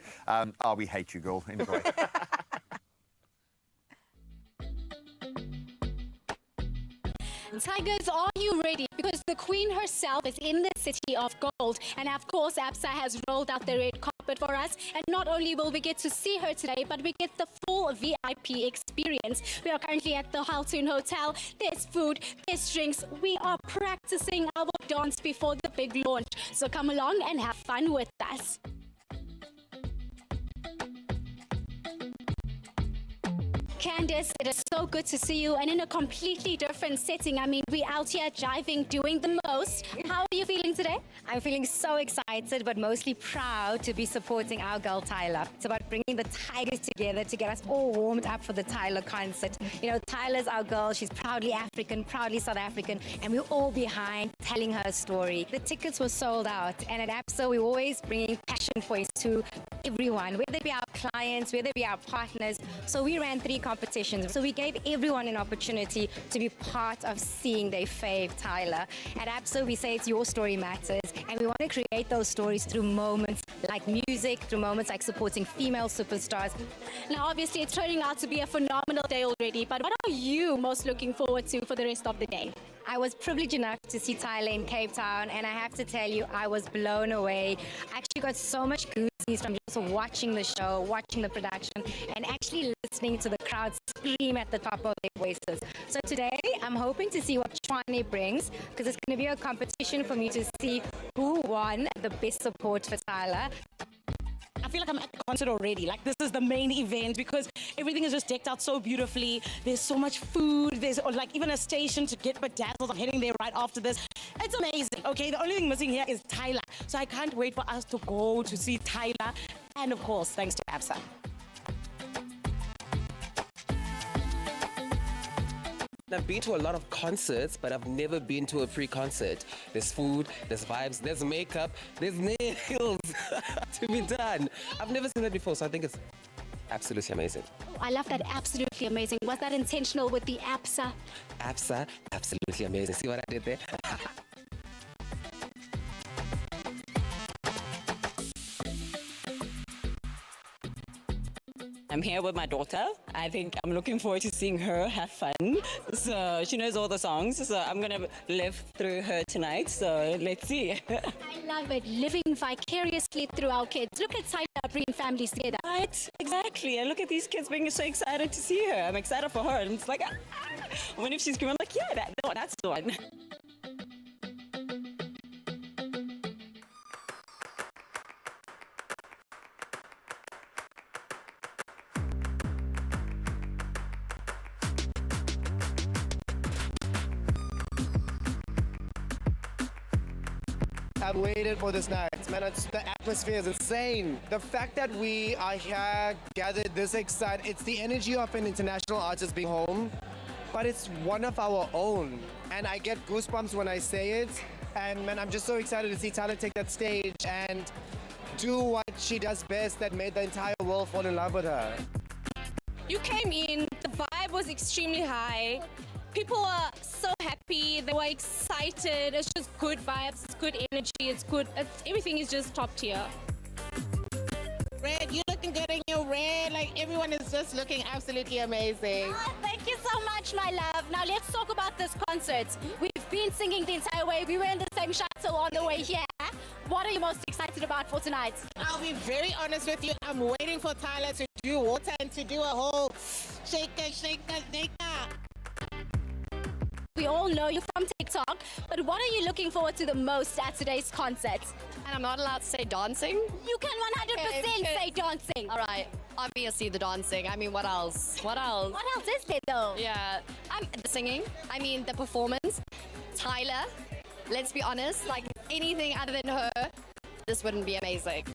We hate you, girl. Enjoy. Tigers, are you ready? Because the Queen herself is in the city of gold. And of course, ABSA has rolled out the red carpet for us. And not only will we get to see her today, but we get the full VIP experience. We are currently at the Haltoon Hotel. There's food, there's drinks. We are practicing our dance before the big launch. So come along and have fun with us. Candice, it is so good to see you, and in a completely different setting. I mean, we're out here driving, doing the most. How are you feeling today? I'm feeling so excited, but mostly proud to be supporting our girl Tyler. It's about bringing the Tigers together to get us all warmed up for the Tyler concert. You know, Tyler's our girl. She's proudly African, proudly South African, and we're all behind telling her story. The tickets were sold out, and at ABSA, we're always bringing passion points to everyone, whether it be our clients, whether it be our partners. So we ran 3 competitions. So we gave everyone an opportunity to be part of seeing their fave Tyler. At ABSA, we say it's your story matters, and we want to create those stories through moments like music, through moments like supporting female superstars. Now, obviously, it's turning out to be a phenomenal day already, but what are you most looking forward to for the rest of the day? I was privileged enough to see Tyler in Cape Town, and I have to tell you, I was blown away. I actually got so much goosebumps from just watching the show, watching the production, and actually listening to the crowd scream at the top of their voices. So today, I'm hoping to see what Tshwane brings, because it's going to be a competition for me to see who won the best support for Tyler. I feel like I'm at the concert already. Like, this is the main event because everything is just decked out so beautifully. There's so much food. There's like even a station to get bedazzled. I'm heading there right after this. It's amazing, okay? The only thing missing here is Tyler. So I can't wait for us to go to see Tyler. And of course, thanks to ABSA. I've been to a lot of concerts, but I've never been to a free concert. There's food, there's vibes, there's makeup, there's nails to be done. I've never seen that before, so I think it's absolutely amazing. Oh, I love that. Absolutely amazing. Was that intentional with the ABSA? ABSA, absolutely amazing. See what I did there? I'm here with my daughter. I think I'm looking forward to seeing her have fun. So she knows all the songs, so I'm going to live through her tonight. So let's see. I love it. Living vicariously through our kids. Look at Tyler bringing families together. Right, exactly. And look at these kids being so excited to see her. I'm excited for her. And it's like, when if she's screaming, I'm like, yeah, that's the one. I've waited for this night. Man, the atmosphere is insane. The fact that we are here, gathered this excited, it's the energy of an international artist being home, but it's one of our own. And I get goosebumps when I say it. And man, I'm just so excited to see Tyler take that stage and do what she does best that made the entire world fall in love with her. You came in, the vibe was extremely high. People were so happy, they were excited. It's just good vibes, it's good energy, it's good. Everything is just top tier. Red, you're looking good in your red. Like everyone is just looking absolutely amazing. Oh, thank you so much, my love. Now let's talk about this concert. We've been singing the entire way. We were in the same shuttle on the way here. What are you most excited about for tonight? I'll be very honest with you. I'm waiting for Tyler to do water and to do a whole shaker, shaker, shaker. We all know you're from TikTok, but what are you looking forward to the most at today's concert? And I'm not allowed to say dancing? You can 100% say dancing. All right, obviously the dancing. I mean, what else? What else? What else is there though? Yeah, the singing. I mean, the performance. Tyler, let's be honest, like anything other than her, this wouldn't be amazing.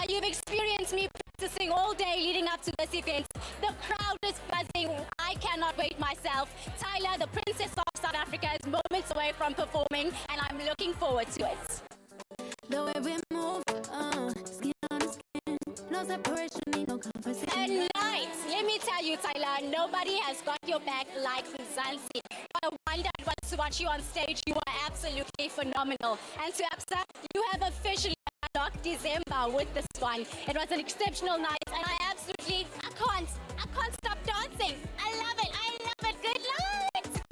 You've experienced me practicing all day leading up to this event. The crowd is buzzing. I cannot wait myself. Tyler, the Princess of South Africa, is moments away from performing, and I'm looking forward to it. The way we move, skin on skin, no separation, need no conversation. And night, let me tell you, Tyler, nobody has got your back like Zanzi. I wondered once to watch you on stage. You are absolutely phenomenal. And to Absa, you have officially unlocked December with this one. It was an exceptional night, and I can't stop dancing. I love it. Good night.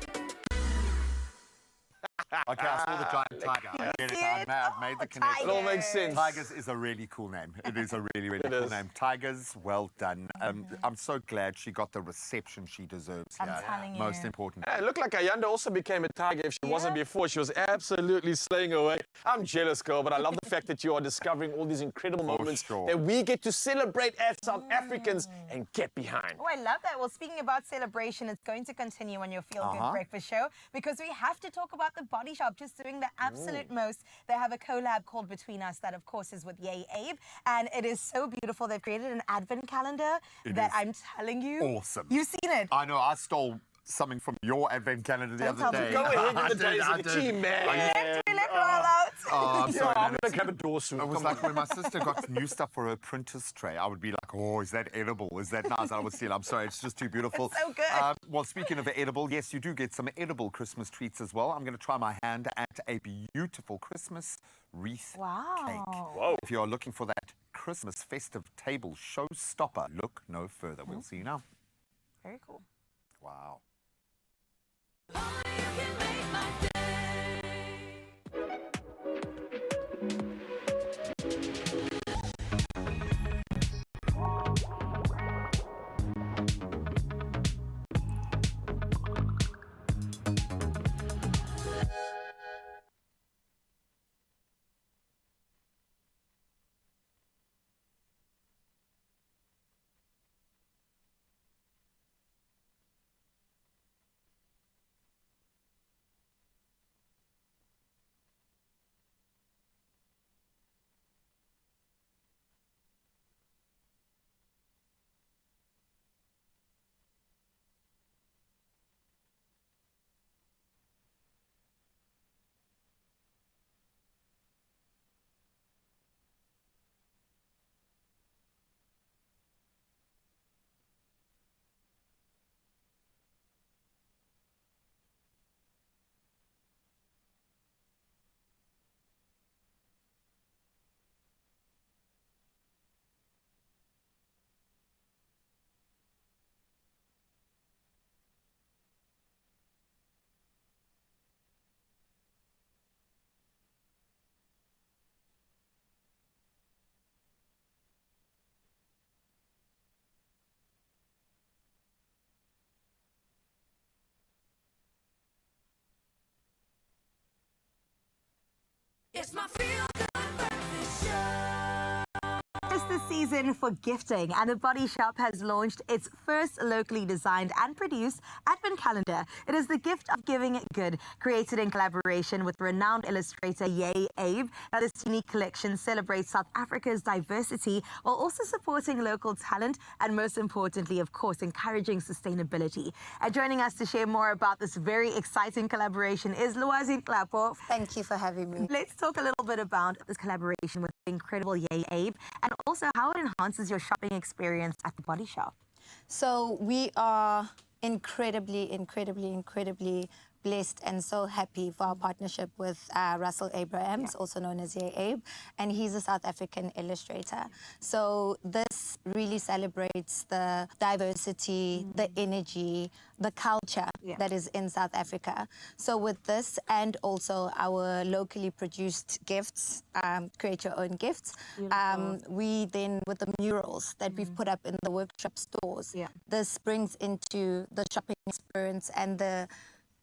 Okay, I saw the giant tiger. I get it. I've made the connection. It all makes sense. Tigers is a really cool name. It is a really, really cool name. Tigers, well done. I'm so glad she got the reception she deserves here. I'm telling you. Most important. It looked like Ayanda also became a tiger if she wasn't before. She was absolutely slaying away. I'm jealous, girl, but I love the fact that you are discovering all these incredible moments that we get to celebrate as South Africans and get behind. Oh, I love that. Well, speaking about celebration, it's going to continue on your Feel Good Breakfast Show because we have to talk about the Body Shop just doing the absolute most. They have a collab called Between Us that, of course, is with Yay Abe, and it is so beautiful. They've created an advent calendar that I'm telling you. Awesome. You've seen it. I know. I stole something from your advent calendar the other day. Go ahead with the days of the team, man. We left it all out. Oh, I'm sorry. I'm going to grab a door soon. It was like when my sister got new stuff for her printer's tray, I would be like, oh, is that edible? Is that nice? I would steal. I'm sorry, it's just too beautiful. It's so good. Well, speaking of edible, yes, you do get some edible Christmas treats as well. I'm going to try my hand at a beautiful Christmas wreath cake. Whoa. If you're looking for that Christmas festive table showstopper, look no further. We'll see you now. Very cool. Wow. It's my Feel Good Breakfast Show. Just the season for gifting, and the Body Shop has launched its first locally designed and produced Advent calendar. It is the gift of giving good, created in collaboration with renowned illustrator Yay Abe. Now, this unique collection celebrates South Africa's diversity while also supporting local talent and, most importantly, of course, encouraging sustainability. Joining us to share more about this very exciting collaboration is Lwazi Klapo. Thank you for having me. Let's talk a little bit about this collaboration with the incredible Yay Abe and also how it enhances your shopping experience at the Body Shop. So we are incredibly blessed and so happy for our partnership with Russell Abrahams, also known as Yay Abe, and he's a South African illustrator. So this really celebrates the diversity, the energy, the culture that is in South Africa. So with this and also our locally produced gifts, create your own gifts, we then, with the murals that we've put up in the workshop stores, this brings into the shopping experience and the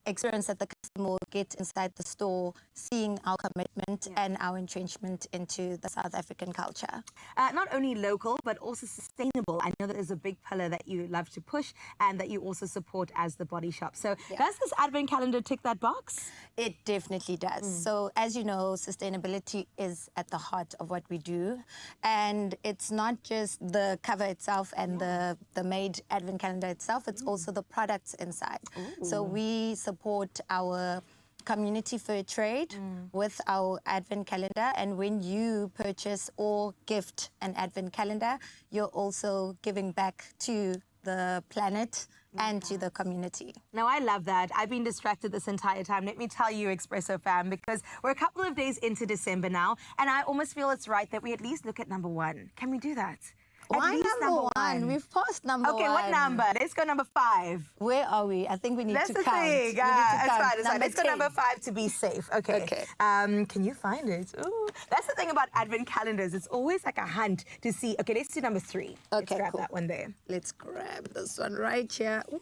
experience that the customer will get inside the store, seeing our commitment and our entrenchment into the South African culture. Not only local, but also sustainable. I know that is a big pillar that you love to push and that you also support as the Body Shop. So does this Advent calendar tick that box? It definitely does. So as you know, sustainability is at the heart of what we do. And it's not just the cover itself and the made Advent calendar itself, it's also the products inside. So we support our community fair trade with our Advent calendar, and when you purchase or gift an Advent calendar, you're also giving back to the planet and to the community. Now, I love that. I've been distracted this entire time. Let me tell you, Expresso fam, because we're a couple of days into December now, and I almost feel it's right that we at least look at number one. Can we do that? Why number one? We've passed number one. Okay, what number? Let's go number 5. Where are we? I think we need to count. Thing. It's fine. Let's go number 5 to be safe. Okay. Can you find it? Ooh. That's the thing about Advent calendars. It's always like a hunt to see. Okay, let's do number 3. Let's grab that one there. Let's grab this one right here. Ooh.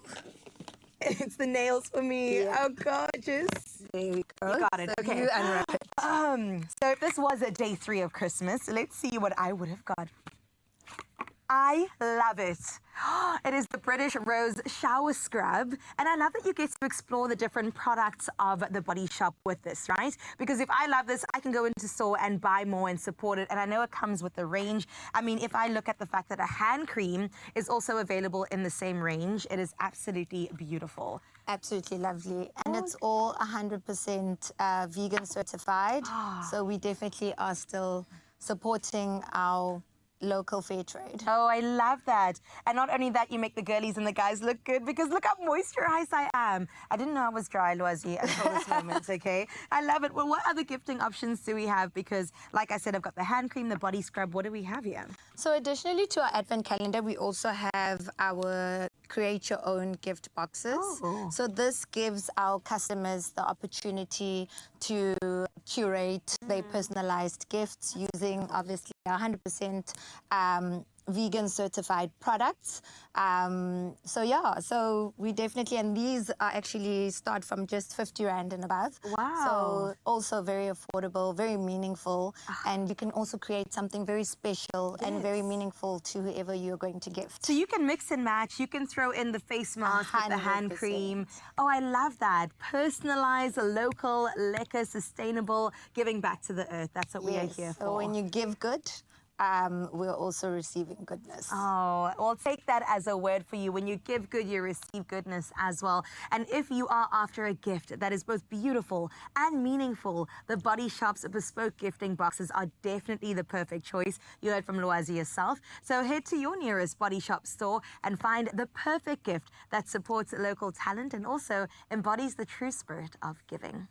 It's the nails for me. Oh, gorgeous. There we go. You got it. So Okay. you unwrap it. So if this was a day 3 of Christmas, let's see what I would have got. I love it. It is the British Rose Shower Scrub. And I love that you get to explore the different products of the Body Shop with this, right? Because if I love this, I can go into store and buy more and support it. And I know it comes with the range. I mean, if I look at the fact that a hand cream is also available in the same range, it is absolutely beautiful. Absolutely lovely. And it's all 100% vegan certified. So we definitely are still supporting our local fair trade. Oh, I love that. And not only that, you make the girlies and the guys look good because look how moisturized I am. I didn't know I was dry, Lwazi, until this moment, okay? I love it. Well, what other gifting options do we have? Because, like I said, I've got the hand cream, the body scrub. What do we have here? So additionally to our Advent calendar, we also have our create your own gift boxes. So this gives our customers the opportunity to curate their personalized gifts using obviously 100% vegan certified products. So we definitely, and these are actually start from just 50 Rand and above. Wow. So also very affordable, very meaningful, and you can also create something very special and very meaningful to whoever you're going to gift. So you can mix and match. You can throw in the face mask with the hand cream. Oh, I love that. Personalized, local, lekker, sustainable, giving back to the earth. That's what we are here for. So when you give good, we're also receiving goodness. Oh, well, take that as a word for you. When you give good, you receive goodness as well. And if you are after a gift that is both beautiful and meaningful, the Body Shop's bespoke gifting boxes are definitely the perfect choice. You heard from Lwazi yourself. So head to your nearest Body Shop store and find the perfect gift that supports local talent and also embodies the true spirit of giving.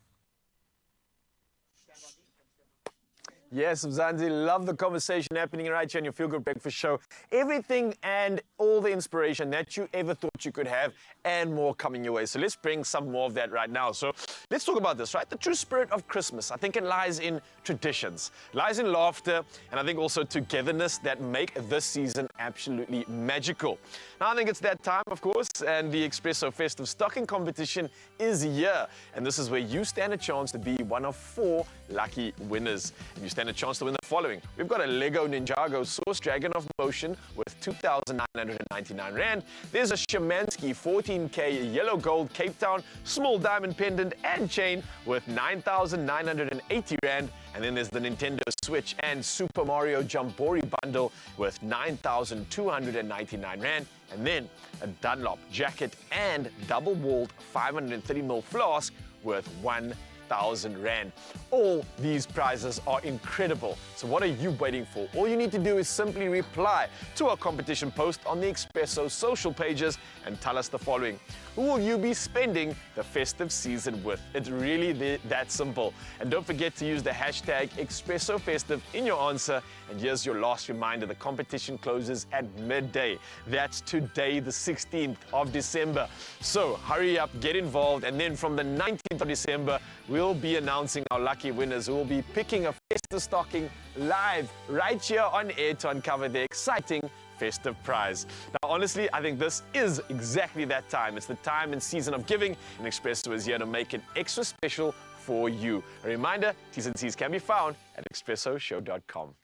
Yes, Mzansi, love the conversation happening right here on your Feel Good Breakfast Show. Everything and all the inspiration that you ever thought you could have and more coming your way. So let's bring some more of that right now. So let's talk about this, right? The true spirit of Christmas, I think it lies in traditions, lies in laughter, and I think also togetherness that make this season absolutely magical. Now, I think it's that time, of course, and the Expresso Festive Stocking Competition is here. And this is where you stand a chance to be one of 4 lucky winners. And you stand a chance to win the following. We've got a Lego Ninjago Source Dragon of Motion with 2,999 Rand. There's a Shemansky 14K Yellow Gold Cape Town Small Diamond Pendant and Chain with 9,980 Rand. And then there's the Nintendo Switch and Super Mario Jambori Bundle with 9,299 Rand. And then a Dunlop jacket and double-walled 530ml flask worth 1,000 Rand. All these prizes are incredible. So what are you waiting for? All you need to do is simply reply to our competition post on the Expresso social pages and tell us the following. Who will you be spending the festive season with? It's really that simple. And don't forget to use the hashtag ExpressoFestive in your answer. And here's your last reminder, the competition closes at midday. That's today, the 16th of December. So hurry up, get involved, and then from the 19th of December, we'll be announcing our lucky winners who will be picking a festive stocking live right here on air to uncover the exciting festive prize. Now, honestly, I think this is exactly that time. It's the time and season of giving, and Expresso is here to make it extra special for you. A reminder, T's and C's can be found at expressoshow.com.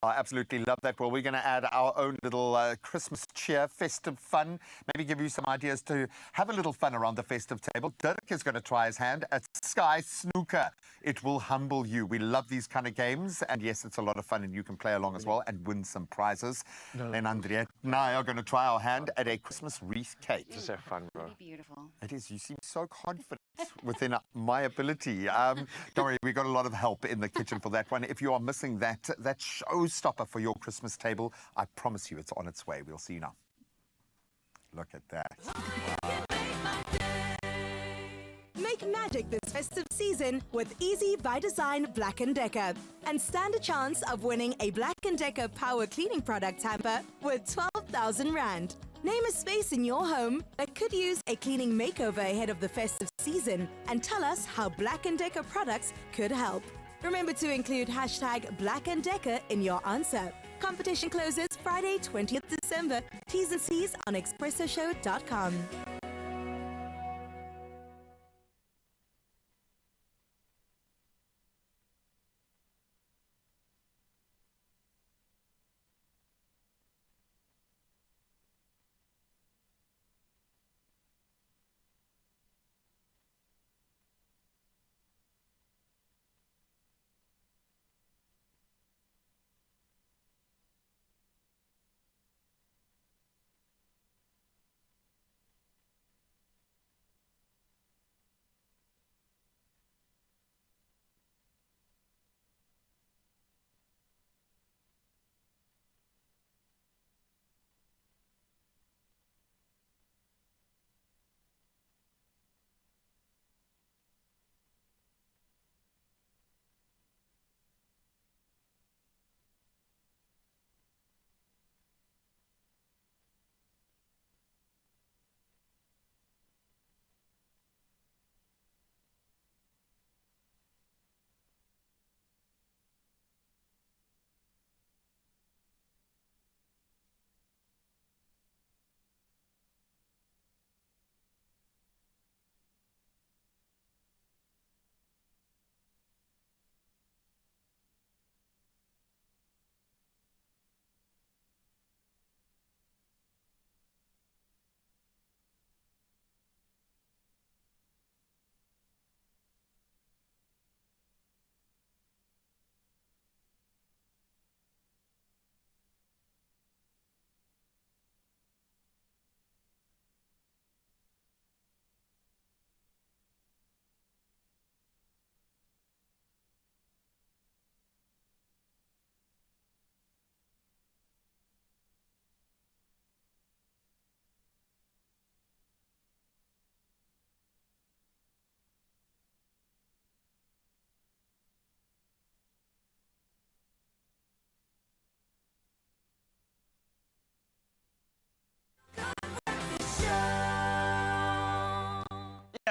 I absolutely love that. Well, we're going to add our own little Christmas cheer, festive fun, maybe give you some ideas to have a little fun around the festive table. Dirk is going to try his hand at Sky Snooker. It will humble you. We love these kind of games, and yes, it's a lot of fun, and you can play along as well and win some prizes. And Andrea and I are going to try our hand at a Christmas wreath cake. Just have fun, bro. Beautiful. It is. You seem so confident within my ability. Don't worry, we got a lot of help in the kitchen for that one. If you are missing that showstopper for your Christmas table, I promise you it's on its way. We'll see you now. Look at that. Make magic this festive season with Easy by Design Black & Decker and stand a chance of winning a Black & Decker power cleaning product hamper worth 12,000 Rand. Name a space in your home that could use a cleaning makeover ahead of the festive season and tell us how Black & Decker products could help. Remember to include hashtag Black & Decker in your answer. Competition closes Friday, 20th December. T's and C's on expressoshow.com.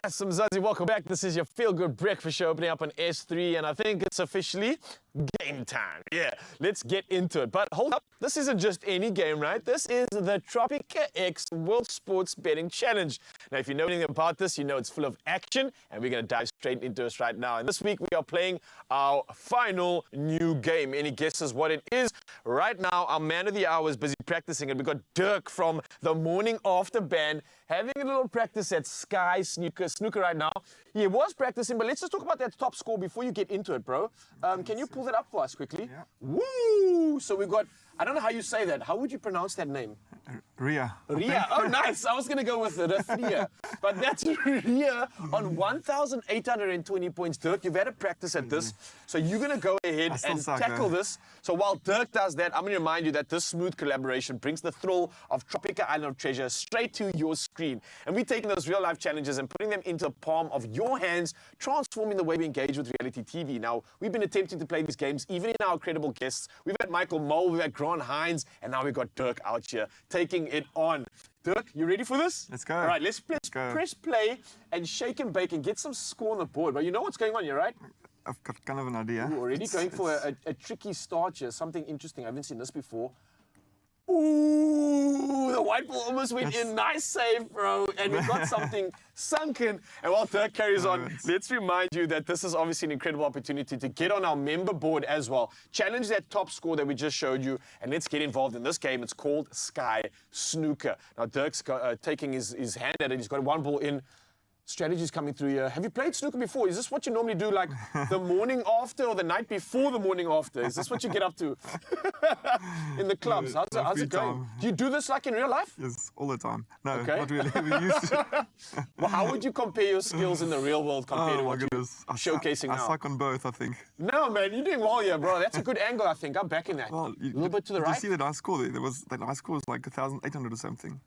Yes, Mzazi, welcome back. This is your Feel Good Breakfast Show opening up on S3, and I think it's officially Game time. Yeah, let's get into it. But hold up, this isn't just any game, right? This is the Tropica X World Sports Betting Challenge. Now, if you know anything about this, you know it's full of action, and we're going to dive straight into this right now. And this week, we are playing our final new game. Any guesses what it is? Right now, our man of the hour is busy practicing, and we've got Dirk from the Morning After band having a little practice at Sky Snooker right now. He was practicing, but let's just talk about that top score before you get into it, bro. Can you pull that up for us quickly? Yeah. Woo! So we've got, I don't know how you say that. How would you pronounce that name? Ria. Ria. Oh, nice. I was going to go with Ria. But that's Ria on 1,820 points. Dirk, you've had a practice at this. So you're going to go ahead and tackle this. So while Dirk does that, I'm going to remind you that this smooth collaboration brings the thrill of Tropica Island of Treasure straight to your screen. And we're taking those real-life challenges and putting them into the palm of your hands, transforming the way we engage with reality TV. Now, we've been attempting to play these games, even in our incredible guests. We've had Michael Mole, we've had Grant Hines, and now we've got Dirk out here taking it on. Dirk, you ready for this? Let's go. All right, let's press play and shake and bake and get some score on the board. But you know what's going on here, right? I've got kind of an idea. Ooh, already going for a tricky start here, something interesting. I haven't seen this before. Ooh, the white ball almost went in. Nice save, bro. And we got something sunken. And while Dirk carries on, let's remind you that this is obviously an incredible opportunity to get on our member board as well. Challenge that top score that we just showed you, and let's get involved in this game. It's called Sky Snooker. Now, Dirk's taking his hand at it. He's got one ball in. Strategies coming through here. Have you played snooker before? Is this what you normally do, like the morning after or the night before the morning after? Is this what you get up to in the clubs? How's it going? Do you do this like in real life? Yes, all the time. No, okay. Not really. We used to. Well, how would you compare your skills in the real world compared to what you're showcasing now? I suck on both, I think. No, man, you're doing well here, bro. That's a good angle, I think. I'm backing that. Well, a little bit to the right. Did you see the nice score there? That nice score was like 1,800 or something.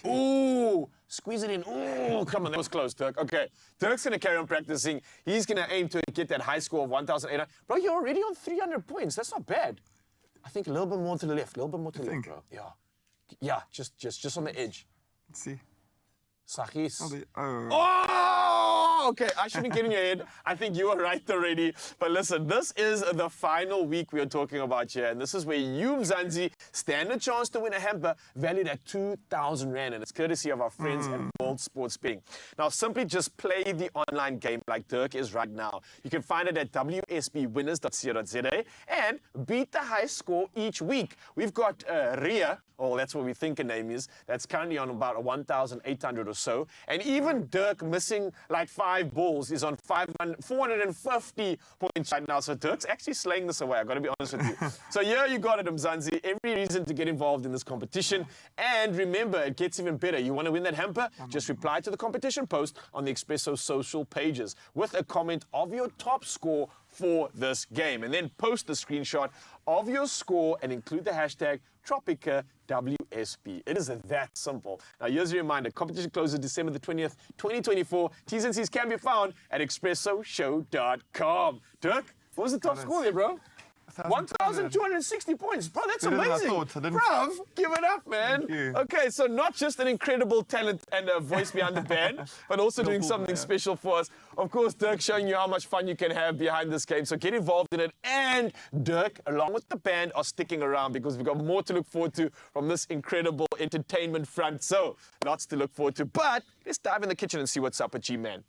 Ooh, squeeze it in. Ooh, come on, that was close, Dirk. Okay, Dirk's going to carry on practicing. He's going to aim to get that high score of 1,800. Bro, you're already on 300 points. That's not bad. I think a little bit more to the left, a little bit more to the left, bro. Yeah. Yeah, just on the edge. Let's see. Sachis. Oh, okay, I shouldn't get in your head. I think you were right already. But listen, this is the final week we are talking about here. And this is where you, Mzansi, stand a chance to win a hamper valued at 2,000 Rand. And it's courtesy of our friends at World Sports Betting. Now, simply just play the online game like Dirk is right now. You can find it at wsbwinners.co.za and beat the high score each week. We've got Ria, or that's what we think her name is, that's currently on about 1,800 or so. And even Dirk, missing like 5 balls, is on 450 points right now. So Dirk's actually slaying this away, I've got to be honest with you. So yeah, you got it, Mzansi. Every reason to get involved in this competition. And remember, it gets even better. You want to win that hamper? Just reply to the competition post on the Expresso social pages with a comment of your top score for this game. And then post the screenshot of your score and include the hashtag TropicaWSB. It is that simple. Now, here's a reminder. Competition closes December the 20th, 2024. T's and C's can be found at expressoshow.com. Dirk, what was the top score there, bro? 1,260 points. Bro, that's amazing. Bruv, give it up, man. Okay, so not just an incredible talent and a voice behind the band, but also doing something special for us. Of course, Dirk showing you how much fun you can have behind this game. So get involved in it. And Dirk, along with the band, are sticking around because we've got more to look forward to from this incredible entertainment front. So lots to look forward to. But let's dive in the kitchen and see what's up with G-Man.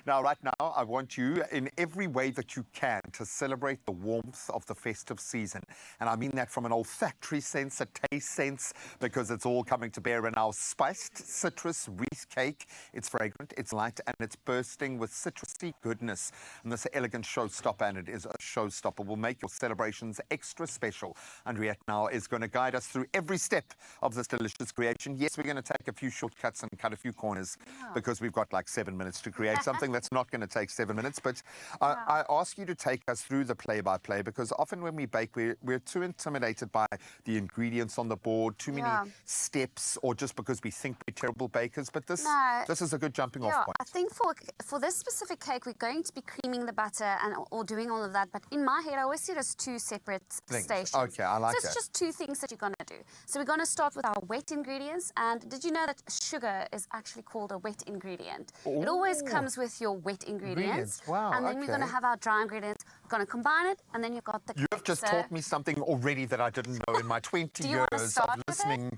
Now, right now, I want you, in every way that you can, to celebrate the warmth of the festive season. And I mean that from an olfactory sense, a taste sense, because it's all coming to bear in our spiced citrus wreath cake. It's fragrant, it's light, and it's bursting with citrusy goodness. And this elegant showstopper, and it is a showstopper, will make your celebrations extra special. Andriette now is going to guide us through every step of this delicious creation. Yes, we're going to take a few shortcuts and cut a few corners, because we've got like 7 minutes to create something that's not going to take 7 minutes. But I ask you to take us through the play-by-play, because often when we bake, we're too intimidated by the ingredients on the board, too many steps, or just because we think we're terrible bakers. But this is a good jumping off point. I think for this specific cake, we're going to be creaming the butter or doing all of that. But in my head, I always see it as 2 separate stations. Okay, I like that. So it's just 2 things that you're going to do. So we're going to start with our wet ingredients. And did you know that sugar is actually called a wet ingredient? It always comes with your wet ingredients. Wow, and then we're going to have our dry ingredients. Gonna combine it, and then you've got the You have just cake. taught me something already that I didn't know in my 20 Do you wanna years start of with it? listening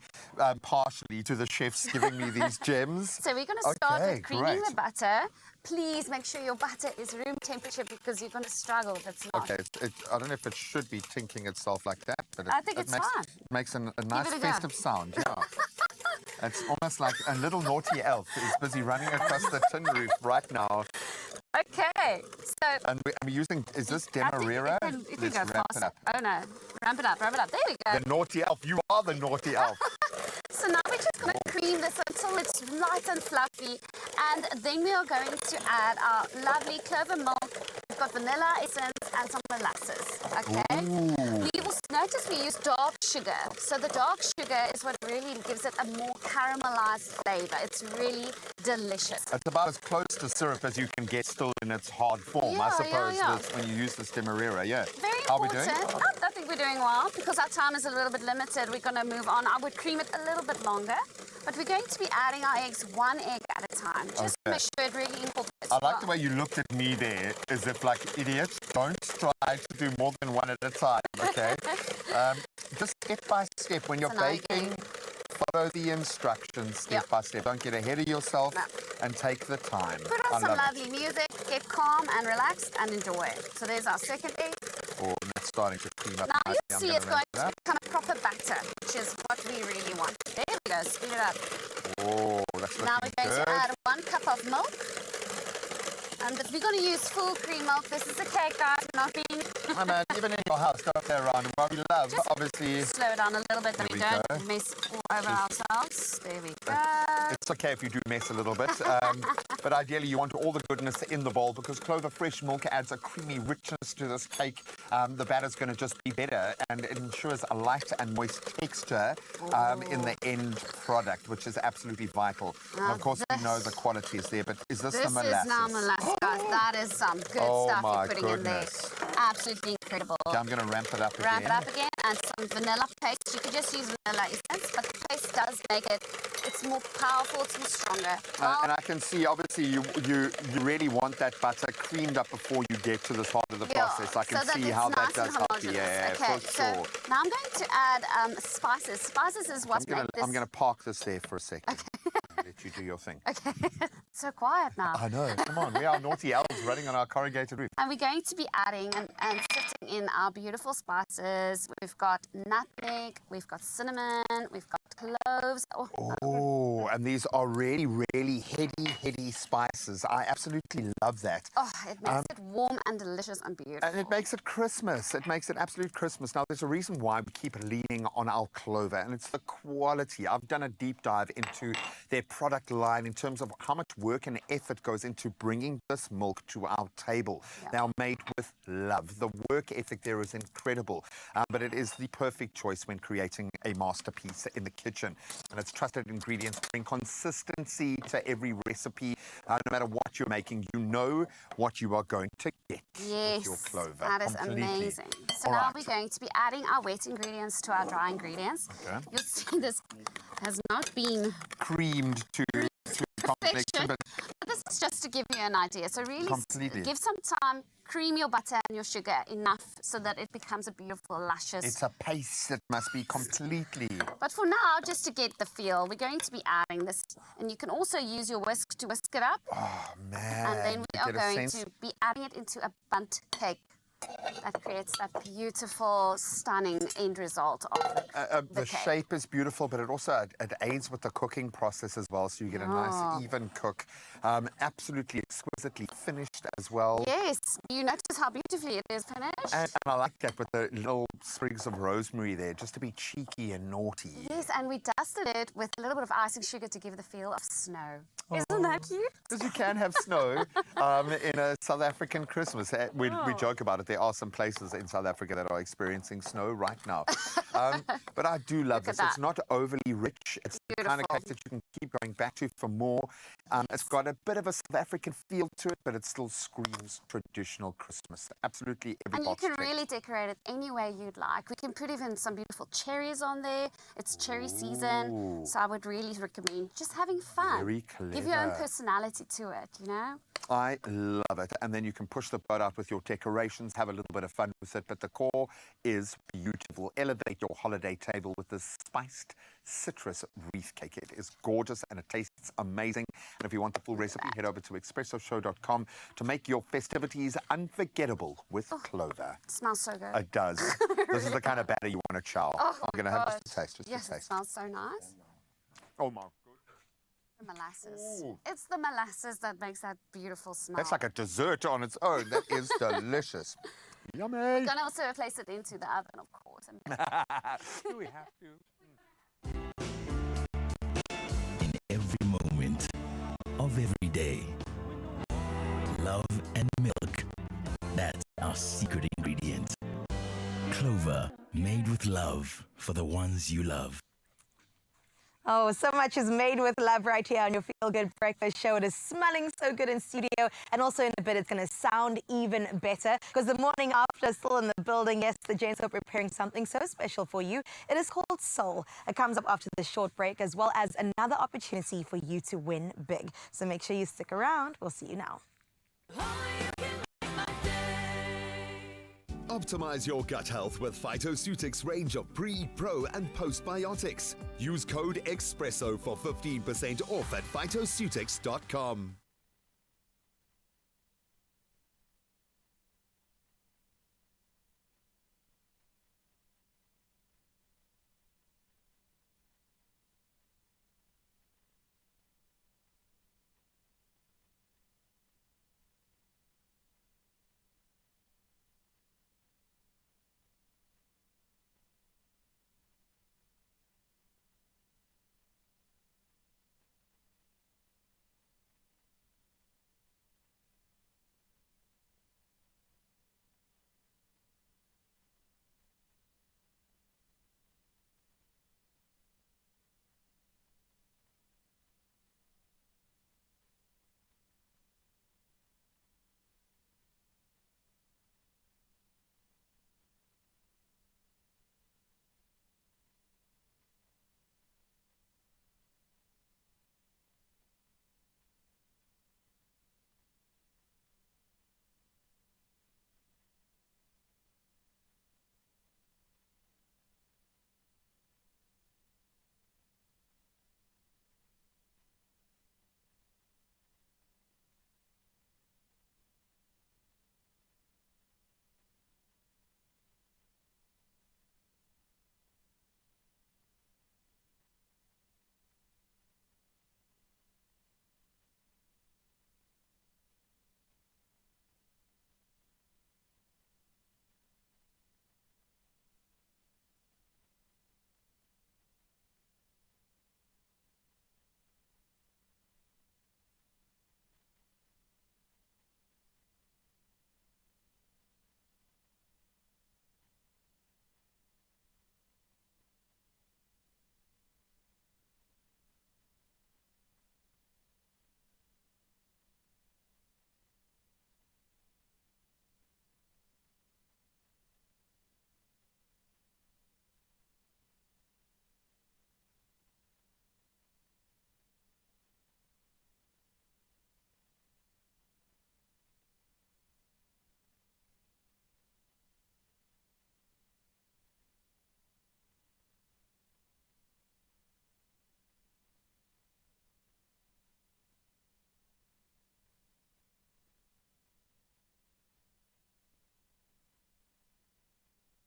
partially to the chefs giving me these gems. So we're going to start Okay, with creaming great. the butter. Please make sure your butter is room temperature because you're going to struggle if it's not. Okay, I don't know if it should be tinkling itself like that, but I think it's makes, fine. makes a nice it a go. festive sound. Yeah. It's almost like a little naughty elf is busy running across the tin roof right now. Okay, so... And we're using, is this Demerara? I think you can Let's go ramp it faster. up. Oh no, ramp it up. There we go. The naughty elf. You are the naughty elf. So now we're just going to cream this until it's light and fluffy. And then we are going to add our lovely clover milk. We've got vanilla essence and some molasses, okay? We will notice we use dark sugar. So the dark sugar is what really gives it a more caramelized flavor. It's really delicious. It's about as close to syrup as you can get still in its hard form, I Yeah, suppose, yeah. this- when you use this Demerara, yeah. Very How are we important. doing? I think we're doing well because our time is a little bit limited. We're going to move on. I would cream it a little bit longer, but we're going to be adding our eggs one egg at a time, just to Okay. make sure it really incorporates. I like the way you looked at me there, as if like, idiot, don't try to do more than one at a time, okay? Just step by step. When you're It's an baking, follow the instructions step by step. Don't get ahead of yourself and take the time. Put I on some love it. lovely music, get calm and relaxed and enjoy. So there's our second egg. Oh, and that's starting to cream up Now nicely. you I'm see gonna it's going ramp it to up. become a proper batter, which is what we really want. There we go, speed it up. Oh, that's looking Now we're going good. to add 1 cup of milk. And if we're going to use full cream milk, this is a cake, guys, not being... Hey man, even in your house, go up there around. What we love, obviously... Slow it down a little bit so we There we don't go. mess all over ourselves. There we go. It's okay if you do mess a little bit, but ideally you want all the goodness in the bowl because Clover Fresh milk adds a creamy richness to this cake. The batter's going to just be better and it ensures a light and moist texture in the end product, which is absolutely vital. And of course, we know the quality is there, but is this the molasses? This is now molasses, guys. That is some good Oh stuff my you're putting in there. goodness. Absolutely incredible. Okay, I'm going to ramp it up again. Ramp it up again and some vanilla paste. You could just use vanilla essence, but the paste does make it, it's more powerful, it's more stronger. And I can see, obviously, you really want that butter creamed up before you get to this part of the process. I can so that see it's how nice that does and help you. homogeneous. Yeah, Okay, for so sure. now I'm going to add spices. Spices is what's made this... I'm going to park this there for a second. Let you do your thing. Okay, so quiet now. I know. Come on, we are naughty elves running on our corrugated roof. And we're going to be adding and sitting in our beautiful spices. We've got nutmeg, we've got cinnamon, we've got cloves. Oh, and these are really, really heady spices. I absolutely love that. Oh, it makes it warm and delicious and beautiful. And it makes it Christmas. It makes it absolute Christmas. Now, there's a reason why we keep leaning on our Clover, and it's the quality. I've done a deep dive into their product line in terms of how much work and effort goes into bringing this milk to our table. They are made with love. The work ethic there is incredible, but it is the perfect choice when creating a masterpiece in the kitchen. And its trusted ingredients bring consistency to every recipe. No matter what you're making, you know what you are going to get with your Clover. That is completely. amazing. So All now right. we're going to be adding our wet ingredients to our dry ingredients. Okay. You'll see this has not been Creamed to complexion, but But this is just to give you an idea. So really Completely. give some time, cream your butter and your sugar enough so that it becomes a beautiful, luscious... it's a paste that must be completely... But for now, just to get the feel, we're going to be adding this. And you can also use your whisk to whisk it up. Oh, man. And then we You are get a going sense- to be adding it into a bundt cake. That creates that beautiful, stunning end result of the cake. shape is beautiful, but it also it aids with the cooking process as well, so you get a nice, even cook. Absolutely exquisitely finished as well. Yes, you notice how beautifully it is finished. And I like that with the little sprigs of rosemary there, just to be cheeky and naughty. Yes, and we dusted it with a little bit of icing sugar to give the feel of snow. Isn't that cute? Because you can have snow in a South African Christmas. We joke about it. There are some places in South Africa that are experiencing snow right now. But I do love this. It's not overly rich. It's the kind of cake that you can keep going back to for more. It's got a bit of a South African feel to it, but it still screams traditional Christmas. Absolutely every And you box can checked. really decorate it any way you'd like. We can put even some beautiful cherries on there. It's cherry season, so I would really recommend just having fun. Very Give your own clever. personality to it, you know? I love it. And then you can push the boat out with your decorations, have a little bit of fun with it. But the core is beautiful. Elevate your holiday table with this spiced citrus wreath cake. It is gorgeous and it tastes amazing. And if you want the full recipe, head over to expressoshow.com to make your festivities unforgettable with Clover. It smells so good. It does. This is the kind of batter you want to chow. Oh, I'm going to have just a taste. Just yes, a it taste. smells so nice. Oh, my. The molasses. Ooh. It's the molasses that makes that beautiful smell. That's like a dessert on its own. That is delicious. Yummy. We're going to also place it into the oven, of course. Do we have to? In every moment of every day, love and milk. That's our secret ingredient. Clover, made with love for the ones you love. Oh, so much is made with love right here on your Feel Good Breakfast Show. It is smelling so good in studio, and also in a bit it's going to sound even better because the morning after is still in the building. Yes, the James are preparing something so special for you. It is called Soul. It comes up after this short break, as well as another opportunity for you to win big. So make sure you stick around. We'll see you now. Optimize your gut health with Phytoceutics range of pre, pro, and postbiotics. Use code EXPRESSO for 15% off at phytoceutics.com.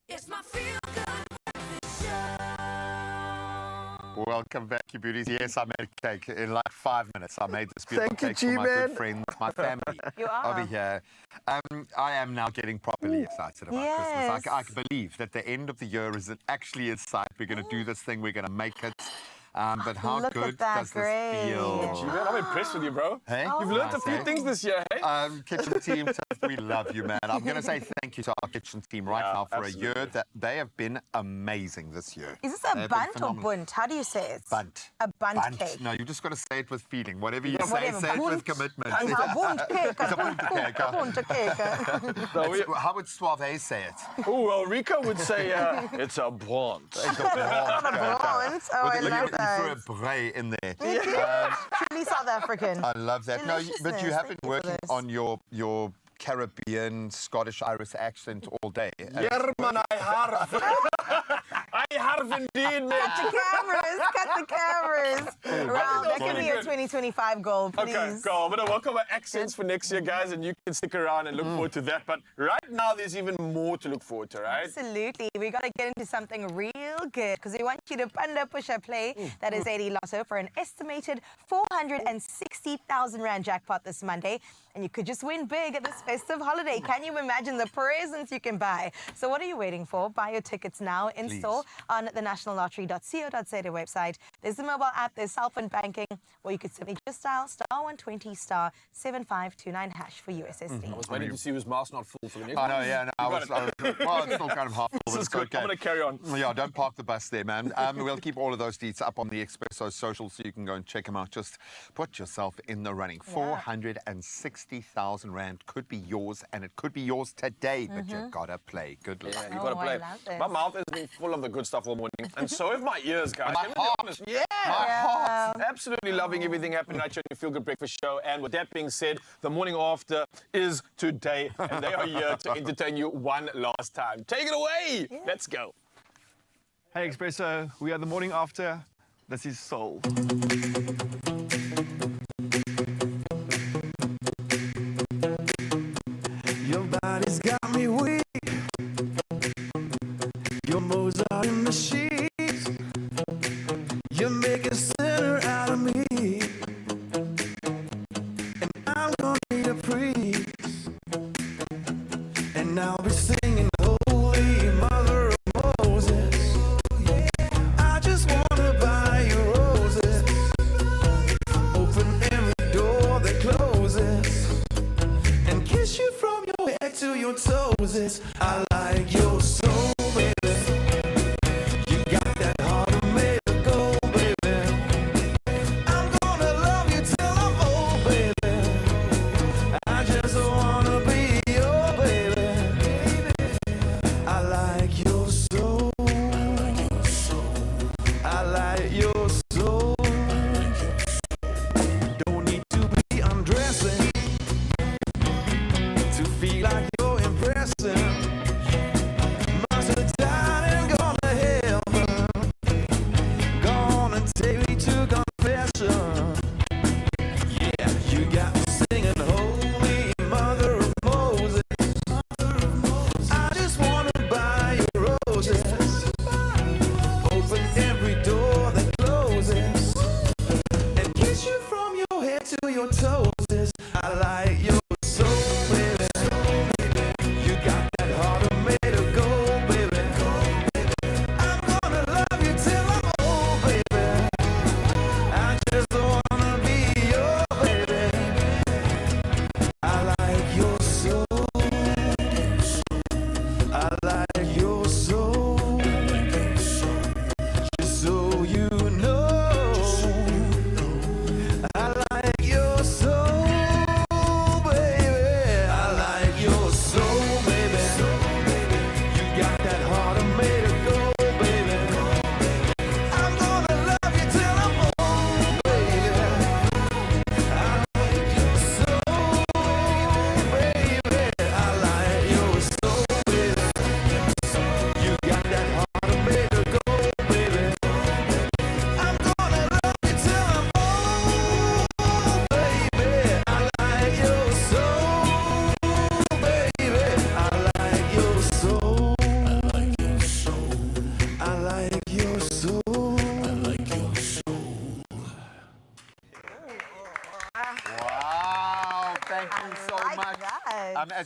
It's my Feel Good Breakfast Show. Welcome back, you beauties. Yes, I made a cake in like 5 minutes. I made this beautiful Thank you, cake for my G-Man. good friends, my family You are. over here. I am now getting properly excited about Christmas. I can believe that the end of the year is actually in sight. We're going to do this thing. We're going to make it. But how Look good at that, does great. this feel? Gee, man, I'm impressed with you, bro. Hey? You've learned a few things this year, hey? Kitchen team, we love you, man. I'm going to say thank you to our kitchen team right now for absolutely. a year. That they have been amazing this year. Is this They a have been bunt or phenomenal. bunt? How do you say it? Bunt. A bunt cake. No, you just got to say it with feeling. Whatever you Whatever. say it with Bunt. commitment. A bunt cake. It's a bunt cake. Bunt cake. How would Suave say it? Oh, well, Rico would say it's a blunt. It's a blunt. Blunt. Oh, I love You that. threw a bray in there. Truly South African. I love that. No, but you have been Deliciousness. Thank you for working this. on your Caribbean, Scottish, Irish accent all day. Yeah, man, I have. I have indeed, man. Cut the cameras. Cut the cameras. Wow, that could be a 2025 goal, please. Okay, go. I'm going to work on my accents for next year, guys, and you can stick around and look forward to that. But right now, there's even more to look forward to, right? Absolutely. We got to get into something real good because we want you to panda push a play. That is 80 Lotto for an estimated 460,000 Rand jackpot this Monday. And you could just win big at this festive holiday. Can you imagine the presents you can buy? So what are you waiting for? Buy your tickets now in store on the nationallottery.co.za website. There's the mobile app, there's cell phone banking, or you could simply just dial *120 *7529# for USSD. I was waiting to see his mouth not full for the next I know, one. yeah. No, well, it's still kind of half full, but it's okay. I'm going to carry on. Yeah, don't park the bus there, man. We'll keep all of those deets up on the Expresso social so you can go and check them out. Just put yourself in the running. 460,000 Rand could be yours, and it could be yours today, but you gotta play. Good luck. Yeah, you got to play. My mouth has been full of the good stuff all morning, and so have my ears, guys. My Let me be heart. honest. Yeah. My heart. Absolutely loving everything happening right here on the Feel Good Breakfast Show. And with that being said, the morning after is today, and they are here to entertain you one last time. Take it away. Let's go. Hey Expresso, we are the morning after. This is Soul. Your body's got me weak. Your moves are in the sheets. You make a sinner out of me. And I'm gonna need a priest. And I'll be singing Holy Mother of Moses. I just wanna buy you roses. Open every door that closes. And kiss you from your head to your toes. I like your soul, baby. You got that heart of made of gold, baby. I'm gonna love you till I'm old, baby. I just wanna be your baby. I like your soul. I like your soul. Don't need to be undressing to feel like you're impressing. My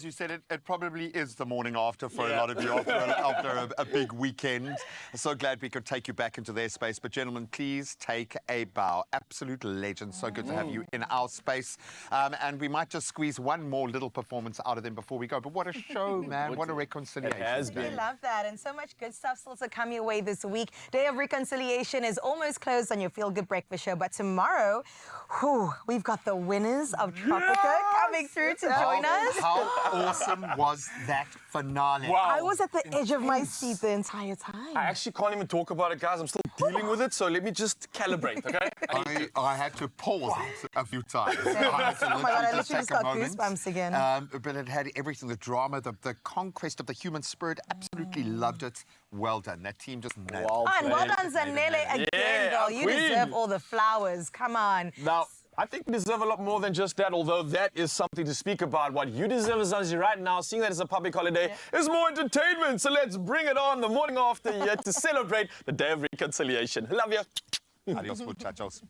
you said, it probably is the morning after for a lot of you after a big weekend. So glad we could take you back into their space. But gentlemen, please take a bow. Absolute legend. So good to have you in our space. And we might just squeeze one more little performance out of them before we go. But what a show, man. What a reconciliation. It has been. We love that. And so much good stuff still to come your way this week. Day of Reconciliation is almost closed on your Feel Good Breakfast show. But tomorrow, we've got the winners of Tropica coming through to join us. How awesome was that finale? Wow. I was at the edge of my seat the entire time. I actually can't even talk about it, guys. I'm still dealing with it, so let me just calibrate, okay? I had to pause it a few times. I had to Oh my God, I just literally take just a got moment. goosebumps again. But it had everything, the drama, the conquest of the human spirit. Absolutely loved it. Well done. That team just nailed it. Oh, and well done, Zanele, again, Yeah, girl. You queen. deserve all the flowers. Come on. Now, I think we deserve a lot more than just that, although that is something to speak about. What you deserve, Zanzi, right now, seeing that it's a public holiday, is more entertainment. So let's bring it on the morning after here to celebrate the Day of Reconciliation. Love you. Adios, muchachos.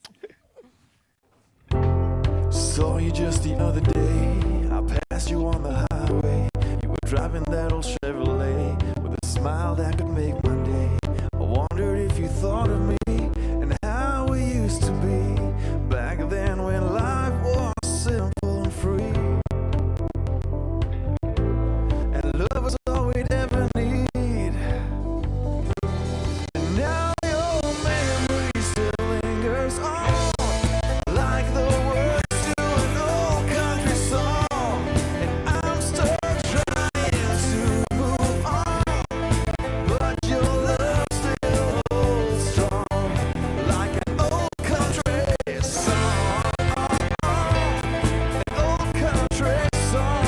Saw you just the other day. I passed you on the highway. You were driving that old Chevrolet with a smile that could make my day. I wondered if you thought of me and how we used to be back then when life was simple and free. And love was all we'd ever need. And now your memory still lingers on like the words to an old country song. And I'm still trying to move on, but your love still holds strong like an old country song. An old country song.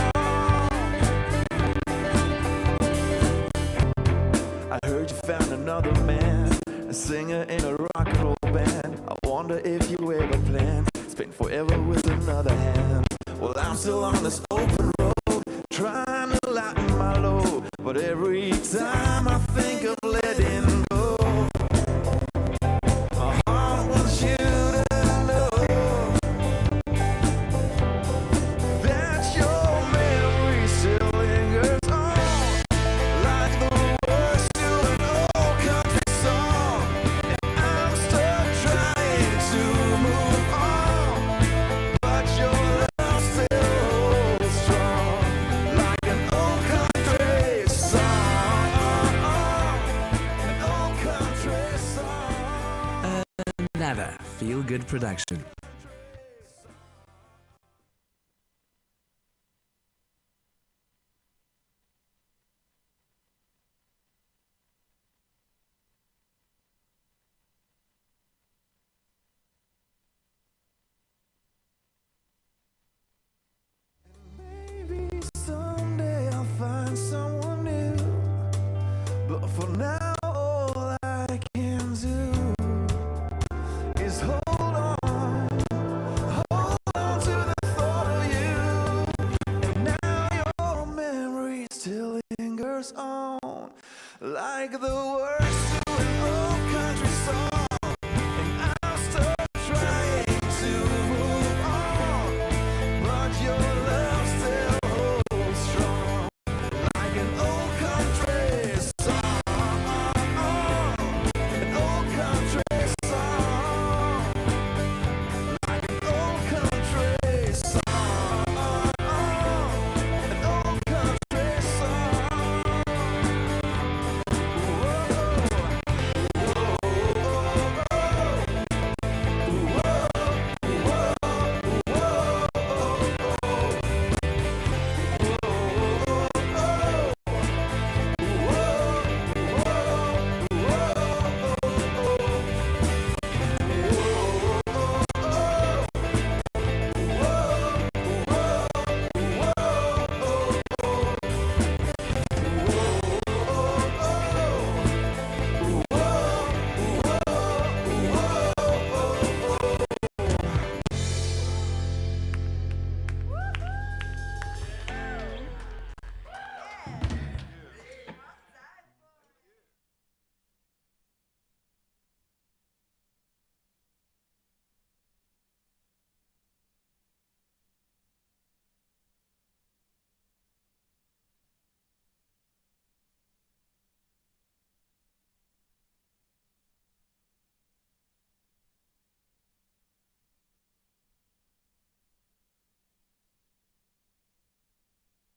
I heard you found another man, a singer in a rock and roll band. I wonder if you ever plan spend forever with another hand. Well, I'm still on this open road, trying to lighten my load, but every time I think of letting go, my heart wants you to know that your memory still lingers on like the words to an old country song. And I'm still trying to move on, but your love still holds strong like an old country song. An old country song. Another feel-good production. Maybe someday I'll find someone new, but for now all I can do is hold on to the thought of you. And now your memory still lingers on like the words